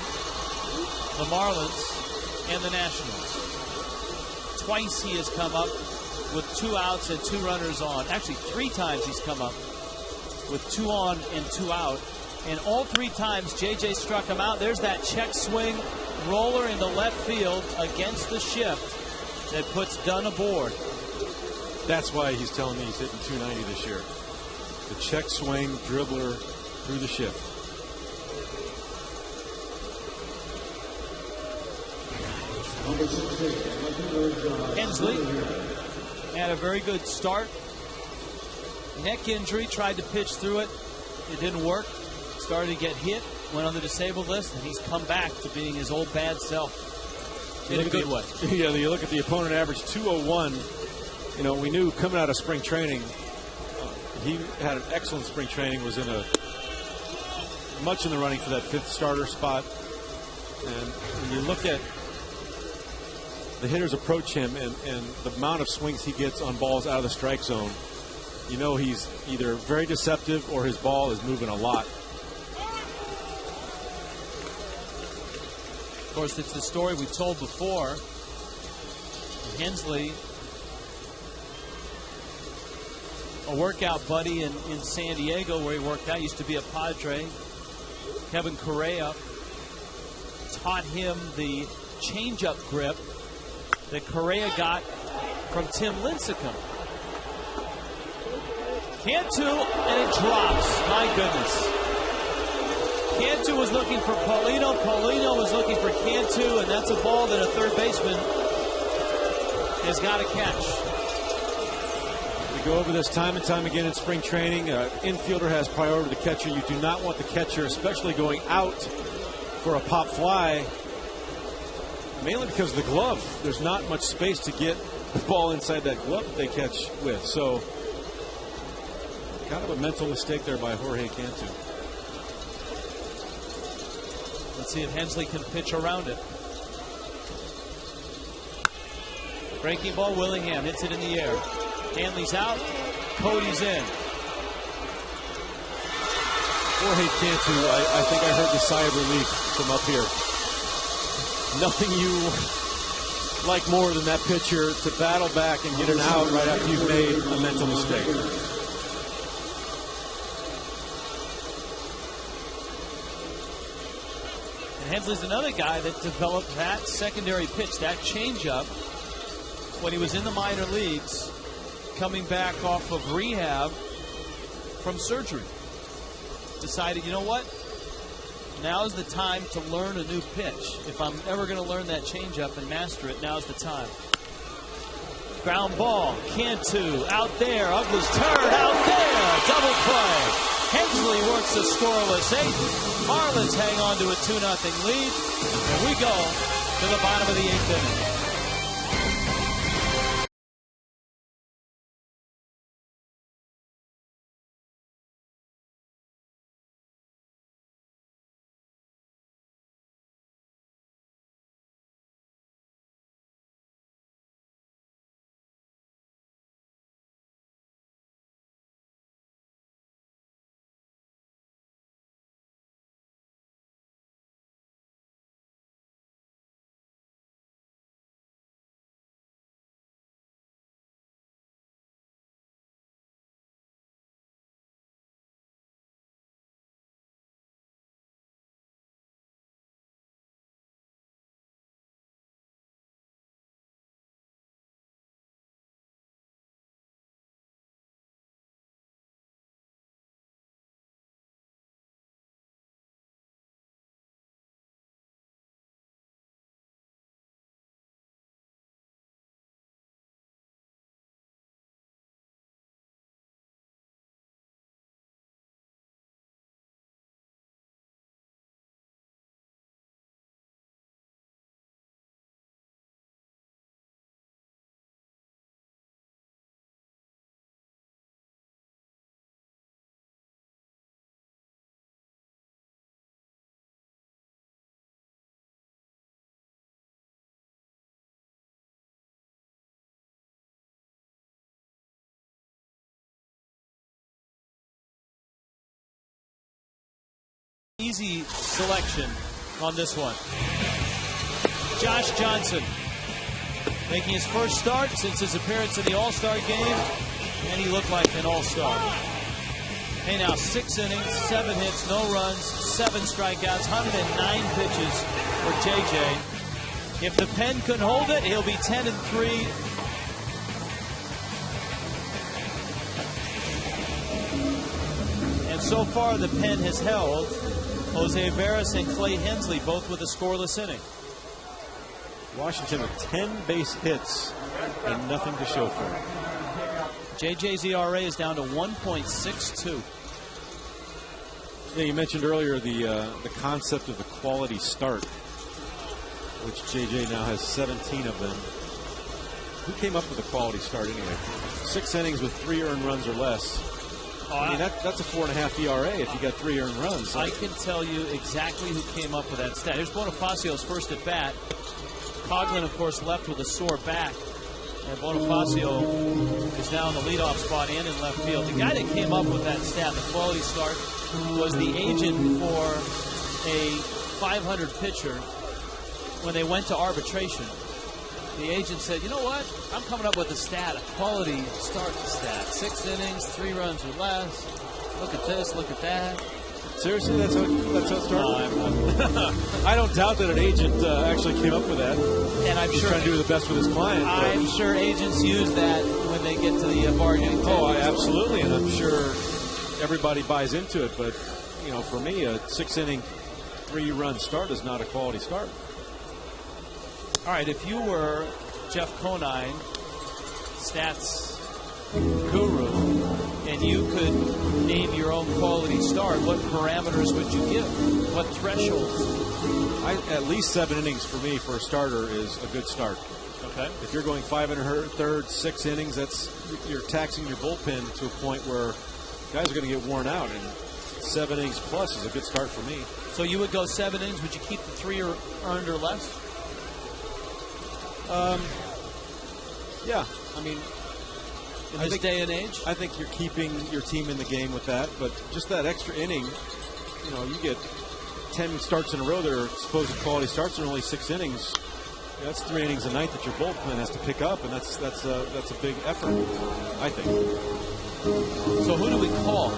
the Marlins, and the Nationals. Twice he has come up with 2 outs and 2 runners on. Actually, 3 times he's come up with 2 on and 2 out. And all 3 times, JJ struck him out. There's that check swing roller into left field against the shift that puts Dunn aboard. That's why he's telling me he's hitting 290 this year. The check swing dribbler through the shift. Hensley had a very good start. Neck injury, tried to pitch through it. It didn't work. Started to get hit, went on the disabled list, and he's come back to being his old bad self in a good way. Yeah, you look at the opponent average, 201. You know, we knew coming out of spring training, he had an excellent spring training, was much in the running for that 5th starter spot. And when you look at the hitters approach him and the amount of swings he gets on balls out of the strike zone, you know he's either very deceptive or his ball is moving a lot. Of course, it's the story we've told before. Hensley, a workout buddy in San Diego where he worked out, used to be a Padre. Kevin Correa taught him the changeup grip that Correa got from Tim Lincecum. Cantu, and it drops. My goodness. Cantu was looking for Paulino. Paulino was looking for Cantu, and that's a ball that a third baseman has got to catch. We go over this time and time again in spring training. Infielder has priority to the catcher. You do not want the catcher, especially going out for a pop fly, mainly because of the glove. There's not much space to get the ball inside that glove they catch with. So kind of a mental mistake there by Jorge Cantu. Let's see if Hensley can pitch around it. Breaking ball, Willingham hits it in the air. Hanley's out, Cody's in. Jorge Cantu, I think I heard the sigh of relief from up here. Nothing you like more than that pitcher to battle back and get an out right after you've made a mental mistake. And Hensley's another guy that developed that secondary pitch, that changeup, when he was in the minor leagues, coming back off of rehab from surgery. Decided, you know what? Now's the time to learn a new pitch. If I'm ever going to learn that changeup and master it, now's the time. Ground ball, Cantu out there, Uggla's turn out there, double play. Hensley works a scoreless 8. Marlins hang on to a 2-0 lead. And we go to the bottom of the 8th inning. Easy selection on this one. Josh Johnson making his first start since his appearance in the All-Star game, and he looked like an All-Star. Hey, now 6 innings, 7 hits, no runs, 7 strikeouts, 109 pitches for JJ. If the pen could hold it, he'll be 10-3. And so far, the pen has held Jose Veras and Clay Hensley, both with a scoreless inning. Washington with 10 base hits and nothing to show for it. JJ's ERA is down to 1.62. Yeah, you mentioned earlier the concept of the quality start, which JJ now has 17 of them. Who came up with a quality start anyway? 6 innings with 3 earned runs or less. I mean, that's a 4.5 ERA if you got 3 earned runs. I can tell you exactly who came up with that stat. Here's Bonifacio's first at bat. Coughlin, of course, left with a sore back. And Bonifacio is now in the leadoff spot and in left field. The guy that came up with that stat, the quality start, was the agent for a 500 pitcher when they went to arbitration. The agent said, you know what? I'm coming up with a stat, a quality start stat. 6 innings, 3 runs or less. Look at this, look at that. Seriously, that's how it started? I don't doubt that an agent actually came up with that. And I'm He's sure trying to do the best with his client. I'm sure agents use that when they get to the bargaining table. Oh, absolutely, and I'm sure everybody buys into it. But, you know, for me, a 6-inning, 3-run start is not a quality start. All right, if you were Jeff Conine, stats guru, and you could name your own quality start, what parameters would you give? What thresholds? At least 7 innings for me for a starter is a good start. Okay. If you're going 5 1/3, 6 innings, you're taxing your bullpen to a point where guys are going to get worn out, and 7 innings plus is a good start for me. So you would go 7 innings. Would you keep the 3 or earned or less? Yeah, I mean, in this day and age, I think you're keeping your team in the game with that. But just that extra inning, you get 10 starts in a row that are supposed quality starts and only 6 innings. That's 3 innings a night that your bullpen has to pick up, and that's a big effort, I think. So who do we call?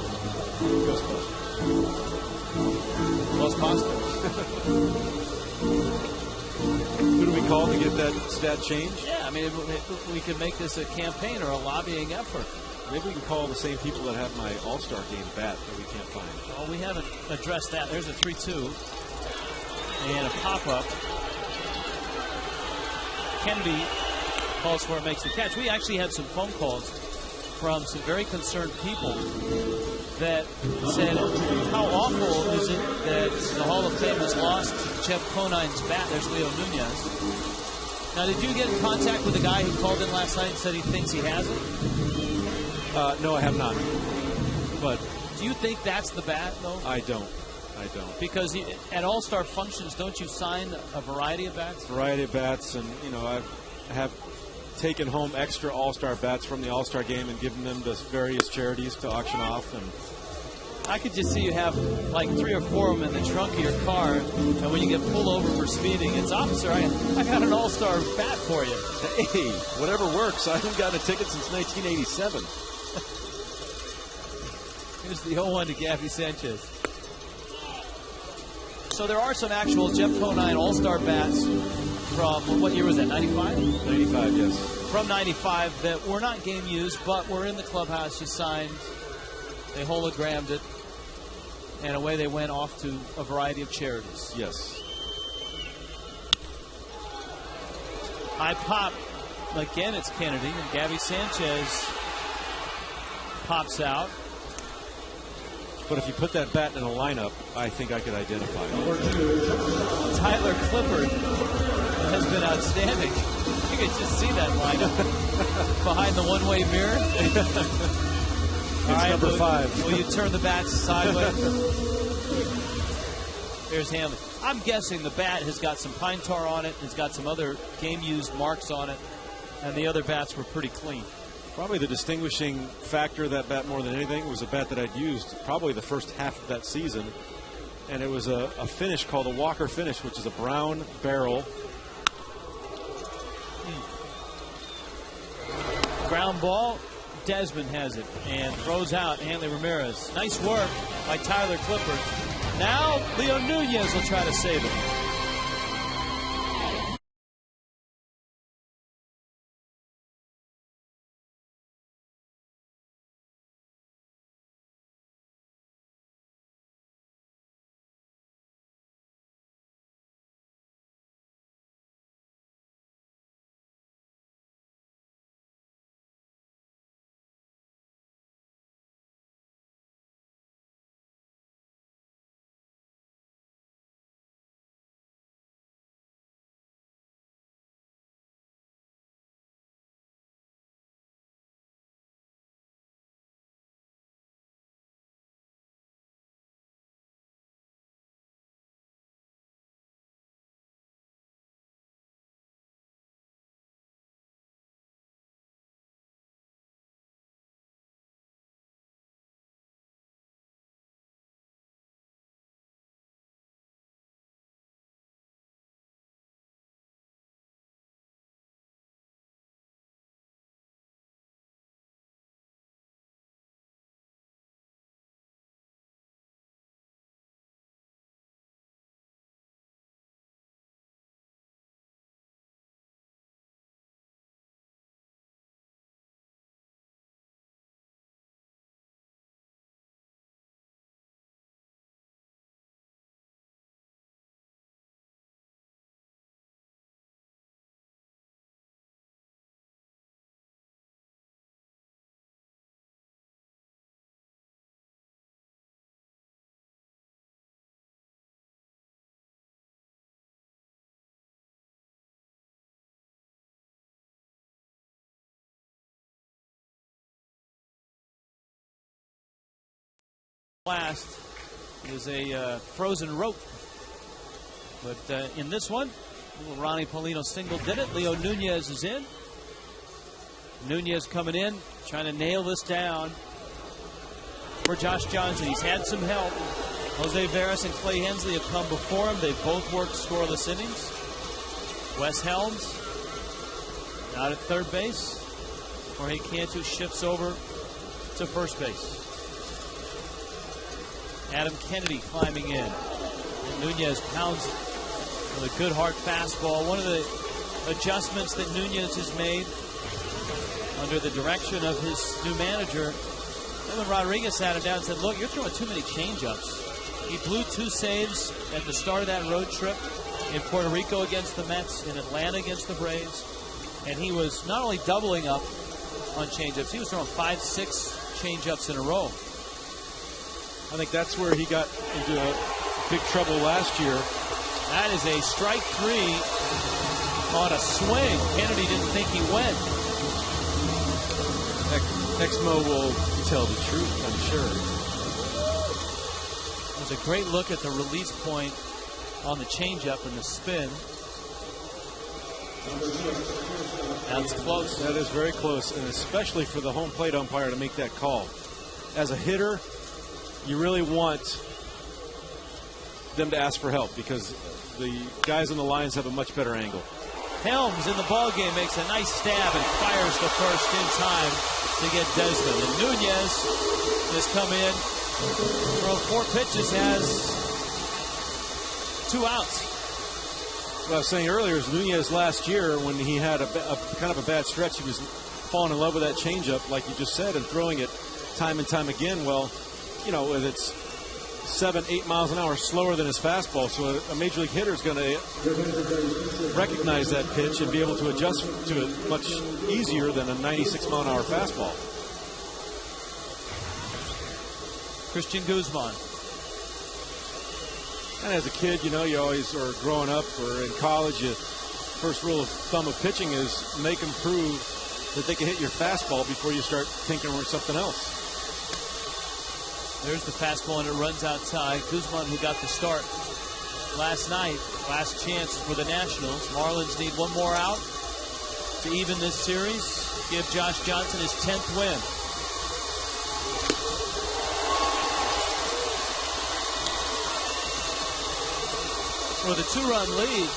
Ghostbusters. Who do we call to get that stat change? Yeah, I mean, we could make this a campaign or a lobbying effort. Maybe we can call the same people that have my All-Star game bat that we can't find. Well, we haven't addressed that. There's a 3-2 and a pop-up. Kennedy calls for it, makes the catch. We actually had some phone calls from some very concerned people that said, how awful is it that the Hall of Fame has lost Jeff Conine's bat? There's Leo Nunez. Now, did you get in contact with the guy who called in last night and said he thinks he has it? No, I have not. But do you think that's the bat, though? I don't. Because at All-Star functions, don't you sign a variety of bats? Variety of bats, and I have taken home extra All-Star bats from the All-Star game and given them to various charities to auction off. And I could just see you have like 3 or 4 of them in the trunk of your car, and when you get pulled over for speeding, it's, officer, I got an All-Star bat for you. Hey, whatever works. I haven't gotten a ticket since 1987. Here's the 0-1 to Gabby Sanchez. So there are some actual Jeff Conine All-Star bats from, what year was that, 95? 95, yes. From 95 that were not game used, but were in the clubhouse. You signed, they hologrammed it, and away they went off to a variety of charities. Yes. High pop. Again, it's Kennedy, and Gabby Sanchez pops out. But if you put that bat in a lineup, I think I could identify it. Tyler Clippard has been outstanding. You can just see that lineup behind the one-way mirror. All right, number 5. Will you turn the bats sideways? Here's Hanley. I'm guessing the bat has got some pine tar on it, has got some other game-used marks on it, and the other bats were pretty clean. Probably the distinguishing factor of that bat more than anything was a bat that I'd used probably the first half of that season. And it was a finish called a Walker finish, which is a brown barrel. Ground ball. Desmond has it and throws out Hanley Ramirez. Nice work by Tyler Clippard. Now Leo Nunez will try to save it. Last is a frozen rope. But in this one, little Ronnie Paulino single did it. Leo Nunez is in. Nunez coming in, trying to nail this down for Josh Johnson. He's had some help. Jose Veras and Clay Hensley have come before him. They've both worked scoreless innings. Wes Helms out at third base. Jorge Cantu shifts over to first base. Adam Kennedy climbing in. And Nunez pounds with a good hard fastball. One of the adjustments that Nunez has made under the direction of his new manager, Evan Rodriguez sat him down and said, look, you're throwing too many changeups. He blew 2 saves at the start of that road trip in Puerto Rico against the Mets, in Atlanta against the Braves. And he was not only doubling up on changeups, he was throwing 5, 6 changeups in a row. I think that's where he got into big trouble last year. That is a strike 3 on a swing. Kennedy didn't think he went. Exmo will tell the truth, I'm sure. It was a great look at the release point on the changeup and the spin. That's close. That is very close, and especially for the home plate umpire to make that call. As a hitter, you really want them to ask for help because the guys on the lines have a much better angle. Helms in the ballgame makes a nice stab and fires the first in time to get Desmond. And Nunez has come in, thrown 4 pitches, has 2 outs. What I was saying earlier is Nunez last year, when he had a kind of a bad stretch, he was falling in love with that changeup, like you just said, and throwing it time and time again. Well, you know, it's 7, 8 miles an hour slower than his fastball, so a major league hitter is going to recognize that pitch and be able to adjust to it much easier than a 96 mile an hour fastball. Christian Guzman. And as a kid, you know, you always, or growing up or in college, first rule of thumb of pitching is make them prove that they can hit your fastball before you start tinkering with something else. There's the fastball, and it runs outside. Guzman, who got the start last night, last chance for the Nationals. Marlins need 1 more out to even this series, give Josh Johnson his 10th win. For the 2-run lead,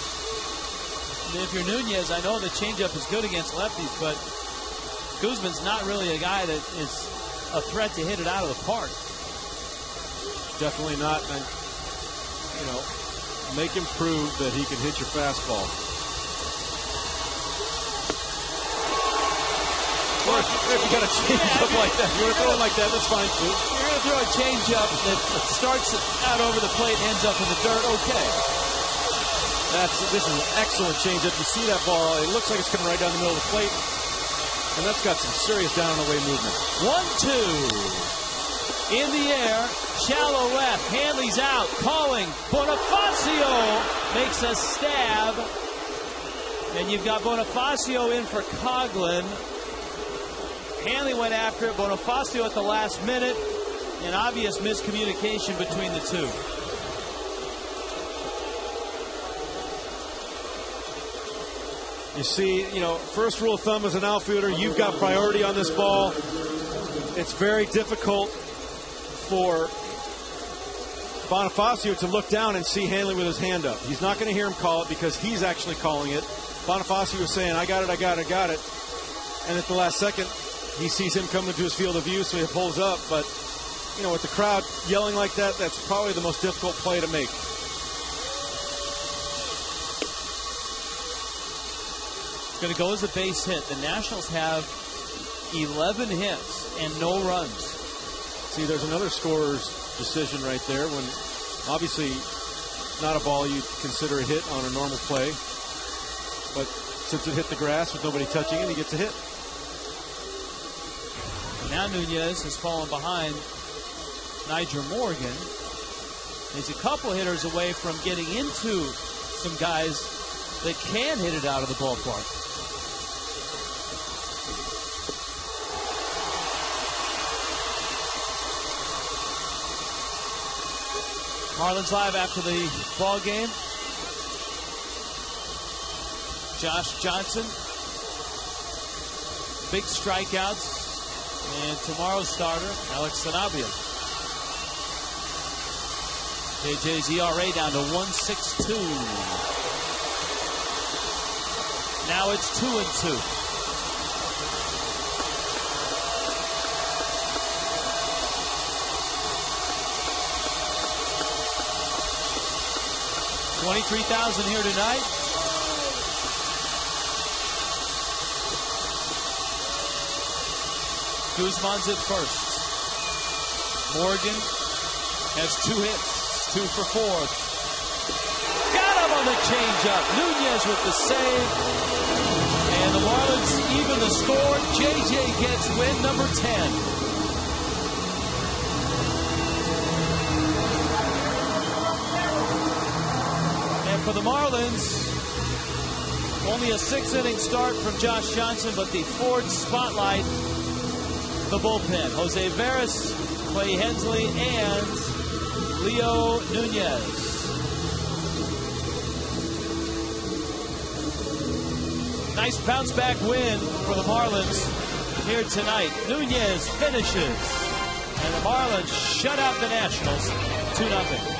if you're Nunez, I know the changeup is good against lefties, but Guzman's not really a guy that is a threat to hit it out of the park. Definitely not. And, you know, make him prove that he can hit your fastball. Or if you got a changeup like that, you want to throw it like that, that's fine too. You're going to throw a changeup that starts out over the plate, ends up in the dirt, okay. This is an excellent changeup. You see that ball, it looks like it's coming right down the middle of the plate. And that's got some serious down and away movement. 1-2. In the air, shallow left, Hanley's out, calling, Bonifacio makes a stab, and you've got Bonifacio in for Coughlin. Hanley went after it, Bonifacio at the last minute, an obvious miscommunication between the two. You see, you know, first rule of thumb as an outfielder, you've got priority on this ball. It's very difficult for Bonifacio to look down and see Hanley with his hand up. He's not going to hear him call it because he's actually calling it. Bonifacio was saying, I got it, I got it, I got it. And at the last second, he sees him coming to his field of view, so he pulls up. But, you know, with the crowd yelling like that, that's probably the most difficult play to make. Going to go as a base hit. The Nationals have 11 hits and no runs. See, there's another scorer's decision right there when obviously not a ball you'd consider a hit on a normal play. But since it hit the grass with nobody touching it, he gets a hit. Now Nunez has fallen behind Niger Morgan. He's a couple hitters away from getting into some guys that can hit it out of the ballpark. Marlins Live after the ball game. Josh Johnson. Big strikeouts. And tomorrow's starter, Alex Sanabria. JJ's ERA down to 1.62. Now it's 2-2. $23,000 here tonight. Guzman's at first. Morgan has 2 hits, 2 for 4. Got him on the changeup. Nunez with the save. And the Marlins even the score. JJ gets win number 10. And for the Marlins, only a 6-inning start from Josh Johnson, but the Ford spotlight. The bullpen, Jose Veras, Clay Hensley, and Leo Nunez. Nice bounce back win for the Marlins here tonight. Nunez finishes, and the Marlins shut out the Nationals 2-0.